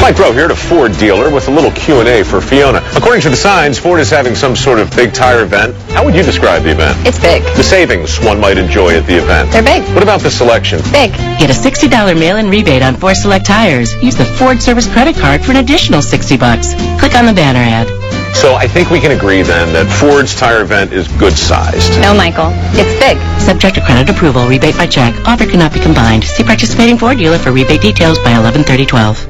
Mike Rowe here at a Ford dealer with a little Q&A for Fiona. According to the signs, Ford is having some sort of big tire event. How would you describe the event? It's big. The savings one might enjoy at the event. They're big. What about the selection? Big. Get a $60 mail-in rebate on 4 select tires. Use the Ford Service credit card for an additional $60. Click on the banner ad. So I think we can agree then that Ford's tire event is good-sized. No, Michael. It's big. Subject to credit approval. Rebate by check. Offer cannot be combined. See participating Ford dealer for rebate details by 11/30/12.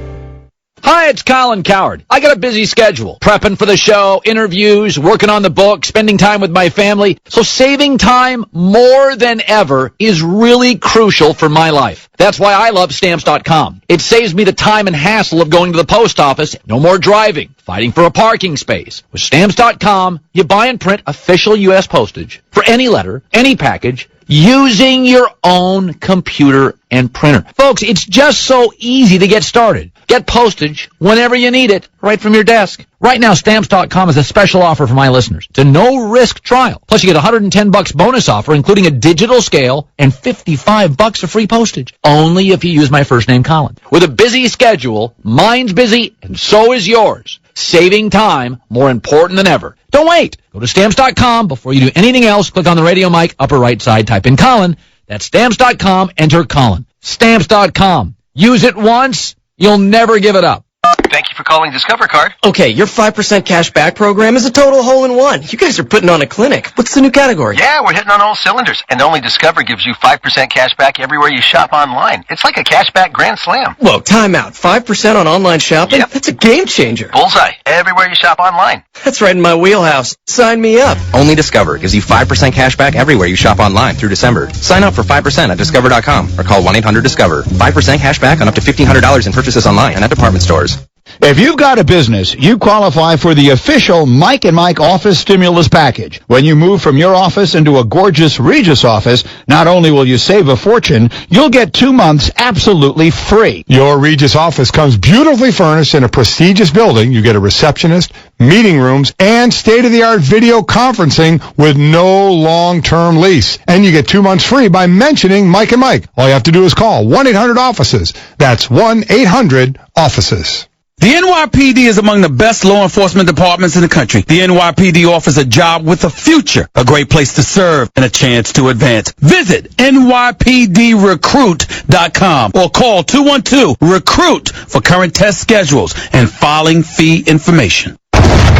Hi, it's Colin Coward. I got a busy schedule. Prepping for the show, interviews, working on the book, spending time with my family. So saving time more than ever is really crucial for my life. That's why I love Stamps.com. It saves me the time and hassle of going to the post office. No more driving, fighting for a parking space. With Stamps.com, you buy and print official U.S. postage for any letter, any package, using your own computer and printer. Folks, it's just so easy to get started. Get postage whenever you need it, right from your desk. Right now, Stamps.com is a special offer for my listeners. It's a no-risk trial. Plus, you get $110 bonus offer, including a digital scale and $55 of free postage. Only if you use my first name, Colin. With a busy schedule, mine's busy, and so is yours. Saving time, more important than ever. Don't wait. Go to Stamps.com. Before you do anything else, click on the radio mic, upper right side, type in Colin. That's Stamps.com, enter Colin. Stamps.com. Use it once, you'll never give it up. Thank you for calling Discover Card. Okay, your 5% cash back program is a total hole-in-one. You guys are putting on a clinic. What's the new category? Yeah, we're hitting on all cylinders. And only Discover gives you 5% cash back everywhere you shop online. It's like a cashback grand slam. Whoa, time out. 5% on online shopping? Yep. That's a game changer. Bullseye. Everywhere you shop online. That's right in my wheelhouse. Sign me up. Only Discover gives you 5% cash back everywhere you shop online through December. Sign up for 5% at Discover.com or call 1-800-DISCOVER. 5% cash back on up to $1,500 in purchases online and at department stores. If you've got a business, you qualify for the official Mike and Mike office stimulus package. When you move from your office into a gorgeous Regis office, not only will you save a fortune, you'll get 2 months absolutely free. Your Regis office comes beautifully furnished in a prestigious building. You get a receptionist, meeting rooms, and state-of-the-art video conferencing with no long-term lease. And you get 2 months free by mentioning Mike and Mike. All you have to do is call 1-800-OFFICES. That's 1-800-OFFICES. The NYPD is among the best law enforcement departments in the country. The NYPD offers a job with a future, a great place to serve, and a chance to advance. Visit NYPDRecruit.com or call 212-RECRUIT for current test schedules and filing fee information.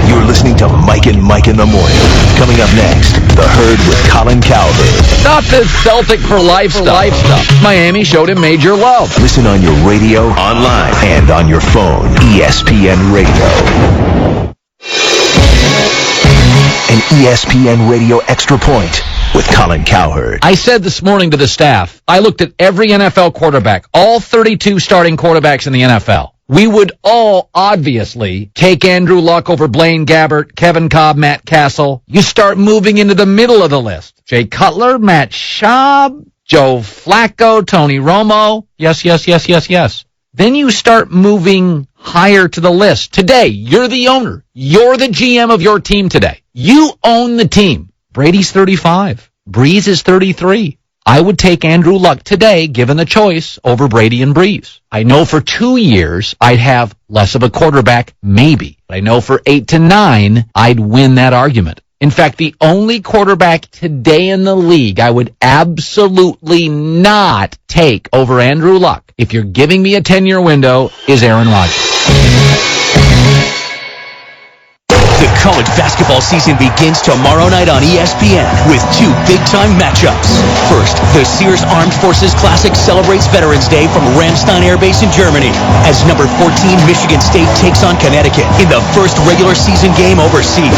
You're listening to Mike and Mike in the morning. Coming up next, The Herd with Colin Cowherd. Not this Celtic for life stuff. Miami showed him major love. Listen on your radio, online, and on your phone. ESPN Radio. An ESPN Radio Extra Point with Colin Cowherd. I said this morning to the staff, I looked at every NFL quarterback, all 32 starting quarterbacks in the NFL. We would all obviously take Andrew Luck over Blaine Gabbert, Kevin Cobb, Matt Castle. You start moving into the middle of the list. Jay Cutler, Matt Schaub, Joe Flacco, Tony Romo. Yes. Then you start moving higher to the list. Today, you're the owner. You're the GM of your team today. You own the team. Brady's 35. Breeze is 33. I would take Andrew Luck today, given the choice, over Brady and Breeze. I know for 2 years I'd have less of a quarterback, maybe. But I know for 8 to 9, I'd win that argument. In fact, the only quarterback today in the league I would absolutely not take over Andrew Luck, if you're giving me a 10-year window, is Aaron Rodgers. The college basketball season begins tomorrow night on ESPN with two big-time matchups. First, the Sears Armed Forces Classic celebrates Veterans Day from Ramstein Air Base in Germany as number 14 Michigan State takes on Connecticut in the first regular season game overseas.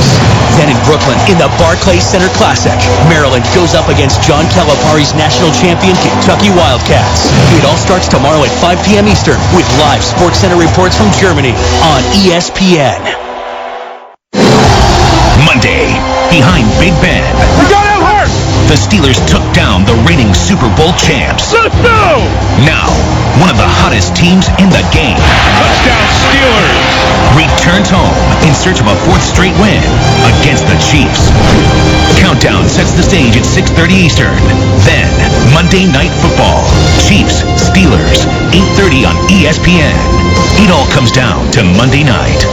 Then in Brooklyn, in the Barclays Center Classic, Maryland goes up against John Calipari's national champion Kentucky Wildcats. It all starts tomorrow at 5 p.m. Eastern with live SportsCenter reports from Germany on ESPN. Monday, behind Big Ben. We got him hurt! The Steelers took down the reigning Super Bowl champs. Let's go! Now, one of the hottest teams in the game. Touchdown Steelers! Returns home in search of a fourth straight win against the Chiefs. Countdown sets the stage at 6:30 Eastern. Then, Monday Night Football. Chiefs, Steelers, 8:30 on ESPN. It all comes down to Monday night.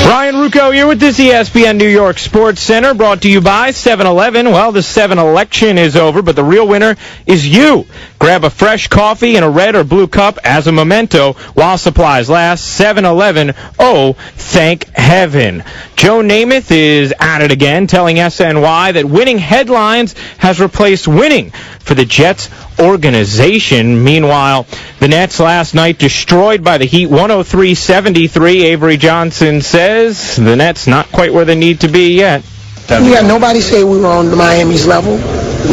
Ryan Rucco here with this ESPN New York Sports Center, brought to you by 7-Eleven. Well, the 7 election is over, but the real winner is you. Grab a fresh coffee in a red or blue cup as a memento while supplies last. 7-Eleven, oh, thank heaven. Joe Namath is at it again, telling SNY that winning headlines has replaced winning for the Jets organization. Meanwhile, the Nets last night destroyed by the Heat 103-73. Avery Johnson says the Nets not quite where they need to be yet. Yeah, nobody said we were on Miami's level.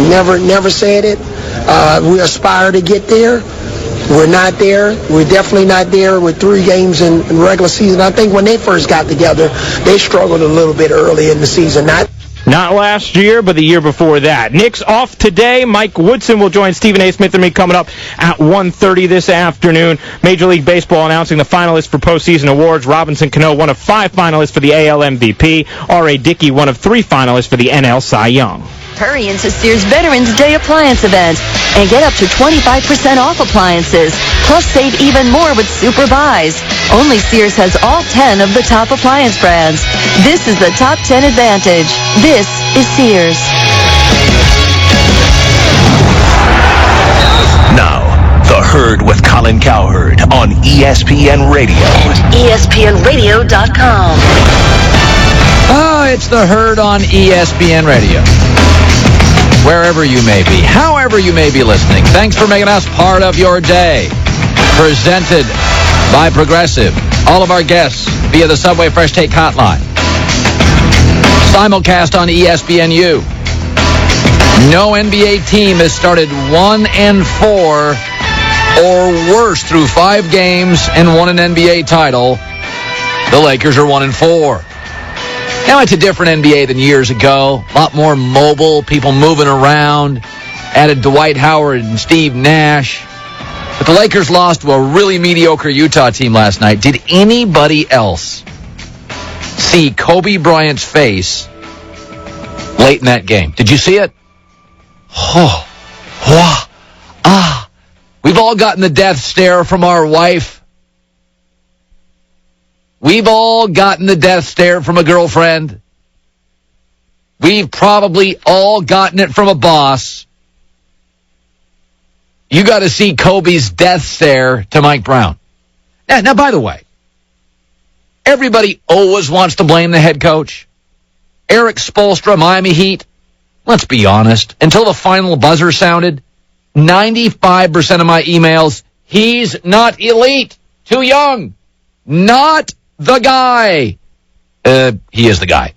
Never said it. We aspire to get there. We're not there. We're definitely not there with 3 games in regular season. I think when they first got together, they struggled a little bit early in the season. Not last year, but the year before that. Knicks off today. Mike Woodson will join Stephen A. Smith and me coming up at 1:30 this afternoon. Major League Baseball announcing the finalists for postseason awards. Robinson Cano, one of 5 finalists for the AL MVP. R.A. Dickey, one of 3 finalists for the NL Cy Young. Hurry into Sears Veterans Day appliance event and get up to 25% off appliances. Plus, save even more with super buys. Only Sears has all 10 of the top appliance brands. This is the top 10 advantage. This is Sears. Now, The Herd with Colin Cowherd on ESPN Radio. And ESPNradio.com. Oh, it's The Herd on ESPN Radio. Wherever you may be, however you may be listening, thanks for making us part of your day. Presented by Progressive. All of our guests via the Subway Fresh Take Hotline. Simulcast on ESPNU. No NBA team has started 1-4 or worse through 5 games and won an NBA title. The Lakers are 1-4. Now, it's a different NBA than years ago. A lot more mobile, people moving around. Added Dwight Howard and Steve Nash. But the Lakers lost to a really mediocre Utah team last night. Did anybody else see Kobe Bryant's face late in that game? Did you see it? Oh, wah, ah. We've all gotten the death stare from our wife. We've all gotten the death stare from a girlfriend. We've probably all gotten it from a boss. You got to see Kobe's death stare to Mike Brown. Now, by the way, everybody always wants to blame the head coach. Eric Spoelstra, Miami Heat. Let's be honest. Until the final buzzer sounded, 95% of my emails, he's not elite. Too young. Not the guy. He is the guy.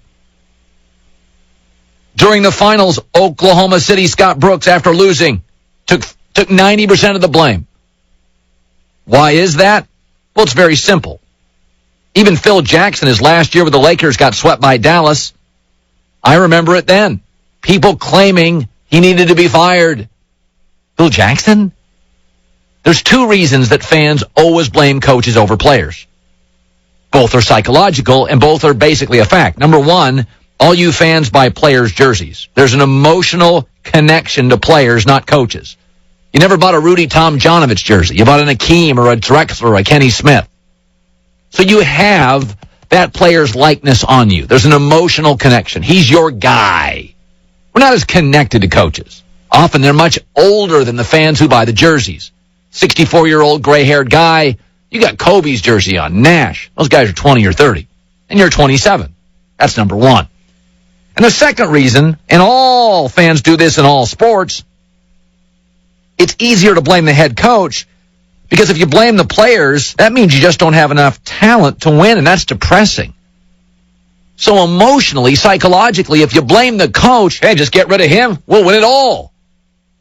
During the finals, Oklahoma City, Scott Brooks, after losing, took 90% of the blame. Why is that? Well, it's very simple. Even Phil Jackson, his last year with the Lakers, got swept by Dallas. I remember it then. People claiming he needed to be fired. Phil Jackson? There's 2 reasons that fans always blame coaches over players. Both are psychological, and both are basically a fact. Number 1, all you fans buy players' jerseys. There's an emotional connection to players, not coaches. You never bought a Rudy Tomjanovich jersey. You bought an Akeem or a Drexler or a Kenny Smith. So you have that player's likeness on you. There's an emotional connection. He's your guy. We're not as connected to coaches. Often they're much older than the fans who buy the jerseys. 64-year-old gray-haired guy, you got Kobe's jersey on, Nash. Those guys are 20 or 30. And you're 27. That's number one. And the second reason, and all fans do this in all sports, it's easier to blame the head coach because if you blame the players, that means you just don't have enough talent to win, and that's depressing. So emotionally, psychologically, if you blame the coach, hey, just get rid of him, we'll win it all.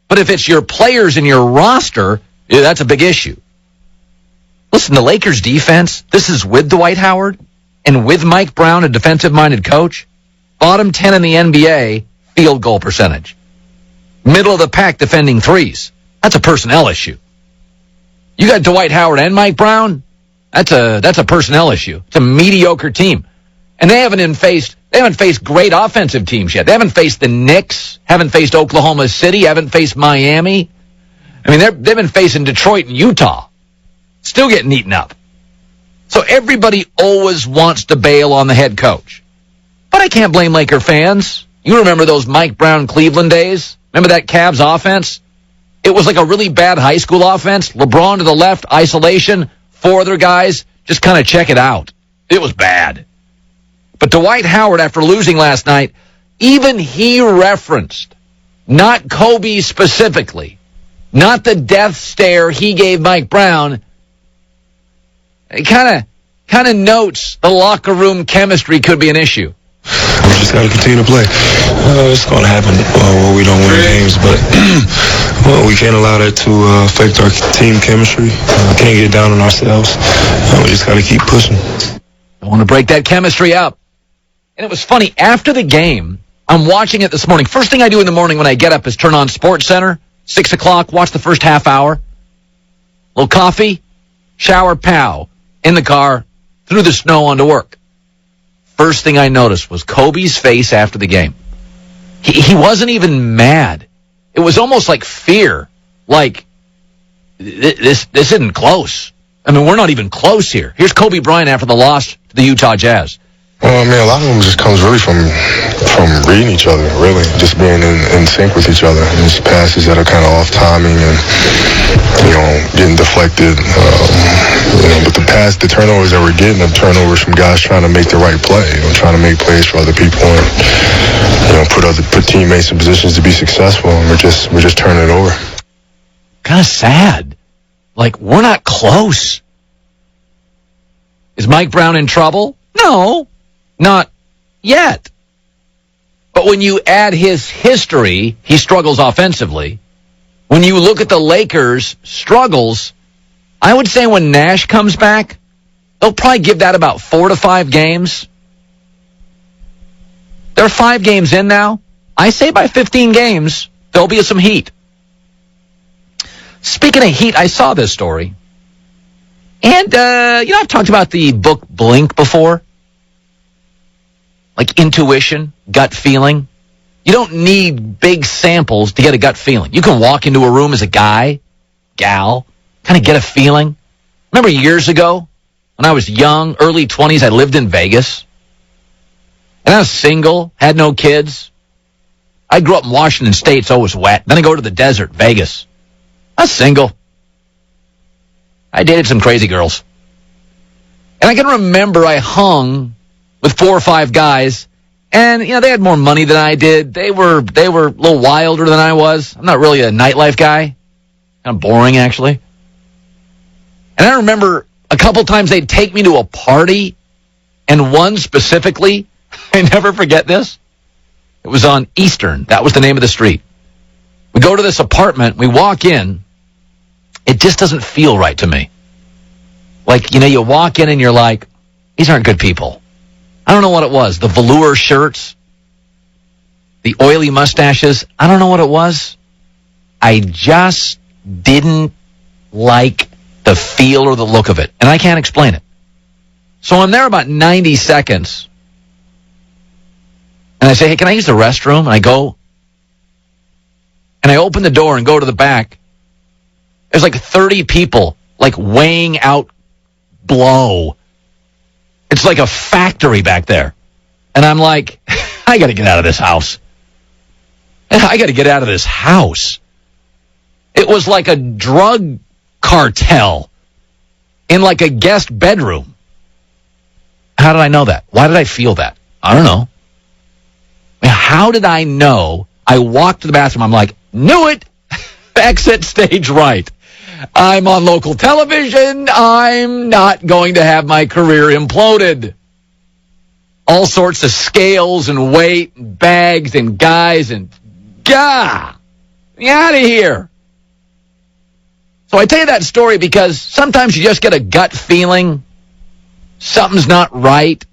But if it's your players and your roster, yeah, that's a big issue. Listen, the Lakers defense, this is with Dwight Howard and with Mike Brown, a defensive-minded coach, bottom 10 in the NBA field goal percentage. Middle of the pack defending threes. That's a personnel issue. You got Dwight Howard and Mike Brown, that's a personnel issue. It's a mediocre team. And they haven't faced great offensive teams yet. They haven't faced the Knicks, haven't faced Oklahoma City, haven't faced Miami. I mean, they've been facing Detroit and Utah. Still getting eaten up. So everybody always wants to bail on the head coach. But I can't blame Laker fans. You remember those Mike Brown Cleveland days? Remember that Cavs offense? It was like a really bad high school offense. LeBron to the left, isolation, four other guys, just kind of check it out. It was bad. But Dwight Howard, after losing last night, even he referenced, not Kobe specifically, not the death stare he gave Mike Brown, it kind of notes the locker room chemistry could be an issue. We just got to continue to play. It's going to happen when we don't win games, but we can't allow that to affect our team chemistry. We can't get down on ourselves. We just got to keep pushing. I want to break that chemistry up. And it was funny, after the game, I'm watching it this morning. First thing I do in the morning when I get up is turn on Sports Center, 6 o'clock, watch the first half hour. Little coffee, shower, pow, in the car, through the snow onto work. First thing I noticed was Kobe's face after the game. He wasn't even mad. It was almost like fear. Like, this isn't close. I mean, we're not even close here. Here's Kobe Bryant after the loss to the Utah Jazz. Well, I mean, a lot of them just comes really from reading each other, really, just being in sync with each other. And just passes that are kind of off timing and, getting deflected. But the turnovers that we're getting, the turnovers from guys trying to make the right play, trying to make plays for other people and, put teammates in positions to be successful. And we're just turning it over. Kind of sad. Like, we're not close. Is Mike Brown in trouble? No. Not yet. But when you add his history, he struggles offensively. When you look at the Lakers' struggles, I would say when Nash comes back, they'll probably give that about 4 to 5 games. They're 5 games in now. I say by 15 games, there'll be some heat. Speaking of heat, I saw this story. And, I've talked about the book Blink before. Like intuition, gut feeling. You don't need big samples to get a gut feeling. You can walk into a room as a guy, gal, kind of get a feeling. Remember years ago when I was young, early 20s, I lived in Vegas. And I was single, had no kids. I grew up in Washington State, so it was wet. Then I go to the desert, Vegas. I was single. I dated some crazy girls. And I can remember I hung with 4 or 5 guys, and they had more money than I did. They were a little wilder than I was. I'm not really a nightlife guy. Kind of boring, actually. And I remember a couple times they'd take me to a party, and one specifically, I never forget this. It was on Eastern. That was the name of the street. We go to this apartment. We walk in. It just doesn't feel right to me. Like, you walk in and you're like, these aren't good people. I don't know what it was. The velour shirts, the oily mustaches. I don't know what it was. I just didn't like the feel or the look of it. And I can't explain it. So I'm there about 90 seconds. And I say, hey, can I use the restroom? And I go. And I open the door and go to the back. There's like 30 people, like, weighing out blow. It's like a factory back there. And I'm like, I got to get out of this house. I got to get out of this house. It was like a drug cartel in like a guest bedroom. How did I know that? Why did I feel that? I don't know. How did I know? I walked to the bathroom. I'm like, knew it. Exit stage right. I'm on local television. I'm not going to have my career imploded. All sorts of scales and weight and bags and guys and get out of here. So I tell you that story because sometimes you just get a gut feeling something's not right.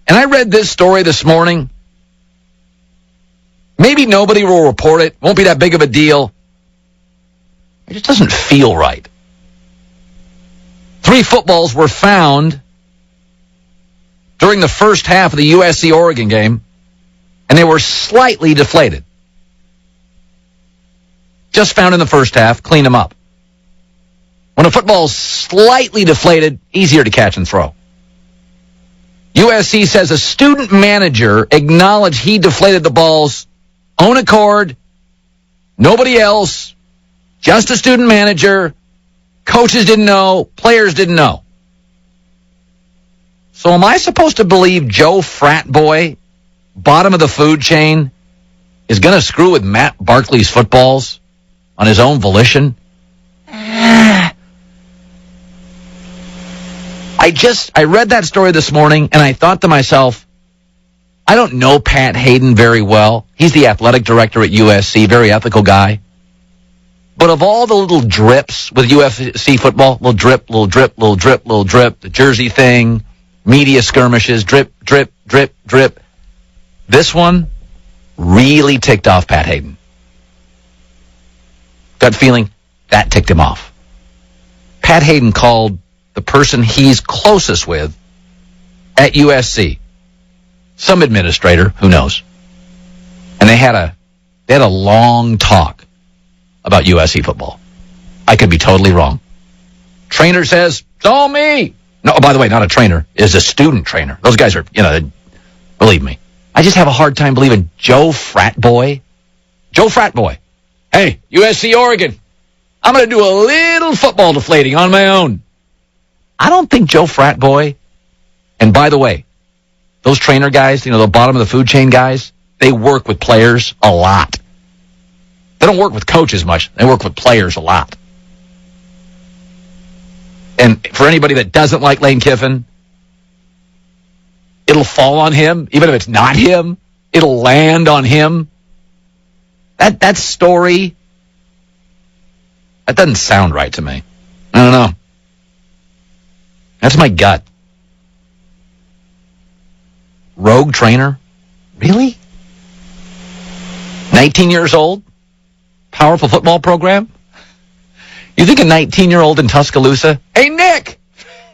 And I read this story this morning. Maybe nobody will report it. Won't be that big of a deal. It just doesn't feel right. 3 footballs were found during the first half of the USC-Oregon game, and they were slightly deflated. Just found in the first half, cleaned them up. When a football's slightly deflated, easier to catch and throw. USC says a student manager acknowledged he deflated the balls own accord, nobody else, just a student manager. Coaches didn't know, players didn't know. So am I supposed to believe Joe Frat Boy, bottom of the food chain, is going to screw with Matt Barkley's footballs on his own volition? I read that story this morning, and I thought to myself, I don't know Pat Hayden very well. He's the athletic director at USC, very ethical guy. But of all the little drips with USC football, little drip, little drip, little drip, little drip, the jersey thing, media skirmishes, drip, drip, drip, drip, this one really ticked off Pat Hayden. Gut feeling, that ticked him off. Pat Hayden called the person he's closest with at USC, some administrator, who knows. And they had a long talk about USC football. I could be totally wrong. Trainer says, it's all me. No, by the way, not a trainer, is a student trainer. Those guys are, believe me. I just have a hard time believing Joe Frat Boy. Joe Frat Boy. Hey, USC Oregon, I'm going to do a little football deflating on my own. I don't think Joe Frat Boy, and by the way, those trainer guys, the bottom of the food chain guys, they work with players a lot. They don't work with coaches much. They work with players a lot. And for anybody that doesn't like Lane Kiffin, it'll fall on him. Even if it's not him, it'll land on him. That story, that doesn't sound right to me. I don't know. That's my gut. Rogue trainer? Really? 19 years old? Powerful football program? You think a 19-year-old in Tuscaloosa? Hey, Nick!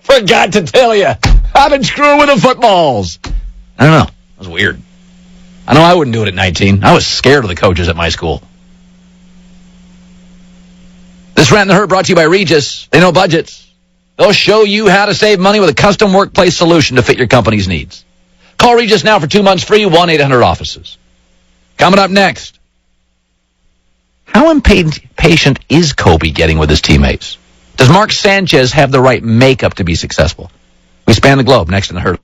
Forgot to tell you. I've been screwing with the footballs. I don't know. That was weird. I know I wouldn't do it at 19. I was scared of the coaches at my school. This Rant and the Herd brought to you by Regis. They know budgets. They'll show you how to save money with a custom workplace solution to fit your company's needs. Call Regis now for 2 months free, 1-800-OFFICES. Coming up next, how impatient is Kobe getting with his teammates? Does Mark Sanchez have the right makeup to be successful? We span the globe next in the Herd.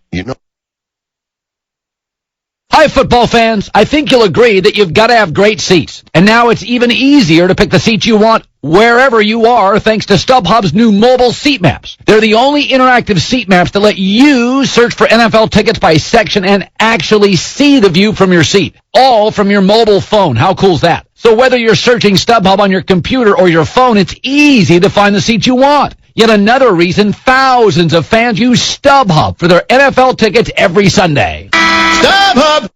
Hi, football fans. I think you'll agree that you've got to have great seats. And now it's even easier to pick the seats you want wherever you are thanks to StubHub's new mobile seat maps. They're the only interactive seat maps that let you search for NFL tickets by section and actually see the view from your seat, all from your mobile phone. How cool is that? So whether you're searching StubHub on your computer or your phone, it's easy to find the seat you want. Yet another reason thousands of fans use StubHub for their NFL tickets every Sunday. StubHub!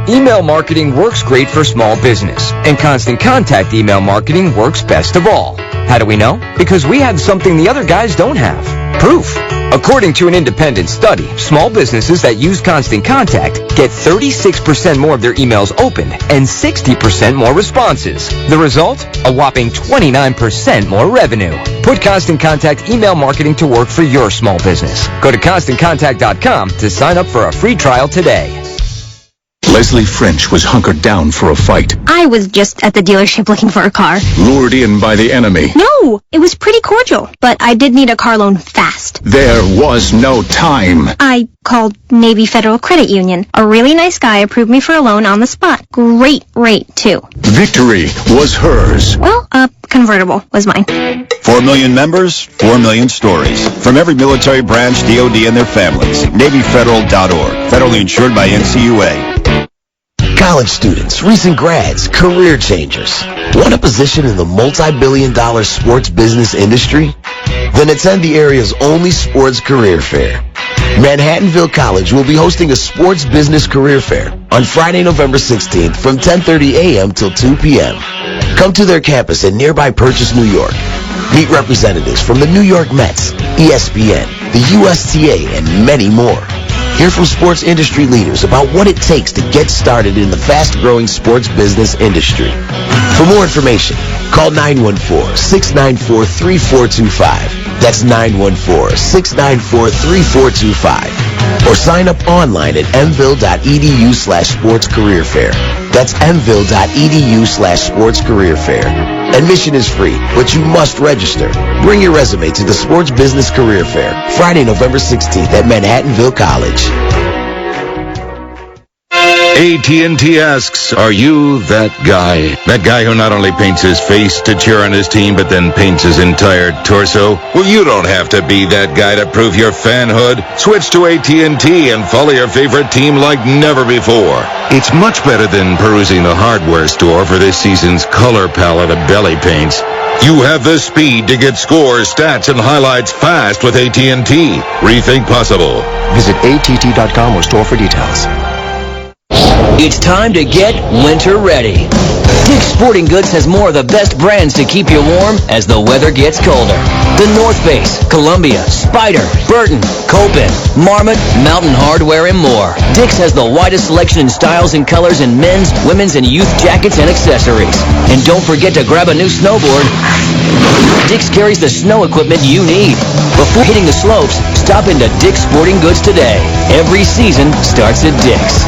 Email marketing works great for small business, and Constant Contact email marketing works best of all. How do we know? Because we have something the other guys don't have. Proof. According to an independent study, small businesses that use Constant Contact get 36% more of their emails opened and 60% more responses. The result? A whopping 29% more revenue. Put Constant Contact email marketing to work for your small business. Go to ConstantContact.com to sign up for a free trial today. Leslie French was hunkered down for a fight. I was just at the dealership looking for a car. Lured in by the enemy. No, it was pretty cordial, but I did need a car loan fast. There was no time. I called Navy Federal Credit Union. A really nice guy approved me for a loan on the spot. Great rate, too. Victory was hers. Well, a convertible was mine. 4 million members, 4 million stories. From every military branch, DOD, and their families. NavyFederal.org. Federally insured by NCUA. College students, recent grads, career changers. Want a position in the multi-billion-dollar sports business industry? Then attend the area's only sports career fair. Manhattanville College will be hosting a sports business career fair on Friday, November 16th from 10:30 a.m. till 2 p.m. Come to their campus in nearby Purchase, New York. Meet representatives from the New York Mets, ESPN, the USTA, and many more. Hear from sports industry leaders about what it takes to get started in the fast-growing sports business industry. For more information, call 914-694-3425. That's 914-694-3425. Or sign up online at mville.edu/sportscareerfair. That's mville.edu/sportscareerfair. Admission is free, but you must register. Bring your resume to the Sports Business Career Fair, Friday, November 16th at Manhattanville College. AT&T asks, are you that guy? That guy who not only paints his face to cheer on his team, but then paints his entire torso? Well, you don't have to be that guy to prove your fanhood. Switch to AT&T and follow your favorite team like never before. It's much better than perusing the hardware store for this season's color palette of belly paints. You have the speed to get scores, stats, and highlights fast with AT&T. Rethink possible. Visit att.com or store for details. It's time to get winter ready. Dick's Sporting Goods has more of the best brands to keep you warm as the weather gets colder. The North Face, Columbia, Spyder, Burton, Copen, Marmot, Mountain Hardwear, and more. Dick's has the widest selection in styles and colors in men's, women's, and youth jackets and accessories. And don't forget to grab a new snowboard. Dick's carries the snow equipment you need. Before hitting the slopes, stop into Dick's Sporting Goods today. Every season starts at Dick's.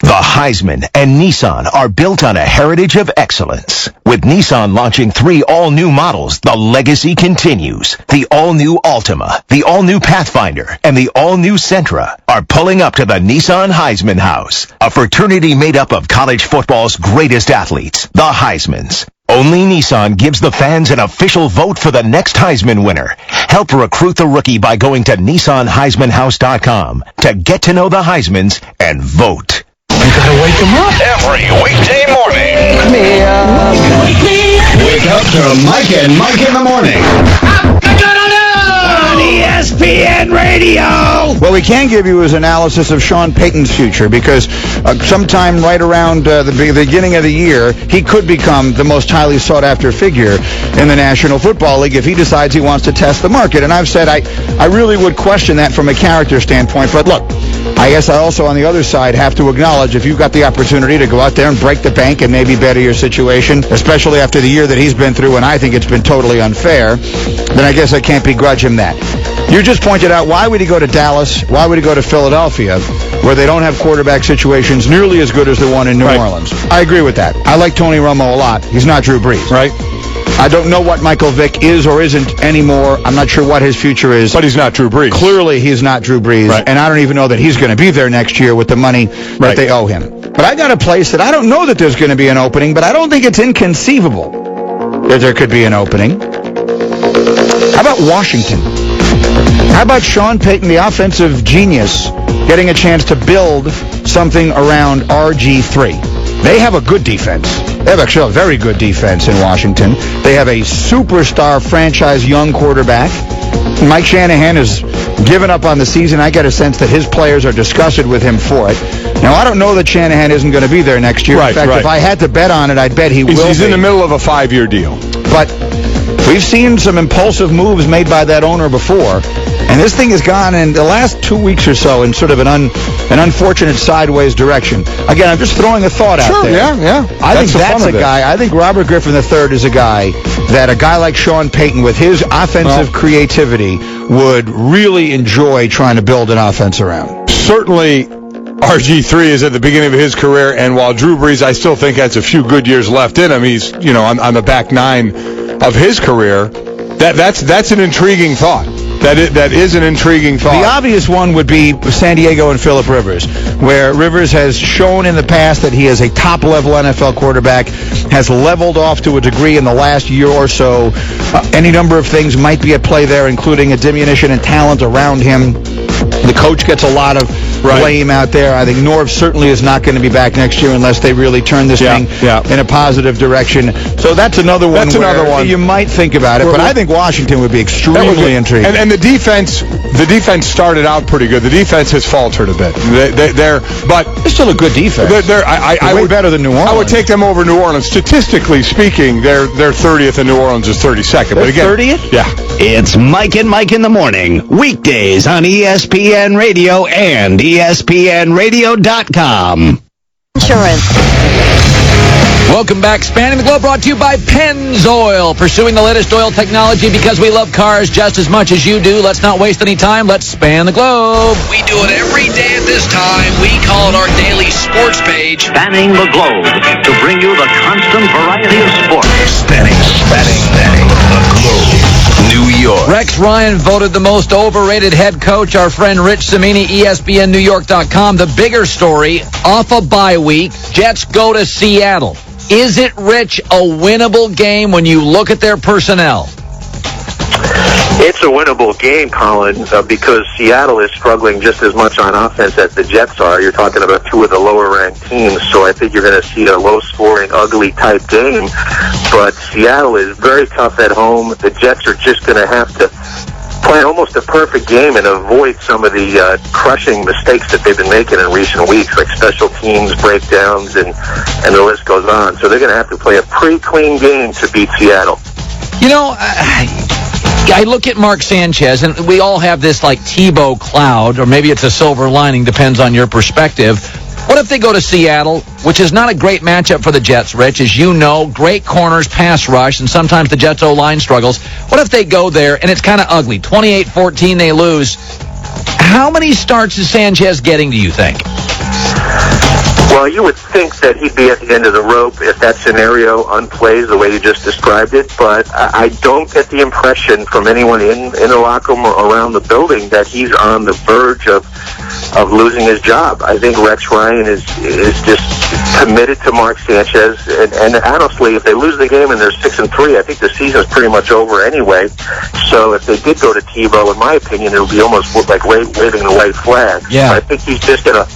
The Heisman and Nissan are built on a heritage of excellence. With Nissan launching 3 all-new models, the legacy continues. The all-new Altima, the all-new Pathfinder, and the all-new Sentra are pulling up to the Nissan Heisman House, a fraternity made up of college football's greatest athletes, the Heismans. Only Nissan gives the fans an official vote for the next Heisman winner. Help recruit the rookie by going to NissanHeismanHouse.com to get to know the Heismans and vote. You gotta wake them up. Every weekday morning. Wake up to Mike and Mike in the morning. On ESPN Radio. What we can give you is analysis of Sean Payton's future because sometime right around the beginning of the year, he could become the most highly sought-after figure in the National Football League if he decides he wants to test the market. And I've said I really would question that from a character standpoint. But look, I guess I also, on the other side, have to acknowledge if you've got the opportunity to go out there and break the bank and maybe better your situation, especially after the year that he's been through, and I think it's been totally unfair, then I guess I can't begrudge him that. You just pointed out, why would he go to Dallas? Why would he go to Philadelphia, where they don't have quarterback situations nearly as good as the one in New Orleans? I agree with that. I like Tony Romo a lot. He's not Drew Brees. Right. I don't know what Michael Vick is or isn't anymore. I'm not sure what his future is. But he's not Drew Brees. Clearly, he's not Drew Brees. Right. And I don't even know that he's going to be there next year with the money that they owe him. But I got a place that I don't know that there's going to be an opening, but I don't think it's inconceivable that there could be an opening. How about Washington? How about Sean Payton, the offensive genius, getting a chance to build something around RG3? They have a good defense. They have actually a very good defense in Washington. They have a superstar franchise young quarterback, Mike Shanahan has given up on the season. I get a sense that his players are disgusted with him for it. Now, I don't know that Shanahan isn't going to be there next year. In fact, if I had to bet on it, I'd bet he will be. He's in the middle of a 5-year deal. But we've seen some impulsive moves made by that owner before, and this thing has gone in the last 2 weeks or so in sort of an unfortunate sideways direction. Again, I'm just throwing a thought out there. Yeah. I think that's a guy. I think Robert Griffin III is a guy that a guy like Sean Payton, with his offensive creativity, would really enjoy trying to build an offense around. Certainly, RG3 is at the beginning of his career, and while Drew Brees, I still think has a few good years left in him. He's, on the back nine of his career. That's an intriguing thought. That is an intriguing thought. The obvious one would be San Diego and Phillip Rivers, where Rivers has shown in the past that he is a top-level NFL quarterback, has leveled off to a degree in the last year or so. Any number of things might be at play there, including a diminution in talent around him. The coach gets a lot of blame out there. I think Norv certainly is not going to be back next year unless they really turn this thing in a positive direction. So that's another one. You might think about it, but I think Washington would be extremely intriguing. And the defense started out pretty good. The defense has faltered a bit. They're still a good defense. They're way better than New Orleans. I would take them over New Orleans. Statistically speaking, they're 30th and New Orleans is 32nd. But again, 30th? Yeah. It's Mike and Mike in the morning, weekdays on ESPN Radio and ESPNRadio.com. Insurance. Welcome back. Spanning the Globe brought to you by Pennzoil. Pursuing the latest oil technology because we love cars just as much as you do. Let's not waste any time. Let's span the globe. We do it every day at this time. We call it our daily sports page. Spanning the globe to bring you the constant variety of sports. Spanning the globe. New York. Rex Ryan voted the most overrated head coach. Our friend Rich Cimini, ESPNNewYork.com. The bigger story, off a bye week, Jets go to Seattle. Is it, Rich, a winnable game when you look at their personnel? It's a winnable game, Colin, because Seattle is struggling just as much on offense as the Jets are. You're talking about two of the lower-ranked teams, so I think you're going to see a low-scoring, ugly-type game. But Seattle is very tough at home. The Jets are just going to have to play almost a perfect game and avoid some of the crushing mistakes that they've been making in recent weeks, like special teams breakdowns, and the list goes on. So they're going to have to play a pretty clean game to beat Seattle. I look at Mark Sanchez, and we all have this like Tebow cloud, or maybe it's a silver lining, depends on your perspective. What if they go to Seattle, which is not a great matchup for the Jets, Rich, as you know, great corners, pass rush, and sometimes the Jets' O-line struggles. What if they go there, and it's kind of ugly, 28-14, they lose? How many starts is Sanchez getting, do you think? Well, you would think that he'd be at the end of the rope if that scenario unplays the way you just described it, but I don't get the impression from anyone in the locker room or around the building that he's on the verge of losing his job. I think Rex Ryan is just committed to Mark Sanchez, and honestly, if they lose the game and they're 6-3, I think the season's pretty much over anyway. So if they did go to Tebow, in my opinion, it would be almost like waving the white flag. Yeah. I think he's just going to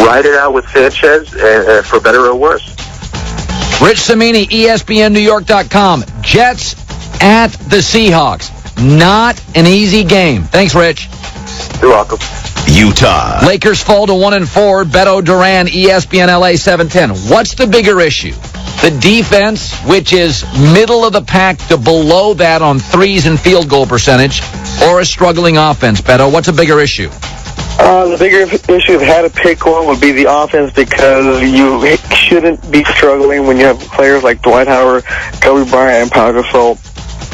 ride it out with Sanchez, for better or worse. Rich Cimini, ESPNNewYork.com. Jets at the Seahawks. Not an easy game. Thanks, Rich. You're welcome. Utah. Lakers fall to 1-4. Beto Duran, ESPN LA 710. What's the bigger issue? The defense, which is middle of the pack to below that on threes and field goal percentage, or a struggling offense, Beto? What's a bigger issue? The bigger issue, if I had to pick one, would be the offense, because you shouldn't be struggling when you have players like Dwight Howard, Kobe Bryant, and Pau Gasol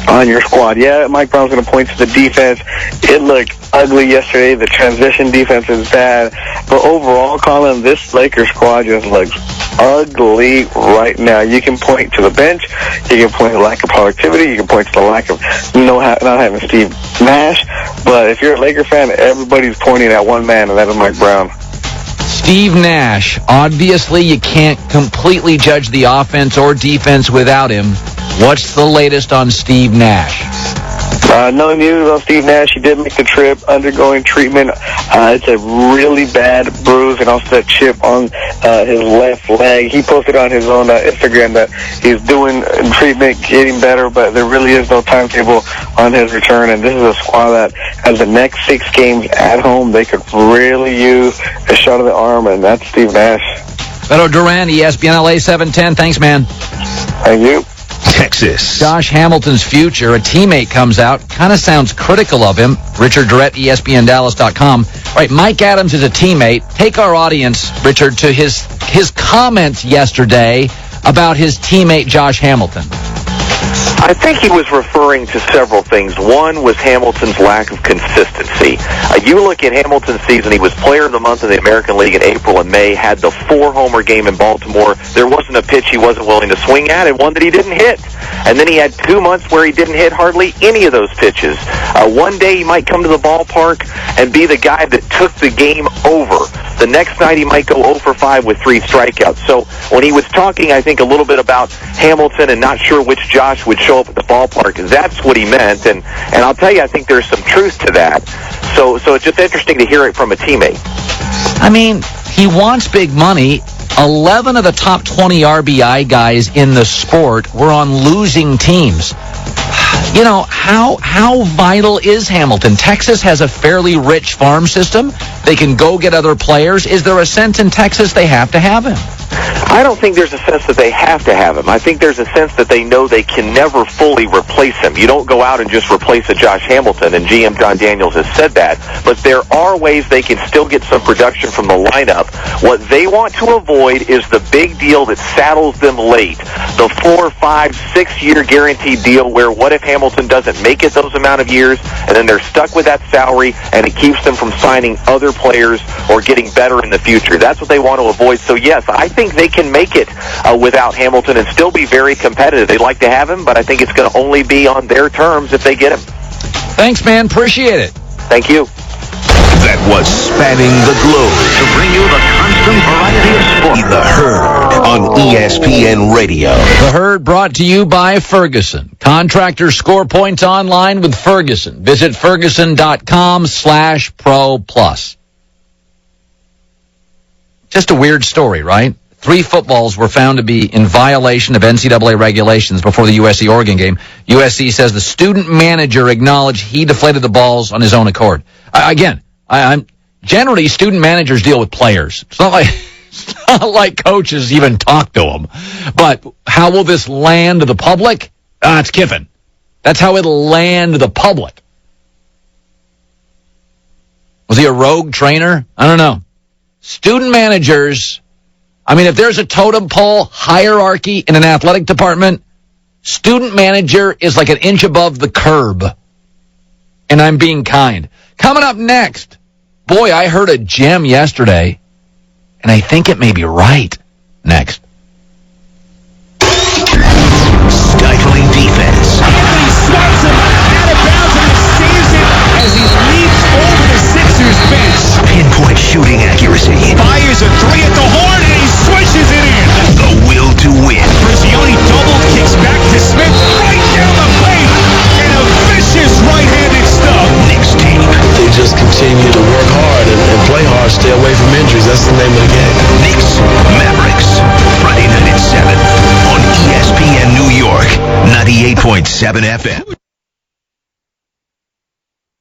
on your squad. Yeah, Mike Brown's going to point to the defense. It looked ugly yesterday. The transition defense is bad. But overall, Colin, this Lakers squad just looks ugly right now. You can point to the bench. You can point to the lack of productivity. You can point to the lack of not having Steve Nash. But if you're a Laker fan, everybody's pointing at one man, and that is Mike Brown. Steve Nash. Obviously, you can't completely judge the offense or defense without him. What's the latest on Steve Nash? No news on Steve Nash. He did make the trip, undergoing treatment. It's a really bad bruise and also a chip on his left leg. He posted on his own Instagram that he's doing treatment, getting better, but there really is no timetable on his return. And this is a squad that has the next 6 games at home. They could really use a shot of the arm, and that's Steve Nash. Beto Duran, ESPN LA 710. Thanks, man. Thank you. Texas. Josh Hamilton's future. A teammate comes out, kind of sounds critical of him. Richard Durrett, ESPNDallas.com. All right, Mike Adams is a teammate. Take our audience, Richard, to his comments yesterday about his teammate Josh Hamilton. I think he was referring to several things. One was Hamilton's lack of consistency. You look at Hamilton's season, he was player of the month in the American League in April and May, had the 4-homer game in Baltimore. There wasn't a pitch he wasn't willing to swing at and one that he didn't hit. And then he had 2 months where he didn't hit hardly any of those pitches. One day he might come to the ballpark and be the guy that took the game over. The next night he might go 0 for 5 with 3 strikeouts. So when he was talking, I think, a little bit about Hamilton and not sure which Josh would show up at the ballpark, that's what he meant. And I'll tell you, I think there's some truth to that. So it's just interesting to hear it from a teammate. I mean, he wants big money. 11 of the top 20 RBI guys in the sport were on losing teams. You know, how vital is Hamilton? Texas has a fairly rich farm system. They can go get other players. Is there a sense in Texas they have to have him? I don't think there's a sense that they have to have him. I think there's a sense that they know they can never fully replace him. You don't go out and just replace a Josh Hamilton, and GM John Daniels has said that. But there are ways they can still get some production from the lineup. What they want to avoid is the big deal that saddles them late. The 4, 5, 6-year guaranteed deal where what if Hamilton doesn't make it those amount of years, and then they're stuck with that salary, and it keeps them from signing other players or getting better in the future. That's what they want to avoid. So, yes, I think they can make it without Hamilton and still be very competitive. They'd like to have him, but I think it's going to only be on their terms if they get him. Thanks, man. Appreciate it. Thank you. That was Spanning the Globe. To bring you the constant variety of sport. The Herd on ESPN Radio. The Herd brought to you by Ferguson. Contractors score points online with Ferguson. Visit Ferguson.com/Pro Plus. Just a weird story, right? 3 footballs were found to be in violation of NCAA regulations before the USC-Oregon game. USC says the student manager acknowledged he deflated the balls on his own accord. I'm generally student managers deal with players. It's not like coaches even talk to them. But how will this land to the public? It's Kiffin. That's how it'll land to the public. Was he a rogue trainer? I don't know. Student managers, I mean, if there's a totem pole hierarchy in an athletic department, student manager is like an inch above the curb. And I'm being kind. Coming up next, boy, I heard a gem yesterday, and I think it may be right. Next. Stifling defense. He swats him out of bounds and he saves it as he leaps over the Sixers bench. Pinpoint shooting accuracy. Fires a 3 at the horn and he swishes it in. The will to win. Frazioni double kicks back to Smith right down the paint. And a vicious right-handed stub. Next tape. They just continue to work hard and play hard, stay away from injuries. That's the name of the game. Knicks, Mavericks. Friday night at 7 on ESPN New York, 98.7 FM.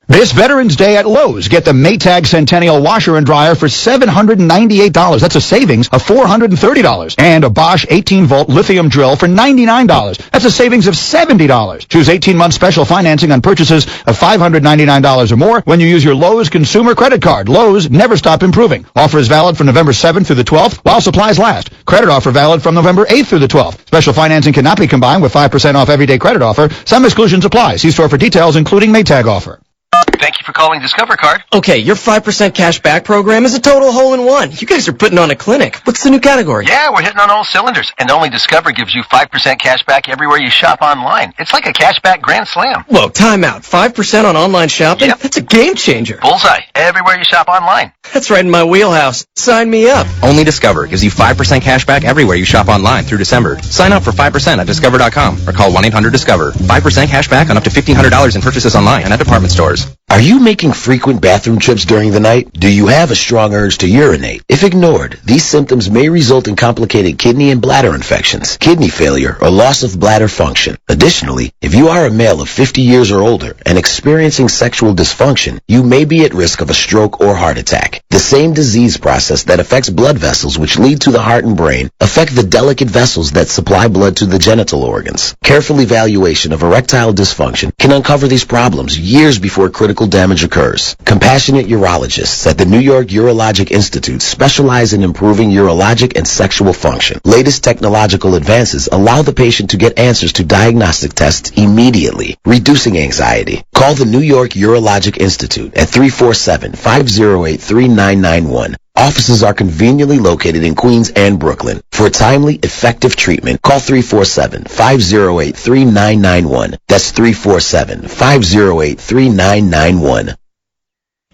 This Veterans Day at Lowe's, get the Maytag Centennial Washer and Dryer for $798. That's a savings of $430. And a Bosch 18-volt lithium drill for $99. That's a savings of $70. Choose 18-month special financing on purchases of $599 or more when you use your Lowe's consumer credit card. Lowe's, never stop improving. Offer is valid from November 7th through the 12th while supplies last. Credit offer valid from November 8th through the 12th. Special financing cannot be combined with 5% off everyday credit offer. Some exclusions apply. See store for details, including Maytag offer. Thank you for calling Discover Card. Okay, your 5% cash back program is a total hole-in-one. You guys are putting on a clinic. What's the new category? Yeah, we're hitting on all cylinders. And only Discover gives you 5% cash back everywhere you shop online. It's like a cash back grand slam. Whoa, time out. 5% on online shopping? Yep. That's a game changer. Bullseye. Everywhere you shop online. That's right in my wheelhouse. Sign me up. Only Discover gives you 5% cash back everywhere you shop online through December. Sign up for 5% at Discover.com or call 1-800-DISCOVER. 5% cash back on up to $1,500 in purchases online and at department stores. Are you making frequent bathroom trips during the night? Do you have a strong urge to urinate? If ignored, these symptoms may result in complicated kidney and bladder infections, kidney failure, or loss of bladder function. Additionally, if you are a male of 50 years or older and experiencing sexual dysfunction, you may be at risk of a stroke or heart attack. The same disease process that affects blood vessels which lead to the heart and brain affect the delicate vessels that supply blood to the genital organs. Careful evaluation of erectile dysfunction can uncover these problems years before critical damage occurs. Compassionate urologists at the New York Urologic Institute specialize in improving urologic and sexual function. Latest technological advances allow the patient to get answers to diagnostic tests immediately, reducing anxiety. Call the New York Urologic Institute at 347-508-3991. Offices are conveniently located in Queens and Brooklyn. For timely, effective treatment, call 347-508-3991. That's 347-508-3991.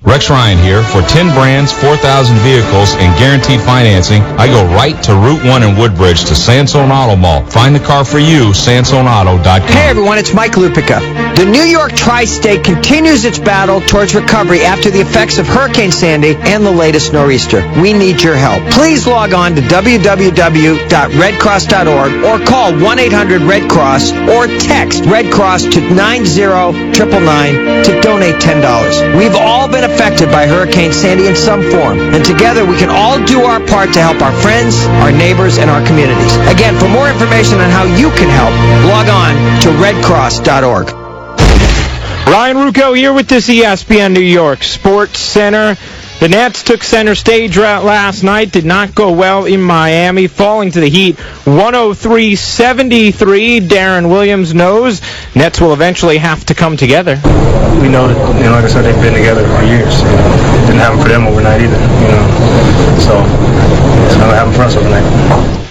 Rex Ryan here. For 10 brands, 4,000 vehicles, and guaranteed financing, I go right to Route 1 in Woodbridge to Sansone Auto Mall. Find the car for you, SansoneAuto.com. Hey everyone, it's Mike Lupica. The New York Tri-State continues its battle towards recovery after the effects of Hurricane Sandy and the latest nor'easter. We need your help. Please log on to www.redcross.org or call 1-800-RED-CROSS or text Red Cross to 90999 to donate $10. We've all been affected by Hurricane Sandy in some form, and together we can all do our part to help our friends, our neighbors, and our communities. Again, for more information on how you can help, log on to redcross.org. Ryan Rucco here with this ESPN New York Sports Center. The Nets took center stage last night, did not go well in Miami, falling to the Heat 103-73. Darren Williams knows Nets will eventually have to come together. We know that, like I said, they've been together for years. It didn't happen for them overnight either, So it's not going to happen for us overnight.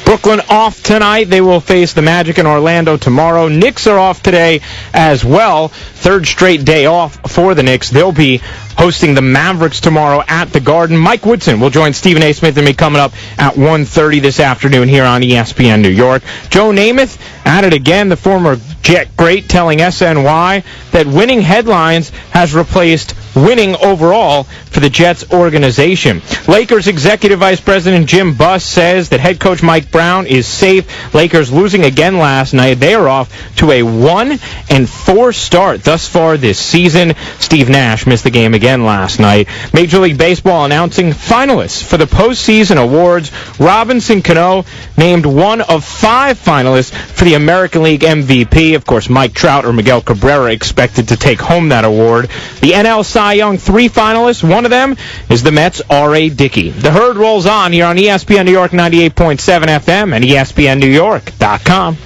Brooklyn off tonight. They will face the Magic in Orlando tomorrow. Knicks are off today as well. Third straight day off for the Knicks. They'll be hosting the Mavericks tomorrow at the Garden. Mike Woodson will join Stephen A. Smith and me coming up at 1:30 this afternoon here on ESPN New York. Joe Namath at it again, the former Jet great, telling SNY that winning headlines has replaced winning overall for the Jets organization. Lakers Executive Vice President Jim Buss says that head coach Mike Brown is safe. Lakers losing again last night. They are off to a 1-4 start thus far this season. Steve Nash missed the game again last night. Major League Baseball announcing finalists for the postseason awards. Robinson Cano named one of 5 finalists for the American League MVP. Of course, Mike Trout or Miguel Cabrera expected to take home that award. The NL Cy Young 3 finalists. One of them is the Mets' R.A. Dickey. The Herd rolls on here on ESPN New York 98.7 FM and ESPNNewYork.com.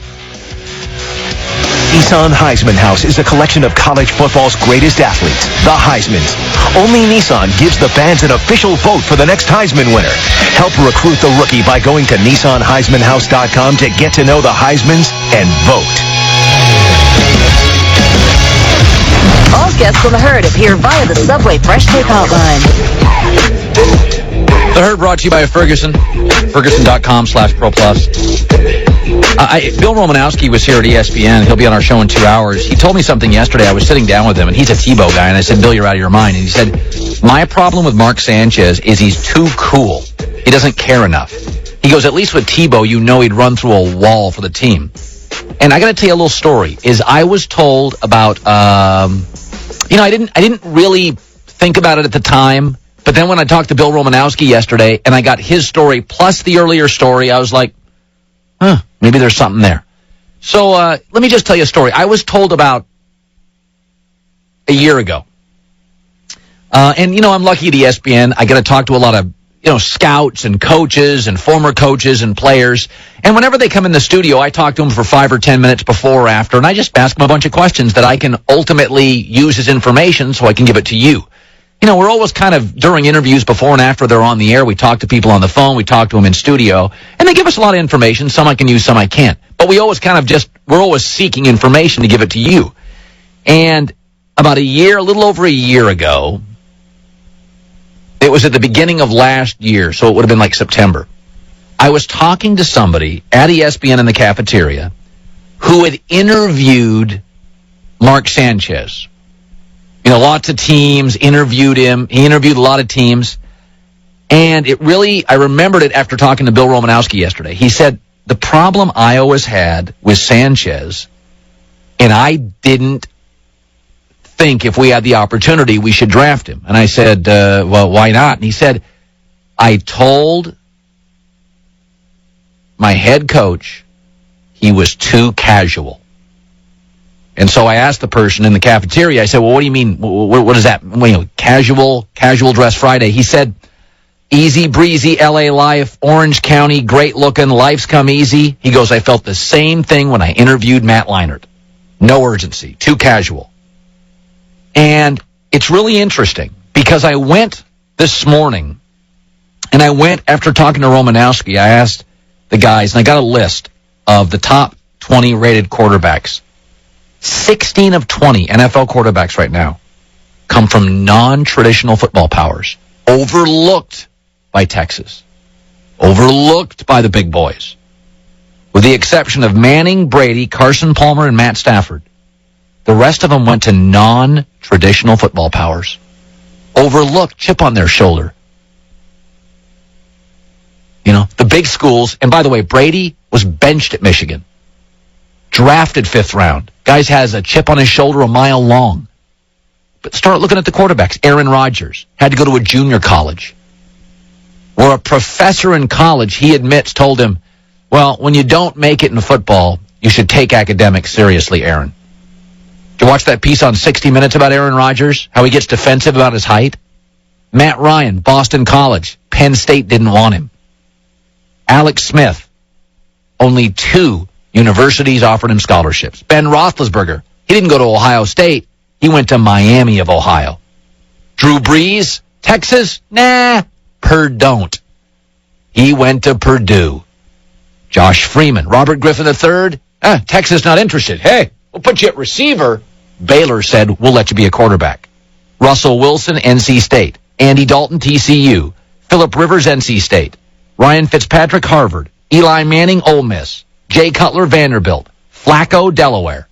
Nissan Heisman House is a collection of college football's greatest athletes, the Heismans. Only Nissan gives the fans an official vote for the next Heisman winner. Help recruit the rookie by going to NissanHeismanHouse.com to get to know the Heismans and vote. All guests on the Herd appear via the Subway Fresh Take Hotline. The Herd brought to you by Ferguson. Ferguson.com/Pro Plus. Bill Romanowski was here at ESPN. He'll be on our show in 2 hours. He told me something yesterday. I was sitting down with him, and he's a Tebow guy. And I said, Bill, you're out of your mind. And he said, my problem with Mark Sanchez is he's too cool. He doesn't care enough. He goes, at least with Tebow, you know he'd run through a wall for the team. And I got to tell you a little story. Is I was told about, I didn't really think about it at the time. But then when I talked to Bill Romanowski yesterday, and I got his story plus the earlier story, I was like, maybe there's something there. So let me just tell you a story. I was told about a year ago. And, I'm lucky at ESPN. I get to talk to a lot of scouts and coaches and former coaches and players. And whenever they come in the studio, I talk to them for 5 or 10 minutes before or after, and I just ask them a bunch of questions that I can ultimately use as information so I can give it to you. We're always kind of, during interviews before and after they're on the air, we talk to people on the phone, we talk to them in studio, and they give us a lot of information. Some I can use, some I can't. But we always we're always seeking information to give it to you. And about a little over a year ago, it was at the beginning of last year, so it would have been like September. I was talking to somebody at ESPN in the cafeteria who had interviewed Mark Sanchez. Lots of teams interviewed him. He interviewed a lot of teams. And I remembered it after talking to Bill Romanowski yesterday. He said, the problem I always had with Sanchez, and I didn't think if we had the opportunity we should draft him. And I said, well, why not? And he said, I told my head coach he was too casual. And so I asked the person in the cafeteria, I said, well, what do you mean? What is that? Casual dress Friday. He said, easy breezy LA life, Orange County, great looking, life's come easy. He goes, I felt the same thing when I interviewed Matt Leinart. No urgency, too casual. And it's really interesting because I went this morning and I went after talking to Romanowski. I asked the guys, and I got a list of the top 20 rated quarterbacks. 16 of 20 NFL quarterbacks right now come from non-traditional football powers, overlooked by Texas, overlooked by the big boys, with the exception of Manning, Brady, Carson Palmer, and Matt Stafford. The rest of them went to non-traditional football powers, overlooked, chip on their shoulder. The big schools, and by the way, Brady was benched at Michigan. Drafted 5th round. Guys has a chip on his shoulder a mile long. But start looking at the quarterbacks. Aaron Rodgers had to go to a junior college. Where a professor in college, he admits, told him, well, when you don't make it in football, you should take academics seriously, Aaron. Did you watch that piece on 60 Minutes about Aaron Rodgers? How he gets defensive about his height? Matt Ryan, Boston College. Penn State didn't want him. Alex Smith, only 2 universities offered him scholarships. Ben Roethlisberger, he didn't go to Ohio State. He went to Miami of Ohio. Drew Brees, Texas? Nah, don't. He went to Purdue. Josh Freeman, Robert Griffin III? Texas not interested. Hey, we'll put you at receiver. Baylor said, we'll let you be a quarterback. Russell Wilson, NC State. Andy Dalton, TCU. Phillip Rivers, NC State. Ryan Fitzpatrick, Harvard. Eli Manning, Ole Miss. Jay Cutler, Vanderbilt. Flacco, Delaware.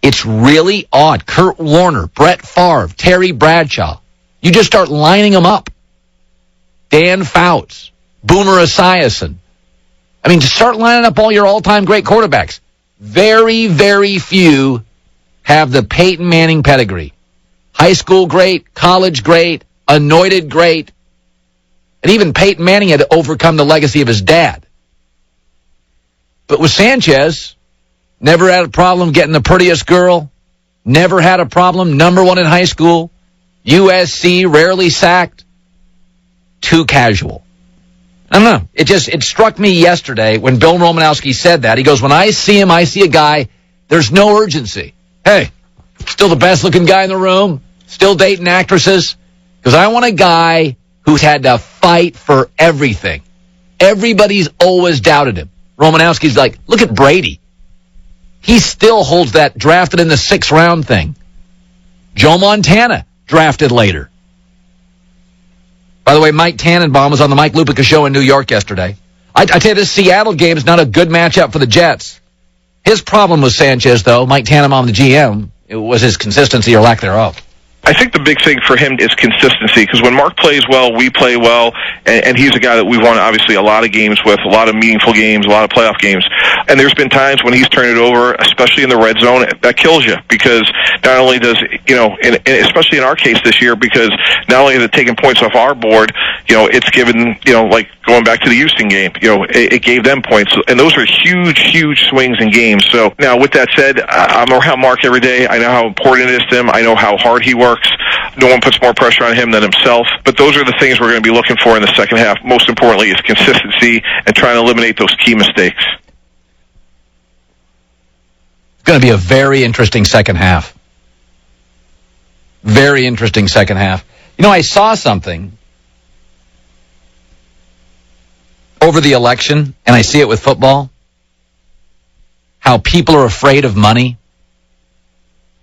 It's really odd. Kurt Warner, Brett Favre, Terry Bradshaw. You just start lining them up. Dan Fouts, Boomer Esiason. Just start lining up all your all-time great quarterbacks. Very, very few have the Peyton Manning pedigree. High school great, college great, anointed great. And even Peyton Manning had to overcome the legacy of his dad. But with Sanchez, never had a problem getting the prettiest girl, never had a problem, number 1 in high school, USC, rarely sacked, too casual. I don't know. It struck me yesterday when Bill Romanowski said that. He goes, when I see him, I see a guy, there's no urgency. Hey, still the best looking guy in the room, still dating actresses, because I want a guy who's had to fight for everything. Everybody's always doubted him. Romanowski's like, look at Brady. He still holds that drafted in the 6th round thing. Joe Montana, drafted later. By the way, Mike Tannenbaum was on the Mike Lupica show in New York yesterday. I tell you, this Seattle game is not a good matchup for the Jets. His problem with Sanchez, though, Mike Tannenbaum, the GM, it was his consistency or lack thereof. I think the big thing for him is consistency, because when Mark plays well, we play well, and he's a guy that we've won, obviously, a lot of games with, a lot of meaningful games, a lot of playoff games. And there's been times when he's turned it over, especially in the red zone, that kills you, because not only does, especially in our case this year, because not only is it taking points off our board, it's given, like going back to the Houston game, it gave them points. And those are huge, huge swings in games. So now with that said, I'm around Mark every day. I know how important it is to him. I know how hard he works. No one puts more pressure on him than himself. But those are the things we're going to be looking for in the second half. Most importantly is consistency and trying to eliminate those key mistakes. It's going to be a very interesting second half. Very interesting second half. I saw something over the election, and I see it with football, how people are afraid of money.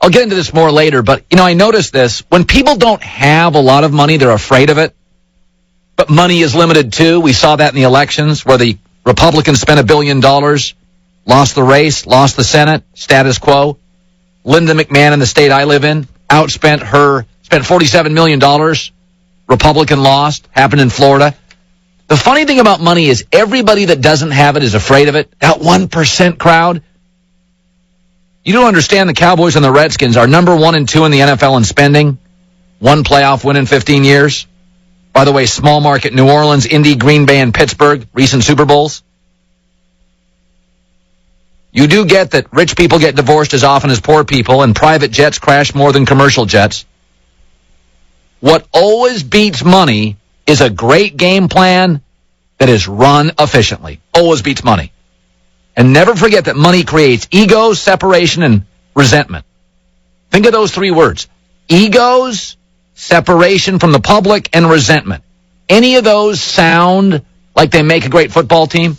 I'll get into this more later, but, I noticed this. When people don't have a lot of money, they're afraid of it. But money is limited, too. We saw that in the elections where the Republicans spent $1 billion, lost the race, lost the Senate, status quo. Linda McMahon in the state I live in spent $47 million. Republican lost, happened in Florida. The funny thing about money is everybody that doesn't have it is afraid of it. That 1% crowd. You don't understand the Cowboys and the Redskins are number 1 and 2 in the NFL in spending. 1 playoff win in 15 years. By the way, small market New Orleans, Indy, Green Bay, and Pittsburgh, recent Super Bowls. You do get that rich people get divorced as often as poor people, and private jets crash more than commercial jets. What always beats money is a great game plan that is run efficiently. Always beats money. And never forget that money creates egos, separation, and resentment. Think of those 3 words. Egos, separation from the public, and resentment. Any of those sound like they make a great football team?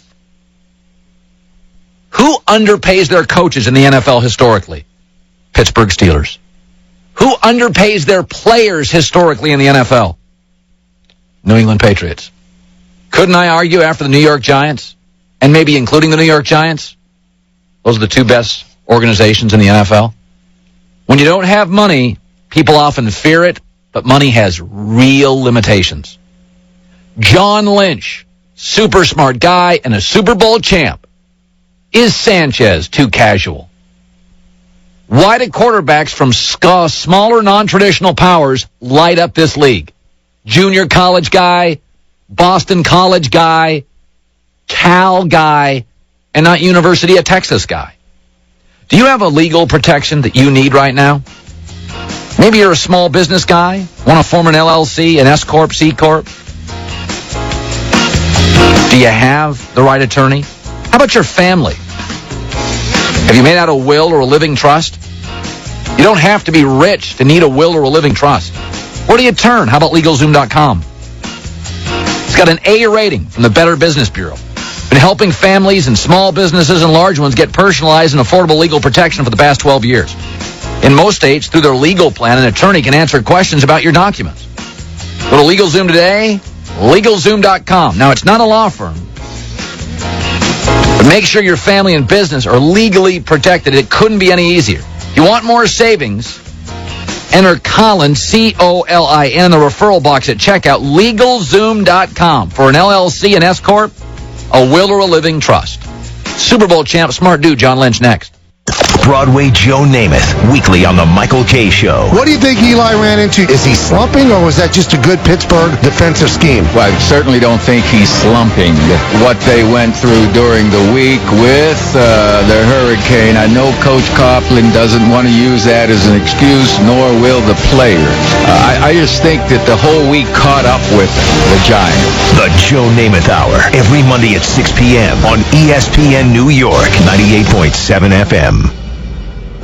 Who underpays their coaches in the NFL historically? Pittsburgh Steelers. Who underpays their players historically in the NFL? New England Patriots. Couldn't I argue after the New York Giants, and maybe including the New York Giants? Those are the 2 best organizations in the NFL. When you don't have money, people often fear it, but money has real limitations. John Lynch, super smart guy and a Super Bowl champ. Is Sanchez too casual? Why do quarterbacks from smaller non-traditional powers light up this league? Junior college guy, Boston College guy, Cal guy, and not University of Texas guy. Do you have a legal protection that you need right now? Maybe you're a small business guy, want to form an LLC, an S-Corp, C-Corp. Do you have the right attorney? How about your family? Have you made out a will or a living trust? You don't have to be rich to need a will or a living trust. Where do you turn? How about LegalZoom.com? It's got an A rating from the Better Business Bureau. Been helping families and small businesses and large ones get personalized and affordable legal protection for the past 12 years. In most states, through their legal plan, an attorney can answer questions about your documents. Go to LegalZoom today, LegalZoom.com. Now, it's not a law firm, but make sure your family and business are legally protected. It couldn't be any easier. If you want more savings, enter Colin, C-O-L-I-N, in the referral box at checkout, LegalZoom.com, for an LLC, an S-Corp, a will or a living trust. Super Bowl champ, smart dude, John Lynch, next. Broadway Joe Namath, weekly on The Michael K. Show. What do you think Eli ran into? Is he slumping, or was that just a good Pittsburgh defensive scheme? Well, I certainly don't think he's slumping. What they went through during the week with the hurricane, I know Coach Coughlin doesn't want to use that as an excuse, nor will the players. I just think that the whole week caught up with the Giants. The Joe Namath Hour, every Monday at 6 p.m. on ESPN New York, 98.7 FM.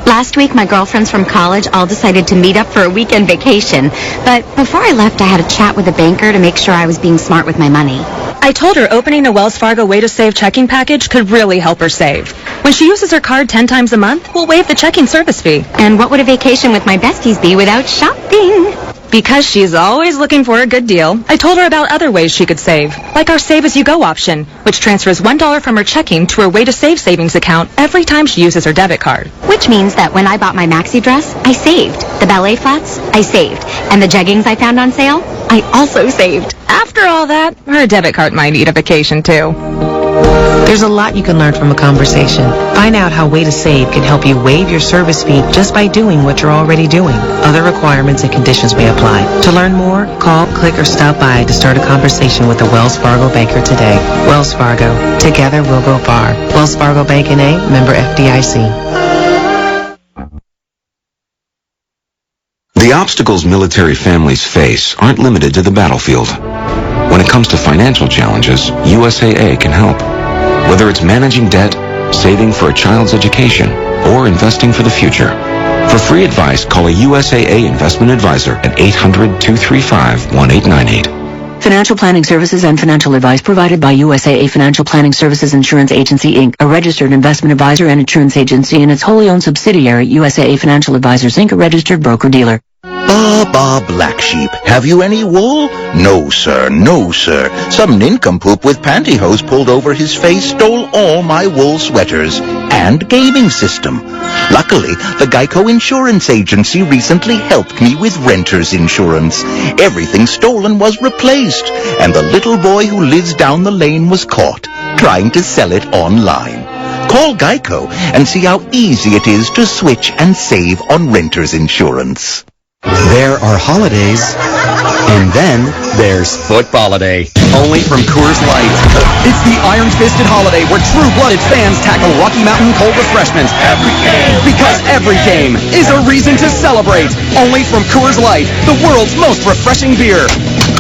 Last week, my girlfriends from college all decided to meet up for a weekend vacation. But before I left, I had a chat with a banker to make sure I was being smart with my money. I told her opening a Wells Fargo Way to Save checking package could really help her save. When she uses her card 10 times a month, we'll waive the checking service fee. And what would a vacation with my besties be without shopping? Because she's always looking for a good deal, I told her about other ways she could save, like our Save As You Go option, which transfers $1 from her checking to her Way to Save savings account every time she uses her debit card. Which means that when I bought my maxi dress, I saved. The ballet flats, I saved. And the jeggings I found on sale, I also saved. After all that, her debit card might need a vacation too. There's a lot you can learn from a conversation. Find out how Way to Save can help you waive your service fee just by doing what you're already doing. Other requirements and conditions may apply. To learn more, call, click, or stop by to start a conversation with a Wells Fargo banker today. Wells Fargo. Together we'll go far. Wells Fargo Bank N.A., member FDIC. The obstacles military families face aren't limited to the battlefield. When it comes to financial challenges, USAA can help. Whether it's managing debt, saving for a child's education, or investing for the future. For free advice, call a USAA investment advisor at 800-235-1898. Financial planning services and financial advice provided by USAA Financial Planning Services Insurance Agency, Inc., a registered investment advisor and insurance agency, and its wholly owned subsidiary, USAA Financial Advisors, Inc., a registered broker-dealer. Black Sheep. Have you any wool? No, sir. No, sir. Some nincompoop with pantyhose pulled over his face stole all my wool sweaters and gaming system. Luckily, the Geico Insurance Agency recently helped me with renter's insurance. Everything stolen was replaced, and the little boy who lives down the lane was caught trying to sell it online. Call Geico and see how easy it is to switch and save on renter's insurance. There are holidays, and then there's Footballiday, only from Coors Light. It's the iron-fisted holiday where true-blooded fans tackle Rocky Mountain cold refreshments every game. Because every game is a reason to celebrate. Only from Coors Light, the world's most refreshing beer.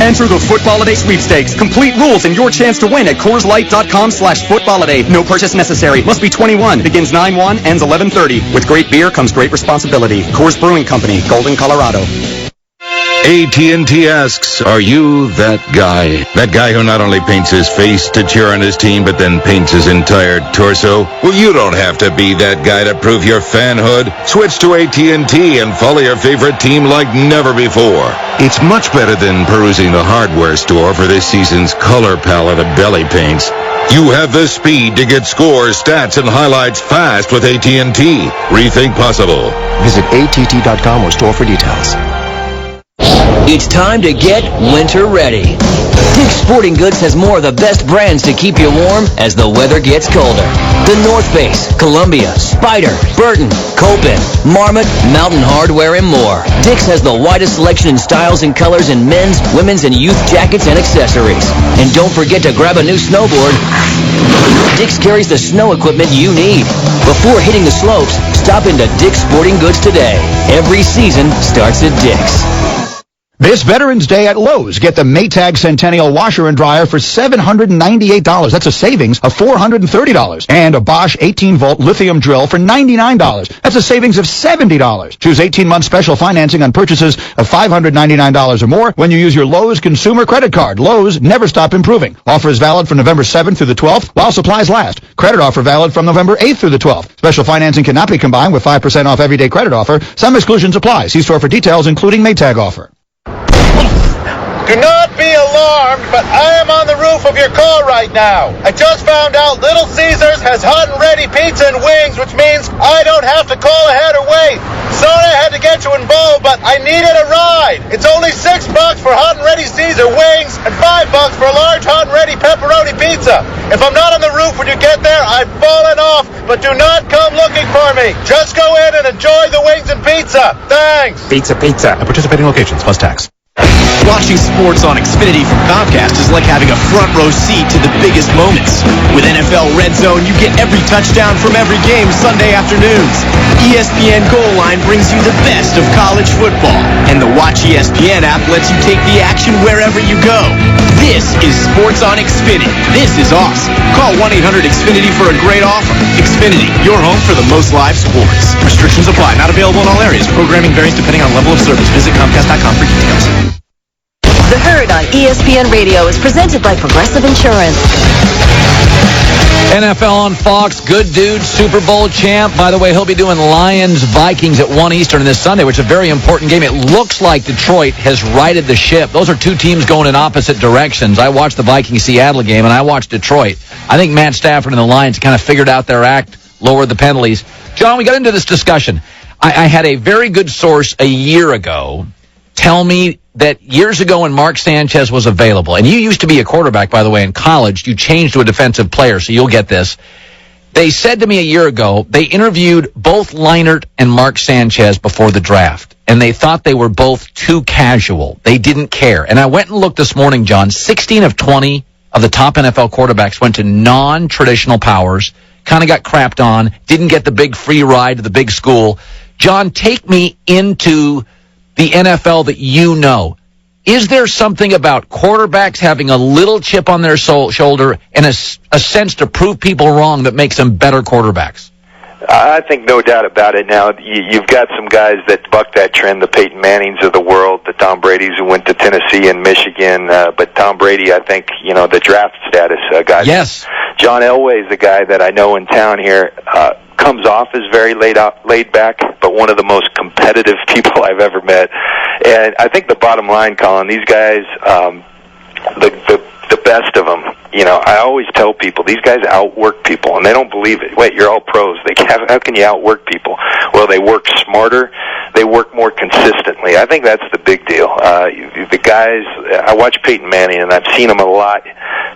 Enter the Footballiday sweepstakes. Complete rules and your chance to win at CoorsLight.com/Footballiday. No purchase necessary. Must be 21. Begins 9/1, ends 11/30. With great beer comes great responsibility. Coors Brewing Company, Golden, Colorado. AT&T asks, are you that guy? That guy who not only paints his face to cheer on his team, but then paints his entire torso? Well, you don't have to be that guy to prove your fanhood. Switch to AT&T and follow your favorite team like never before. It's much better than perusing the hardware store for this season's color palette of belly paints. You have the speed to get scores, stats, and highlights fast with AT&T. Rethink possible. Visit att.com or store for details. It's time to get winter ready. Dick's Sporting Goods has more of the best brands to keep you warm as the weather gets colder. The North Face, Columbia, Spyder, Burton, Copen, Marmot, Mountain Hardwear, and more. Dick's has the widest selection in styles and colors in men's, women's, and youth jackets and accessories. And don't forget to grab a new snowboard. Dick's carries the snow equipment you need. Before hitting the slopes, stop into Dick's Sporting Goods today. Every season starts at Dick's. This Veterans Day at Lowe's, get the Maytag Centennial washer and dryer for $798. That's a savings of $430. And a Bosch 18-volt lithium drill for $99. That's a savings of $70. Choose 18-month special financing on purchases of $599 or more when you use your Lowe's consumer credit card. Lowe's, never stop improving. Offer is valid from November 7th through the 12th while supplies last. Credit offer valid from November 8th through the 12th. Special financing cannot be combined with 5% off everyday credit offer. Some exclusions apply. See store for details, including Maytag offer. Do not be alarmed, but I am on the roof of your car right now. I just found out Little Caesars has hot and ready pizza and wings, which means I don't have to call ahead or wait. Sorry I had to get you involved, but I needed a ride. It's only $6 for hot and ready Caesar wings and $5 for a large hot and ready pepperoni pizza. If I'm not on the roof when you get there, I've fallen off, but do not come looking for me. Just go in and enjoy the wings and pizza. Thanks. Pizza. At participating locations, plus tax. Watching sports on Xfinity from Comcast is like having a front row seat to the biggest moments. With NFL Red Zone, you get every touchdown from every game Sunday afternoons. ESPN Goal Line brings you the best of college football. And the Watch ESPN app lets you take the action wherever you go. This is Sports on Xfinity. This is awesome. Call 1-800-XFINITY for a great offer. Xfinity, your home for the most live sports. Restrictions apply. Not available in all areas. Programming varies depending on level of service. Visit Comcast.com for details. The Herd on ESPN Radio is presented by Progressive Insurance. NFL on Fox, good dude, Super Bowl champ. By the way, he'll be doing Lions-Vikings at 1 Eastern this Sunday, which is a very important game. It looks like Detroit has righted the ship. Those are two teams going in opposite directions. I watched the Vikings-Seattle game, and I watched Detroit. I think Matt Stafford and the Lions kind of figured out their act, lowered the penalties. John, we got into this discussion. I had a very good source a year ago tell me that years ago when Mark Sanchez was available, and you used to be a quarterback, by the way, in college, you changed to a defensive player, so you'll get this. They said to me a year ago, they interviewed both Leinart and Mark Sanchez before the draft, and they thought they were both too casual. They didn't care. And I went and looked this morning, John. 16 of 20 of the top NFL quarterbacks went to non-traditional powers, kind of got crapped on, didn't get the big free ride to the big school. John, take me into the NFL that you know. Is there something about quarterbacks having a little chip on their shoulder and a sense to prove people wrong that makes them better quarterbacks? I think no doubt about it. Now, you've got some guys that buck that trend, the Peyton Mannings of the world, the Tom Bradys who went to Tennessee and Michigan. But Tom Brady, I think, the draft status guy. Yes. John Elway's the guy that I know in town here. Comes off as very laid back, but one of the most competitive people I've ever met. And I think the bottom line, Colin, these guys, the best of them, I always tell people, these guys outwork people, and they don't believe it. Wait, you're all pros. How can you outwork people? Well, they work smarter. They work more consistently. I think that's the big deal. The guys, I watch Peyton Manning, and I've seen him a lot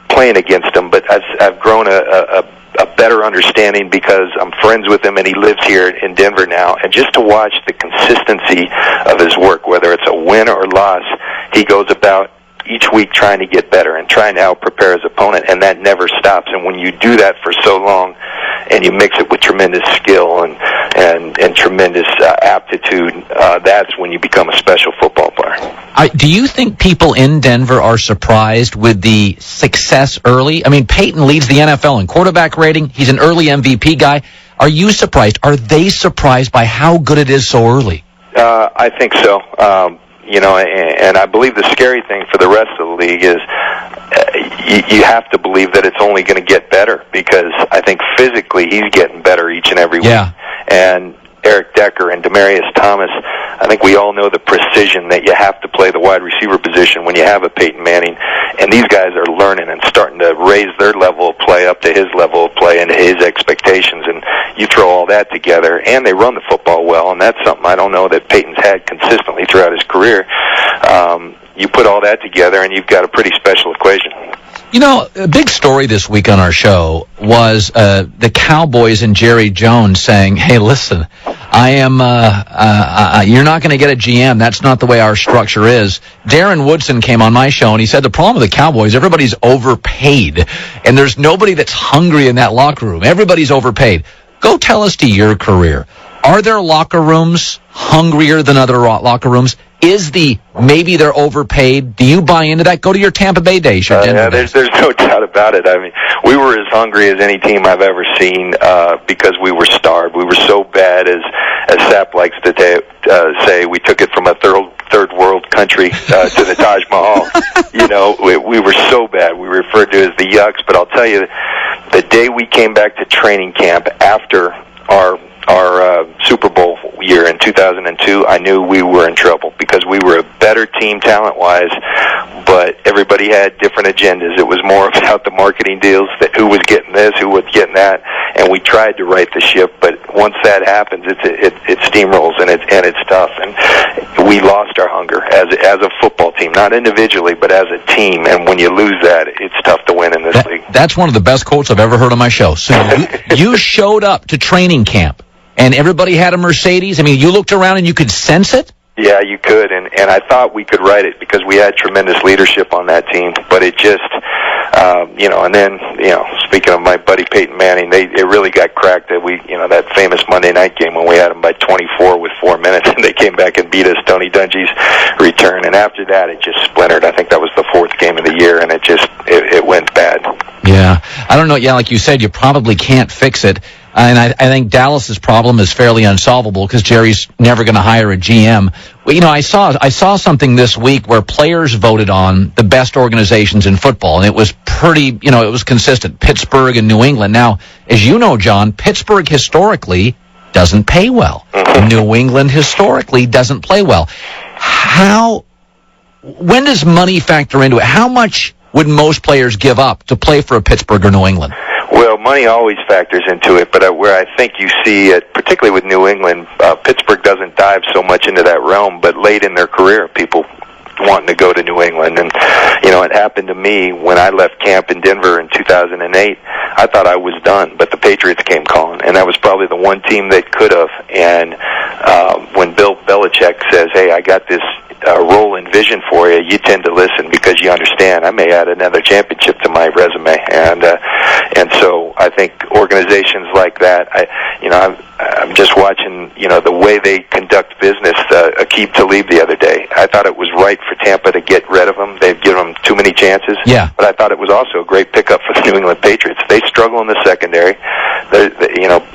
playing against him, but I've grown a better understanding because I'm friends with him and he lives here in Denver now. And just to watch the consistency of his work, whether it's a win or loss, he goes about each week trying to get better and trying to out-prepare his opponent, and that never stops. And when you do that for so long and you mix it with tremendous skill and tremendous aptitude, that's when you become a special football player. Do you think people in Denver are surprised with the success early? I mean, Peyton leads the NFL in quarterback rating. He's an early MVP guy. Are you surprised? Are they surprised by how good it is so early? I think so. And I believe the scary thing for the rest of the league is you have to believe that it's only going to get better, because I think physically he's getting better each and every week. And Eric Decker and Demaryius Thomas, I think we all know the precision that you have to play the wide receiver position when you have a Peyton Manning. And these guys are learning and starting to raise their level of play up to his level of play and his expectations. And you throw all that together, and they run the football well, and that's something I don't know that Peyton's had consistently throughout his career. You put all that together, and you've got a pretty special equation. A big story this week on our show was the Cowboys and Jerry Jones saying, hey, listen, you're not going to get a GM. That's not the way our structure is. Darren Woodson came on my show, and he said the problem with the Cowboys, everybody's overpaid, and there's nobody that's hungry in that locker room. Everybody's overpaid. Go tell us to your career. Are there locker rooms hungrier than other locker rooms? Maybe they're overpaid? Do you buy into that? Go to your Tampa Bay days. There's no doubt about it. I mean, we were as hungry as any team I've ever seen because we were starved. We were so bad, as Sapp likes to say, we took it from a third world country to the Taj Mahal. We were so bad. We were referred to as the Yucks. But I'll tell you, the day we came back to training camp after our Super Bowl year in 2002, I knew we were in trouble because we were a better team talent-wise, but everybody had different agendas. It was more about the marketing deals, who was getting this, who was getting that, and we tried to right the ship. But once that happens, it steamrolls and it's tough. And we lost our hunger as a football team, not individually, but as a team. And when you lose that, it's tough to win in this league. That's one of the best quotes I've ever heard on my show. So you showed up to training camp, and everybody had a Mercedes. I mean, you looked around and you could sense it? Yeah, you could, and I thought we could write it because we had tremendous leadership on that team. But it just, and then, speaking of my buddy Peyton Manning, it really got cracked that that famous Monday night game when we had them by 24 with 4 minutes, and they came back and beat us, Tony Dungy's return. And after that, it just splintered. I think that was the fourth game of the year, and it went bad. Yeah, I don't know. Yeah, like you said, you probably can't fix it. And I think Dallas's problem is fairly unsolvable because Jerry's never going to hire a GM. Well, I saw something this week where players voted on the best organizations in football, and it was pretty, it was consistent. Pittsburgh and New England. Now, as you know, John, Pittsburgh historically doesn't pay well. New England historically doesn't play well. When does money factor into it? How much would most players give up to play for a Pittsburgh or New England? Well, money always factors into it, but where I think you see it, particularly with New England, Pittsburgh doesn't dive so much into that realm, but late in their career, people wanting to go to New England. And, you know, it happened to me when I left camp in Denver in 2008. I thought I was done, but the Patriots came calling, and that was probably the one team that could have. And when Bill Belichick says, hey, I got this role and vision for you, you tend to listen because you understand I may add another championship to my resume. And so I think organizations like that, I'm just watching, you know, the way they conduct business. Aqib Talib the other day, I thought it was right for Tampa to get rid of him. They've given him too many chances. Yeah. But I thought it was also a great pickup for the New England Patriots. They struggle in the secondary.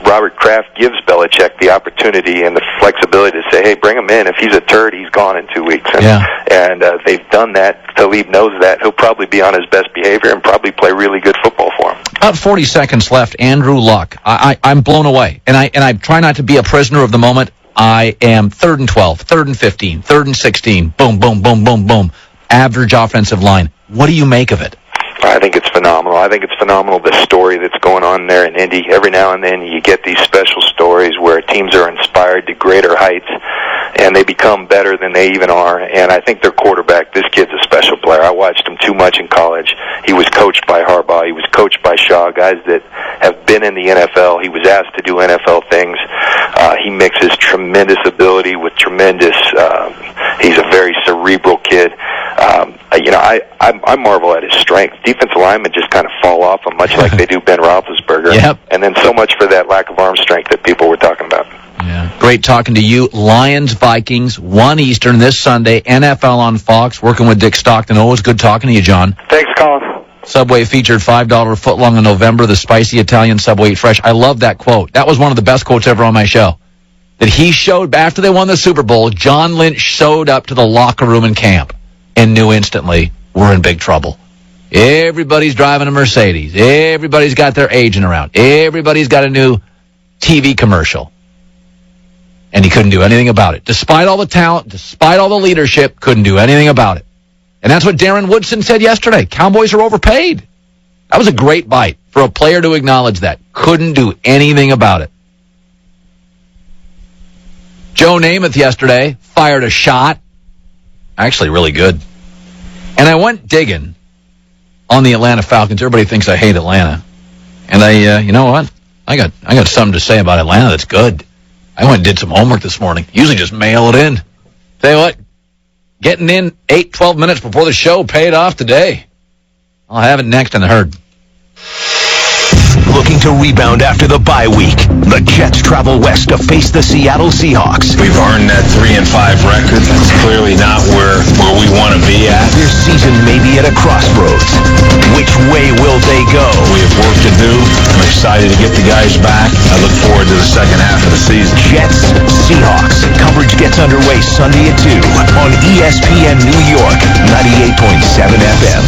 Robert Kraft gives Belichick the opportunity and the flexibility to say, hey, bring him in. If he's a turd, he's gone in 2 weeks. And they've done that. Talib knows that. He'll probably be on his best behavior and probably play really good football for him. About 40 seconds left. Andrew Luck. I'm blown away. And I try not to be a prisoner of the moment. I am 3rd and 12, 3rd and 15, 3rd and 16. Boom, boom, boom, boom, boom. Average offensive line. What do you make of it? I think it's phenomenal. I think it's phenomenal, the story that's going on there in Indy. Every now and then you get these special stories where teams are inspired to greater heights, and they become better than they even are. And I think their quarterback, this kid's a special player. I watched him too much in college. He was coached by Harbaugh. He was coached by Shaw, guys that have been in the NFL. He was asked to do NFL things. He mixes tremendous ability with tremendous, he's a very cerebral kid. I marvel at his strength. Defensive linemen just kind of fall off him, much like they do Ben Roethlisberger. Yep. And then so much for that lack of arm strength that people were talking about. Yeah. Great talking to you. Lions, Vikings, 1 Eastern this Sunday, NFL on Fox, working with Dick Stockton. Always good talking to you, John. Thanks, Colin. Subway featured $5 footlong in November, the spicy Italian Subway Eat Fresh. I love that quote. That was one of the best quotes ever on my show. That he showed, after they won the Super Bowl, John Lynch showed up to the locker room in camp and knew instantly we're in big trouble. Everybody's driving a Mercedes. Everybody's got their agent around. Everybody's got a new TV commercial. And he couldn't do anything about it. Despite all the talent, despite all the leadership, couldn't do anything about it. And that's what Darren Woodson said yesterday. Cowboys are overpaid. That was a great bite for a player to acknowledge that. Couldn't do anything about it. Joe Namath yesterday fired a shot. Actually, really good. And I went digging on the Atlanta Falcons. Everybody thinks I hate Atlanta. And you know what? I got something to say about Atlanta that's good. I went and did some homework this morning. Usually just mail it in. Tell you what, getting in 8-12 minutes before the show paid off today. I'll have it next in the herd. Looking to rebound after the bye week, the Jets travel west to face the Seattle Seahawks. We've earned that 3-5 record. That's clearly not where we want to be at. Their season may be at a crossroads. Which way will they go? We have work to do. I'm excited to get the guys back. I look forward to the second half of the season. Jets, Seahawks. Coverage gets underway Sunday at 2 on ESPN New York, 98.7 FM.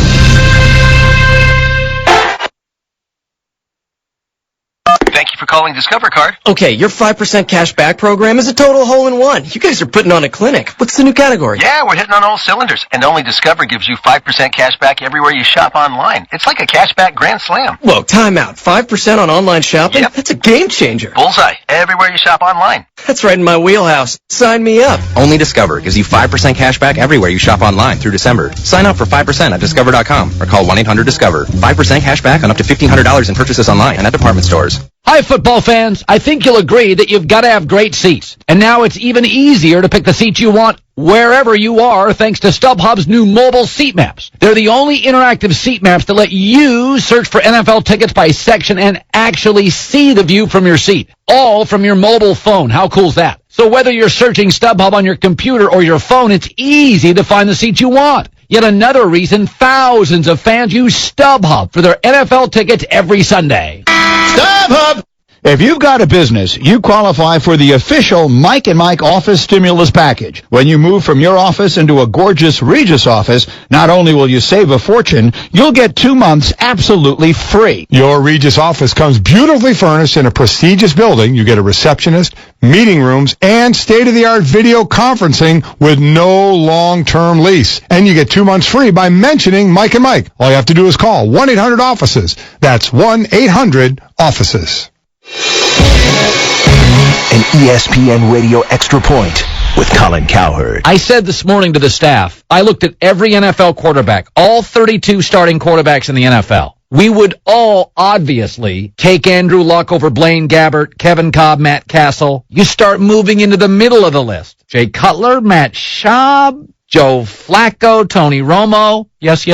Thank you for calling Discover Card. Okay, your 5% cash back program is a total hole-in-one. You guys are putting on a clinic. What's the new category? Yeah, we're hitting on all cylinders. And only Discover gives you 5% cash back everywhere you shop online. It's like a cash back grand slam. Whoa, time out. 5% on online shopping? Yep. That's a game changer. Bullseye. Everywhere you shop online. That's right in my wheelhouse. Sign me up. Only Discover gives you 5% cash back everywhere you shop online through December. Sign up for 5% at Discover.com or call 1-800-DISCOVER. 5% cash back on up to $1,500 in purchases online and at department stores. Hi, football fans. I think you'll agree that you've got to have great seats. And now it's even easier to pick the seats you want wherever you are thanks to StubHub's new mobile seat maps. They're the only interactive seat maps that let you search for NFL tickets by section and actually see the view from your seat, all from your mobile phone. How cool is that? So whether you're searching StubHub on your computer or your phone, it's easy to find the seat you want. Yet another reason thousands of fans use StubHub for their NFL tickets every Sunday. StubHub! If you've got a business, you qualify for the official Mike and Mike office stimulus package. When you move from your office into a gorgeous Regis office, not only will you save a fortune, you'll get 2 months absolutely free. Your Regis office comes beautifully furnished in a prestigious building. You get a receptionist, meeting rooms, and state-of-the-art video conferencing with no long-term lease. And you get 2 months free by mentioning Mike and Mike. All you have to do is call 1-800-OFFICES. That's 1-800-OFFICES. An ESPN Radio Extra Point with Colin Cowherd. I said this morning to the staff, I looked at every NFL quarterback, all 32 starting quarterbacks in the NFL. We would all obviously take Andrew Luck over Blaine Gabbert, Kevin Cobb, Matt Castle. You start moving into the middle of the list. Jay Cutler, Matt Schaub, Joe Flacco, Tony Romo. Yes.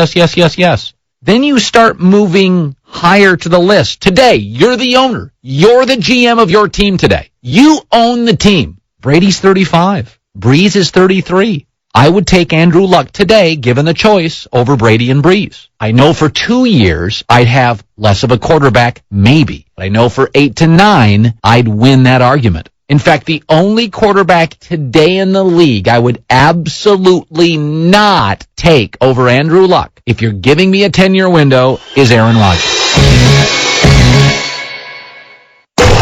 Then you start moving higher to the list. Today, you're the owner. You're the GM of your team today. You own the team. Brady's 35. Breeze is 33. I would take Andrew Luck today, given the choice, over Brady and Breeze. I know for 2 years I'd have less of a quarterback, maybe. But I know for 8 to 9, I'd win that argument. In fact, the only quarterback today in the league I would absolutely not take over Andrew Luck, if you're giving me a 10-year window, is Aaron Rodgers.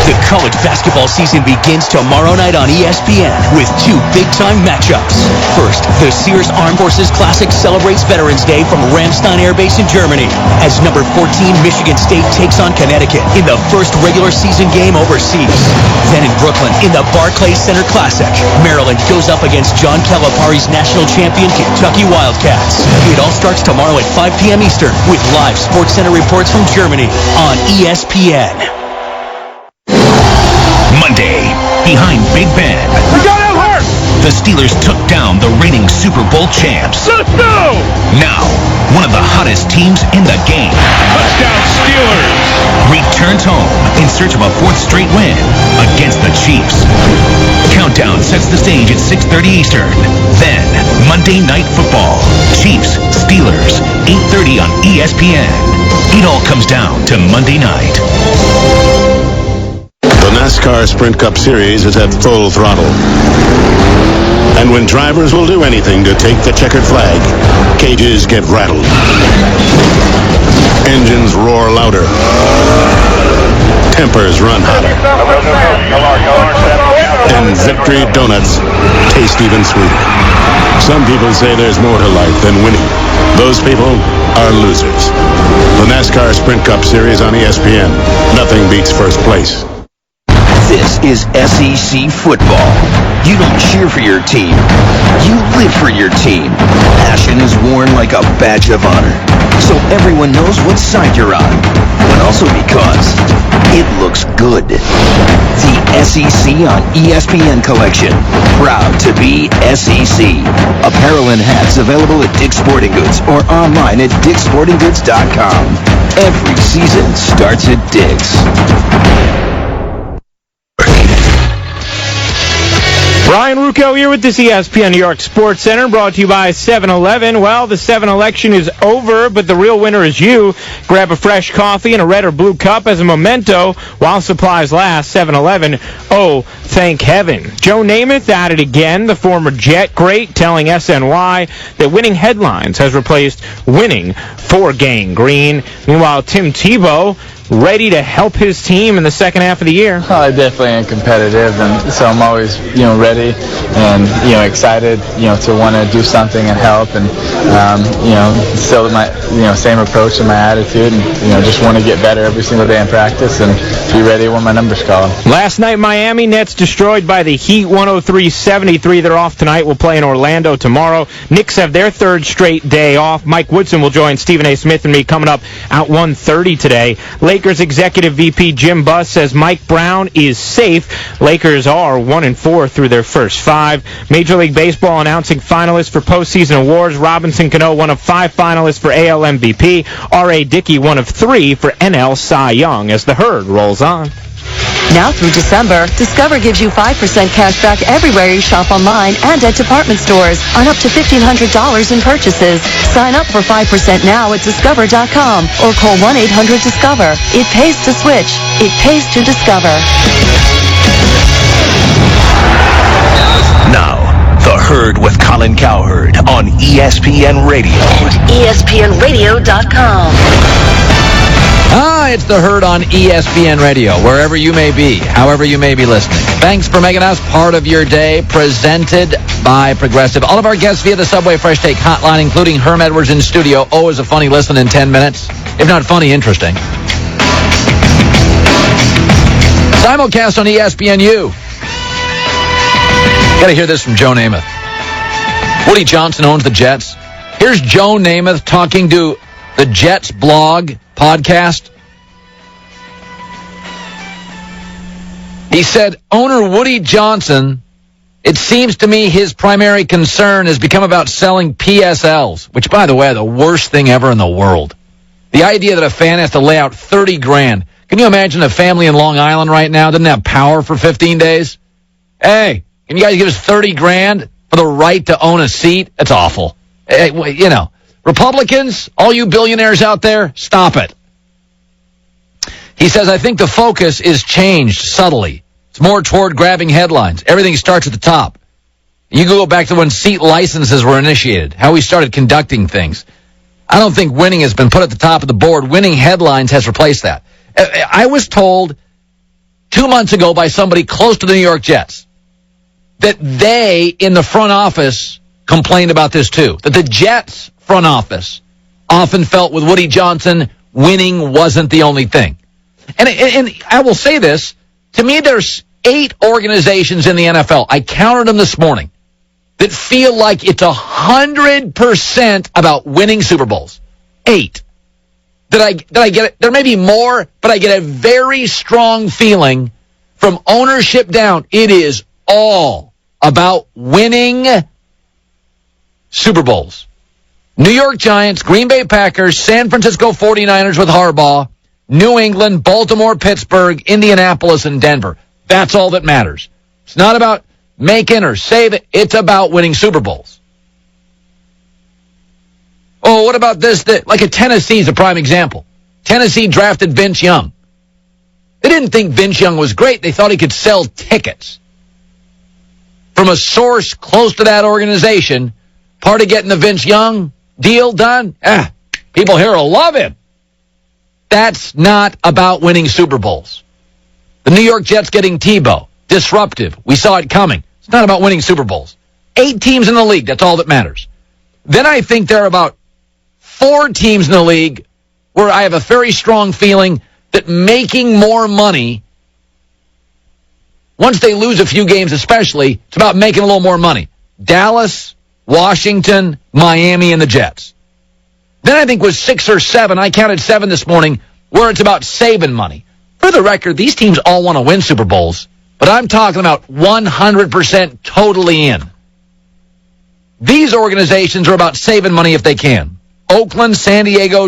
The college basketball season begins tomorrow night on ESPN with 2 big-time matchups. First, the Sears Armed Forces Classic celebrates Veterans Day from Ramstein Air Base in Germany as number 14 Michigan State takes on Connecticut in the first regular season game overseas. Then in Brooklyn, in the Barclays Center Classic, Maryland goes up against John Calipari's national champion Kentucky Wildcats. It all starts tomorrow at 5 p.m. Eastern with live SportsCenter reports from Germany on ESPN. Monday, behind Big Ben. We got him hurt! The Steelers took down the reigning Super Bowl champs. Let's go! Now, one of the hottest teams in the game. Touchdown Steelers! Returns home in search of a 4th straight win against the Chiefs. Countdown sets the stage at 6:30 Eastern. Then, Monday Night Football. Chiefs, Steelers, 8:30 on ESPN. It all comes down to Monday night. The NASCAR Sprint Cup Series is at full throttle. And when drivers will do anything to take the checkered flag, cages get rattled. Engines roar louder. Tempers run hotter. And victory donuts taste even sweeter. Some people say there's more to life than winning. Those people are losers. The NASCAR Sprint Cup Series on ESPN. Nothing beats first place. This is SEC football. You don't cheer for your team. You live for your team. Passion is worn like a badge of honor. So everyone knows what side you're on. But also because it looks good. The SEC on ESPN collection. Proud to be SEC. Apparel and hats available at Dick's Sporting Goods or online at dicksportinggoods.com. Every season starts at Dick's. Brian Rucco here with this ESPN New York Sports Center, brought to you by 7-Eleven. Well, the 7 election is over, but the real winner is you. Grab a fresh coffee in a red or blue cup as a memento while supplies last. 7-Eleven, oh, thank heaven. Joe Namath at it again, the former Jet great, telling SNY that winning headlines has replaced winning for Gang Green. Meanwhile, Tim Tebow ready to help his team in the second half of the year. I definitely am competitive, and so I'm always, ready and, excited, to want to do something and help, and, still my, same approach and my attitude, and, just want to get better every single day in practice and be ready when my number's called. Last night, Miami Nets destroyed by the Heat 103-73. They're off tonight. We'll play in Orlando tomorrow. Knicks have their 3rd straight day off. Mike Woodson will join Stephen A. Smith and me coming up at 1:30 today. Lakers Executive VP Jim Buss says Mike Brown is safe. Lakers are 1-4 through their first 5. Major League Baseball announcing finalists for postseason awards. Robinson Cano, one of 5 finalists for AL MVP. R.A. Dickey, one of 3 for NL Cy Young, as the herd rolls on. Now through December, Discover gives you 5% cash back everywhere you shop online and at department stores on up to $1,500 in purchases. Sign up for 5% now at Discover.com or call 1-800-DISCOVER. It pays to switch. It pays to Discover. Now, The Herd with Colin Cowherd on ESPN Radio. And ESPNRadio.com. It's The Herd on ESPN Radio, wherever you may be, however you may be listening. Thanks for making us part of your day, presented by Progressive. All of our guests via the Subway Fresh Take hotline, including Herm Edwards in studio. Always a funny listen in 10 minutes. If not funny, interesting. Simulcast on ESPNU. Got to hear this from Joe Namath. Woody Johnson owns the Jets. Here's Joe Namath talking to the Jets blog podcast. He said, owner Woody Johnson, it seems to me his primary concern has become about selling PSLs, which, by the way, are the worst thing ever in the world. The idea that a fan has to lay out $30,000. Can you imagine a family in Long Island right now doesn't have power for 15 days? Hey, can you guys give us $30,000 for the right to own a seat? That's awful. Hey, you know, Republicans, all you billionaires out there, stop it. He says, I think the focus is changed subtly. It's more toward grabbing headlines. Everything starts at the top. You go back to when seat licenses were initiated, how we started conducting things. I don't think winning has been put at the top of the board. Winning headlines has replaced that. I was told 2 months ago by somebody close to the New York Jets that they, in the front office, complained about this too. That the Jets front office often felt with Woody Johnson, winning wasn't the only thing. And I will say this, to me there's 8 organizations in the NFL, I counted them this morning, that feel like it's 100% about winning Super Bowls. 8. That I get it. There may be more, but I get a very strong feeling from ownership down. It is all about winning Super Bowls. New York Giants, Green Bay Packers, San Francisco 49ers with Harbaugh, New England, Baltimore, Pittsburgh, Indianapolis, and Denver. That's all that matters. It's not about making or saving. It's about winning Super Bowls. Oh, what about this? Like a Tennessee is a prime example. Tennessee drafted Vince Young. They didn't think Vince Young was great. They thought he could sell tickets. From a source close to that organization, part of getting the Vince Young deal done, people here will love him. That's not about winning Super Bowls. The New York Jets getting Tebow, disruptive. We saw it coming. It's not about winning Super Bowls. 8 teams in the league, that's all that matters. Then I think there are about 4 teams in the league where I have a very strong feeling that making more money, once they lose a few games especially, it's about making a little more money. Dallas, Washington, Miami, and the Jets. Then I think was 6 or 7, I counted 7 this morning, where it's about saving money. For the record, these teams all want to win Super Bowls, but I'm talking about 100% totally in. These organizations are about saving money if they can. Oakland, San Diego,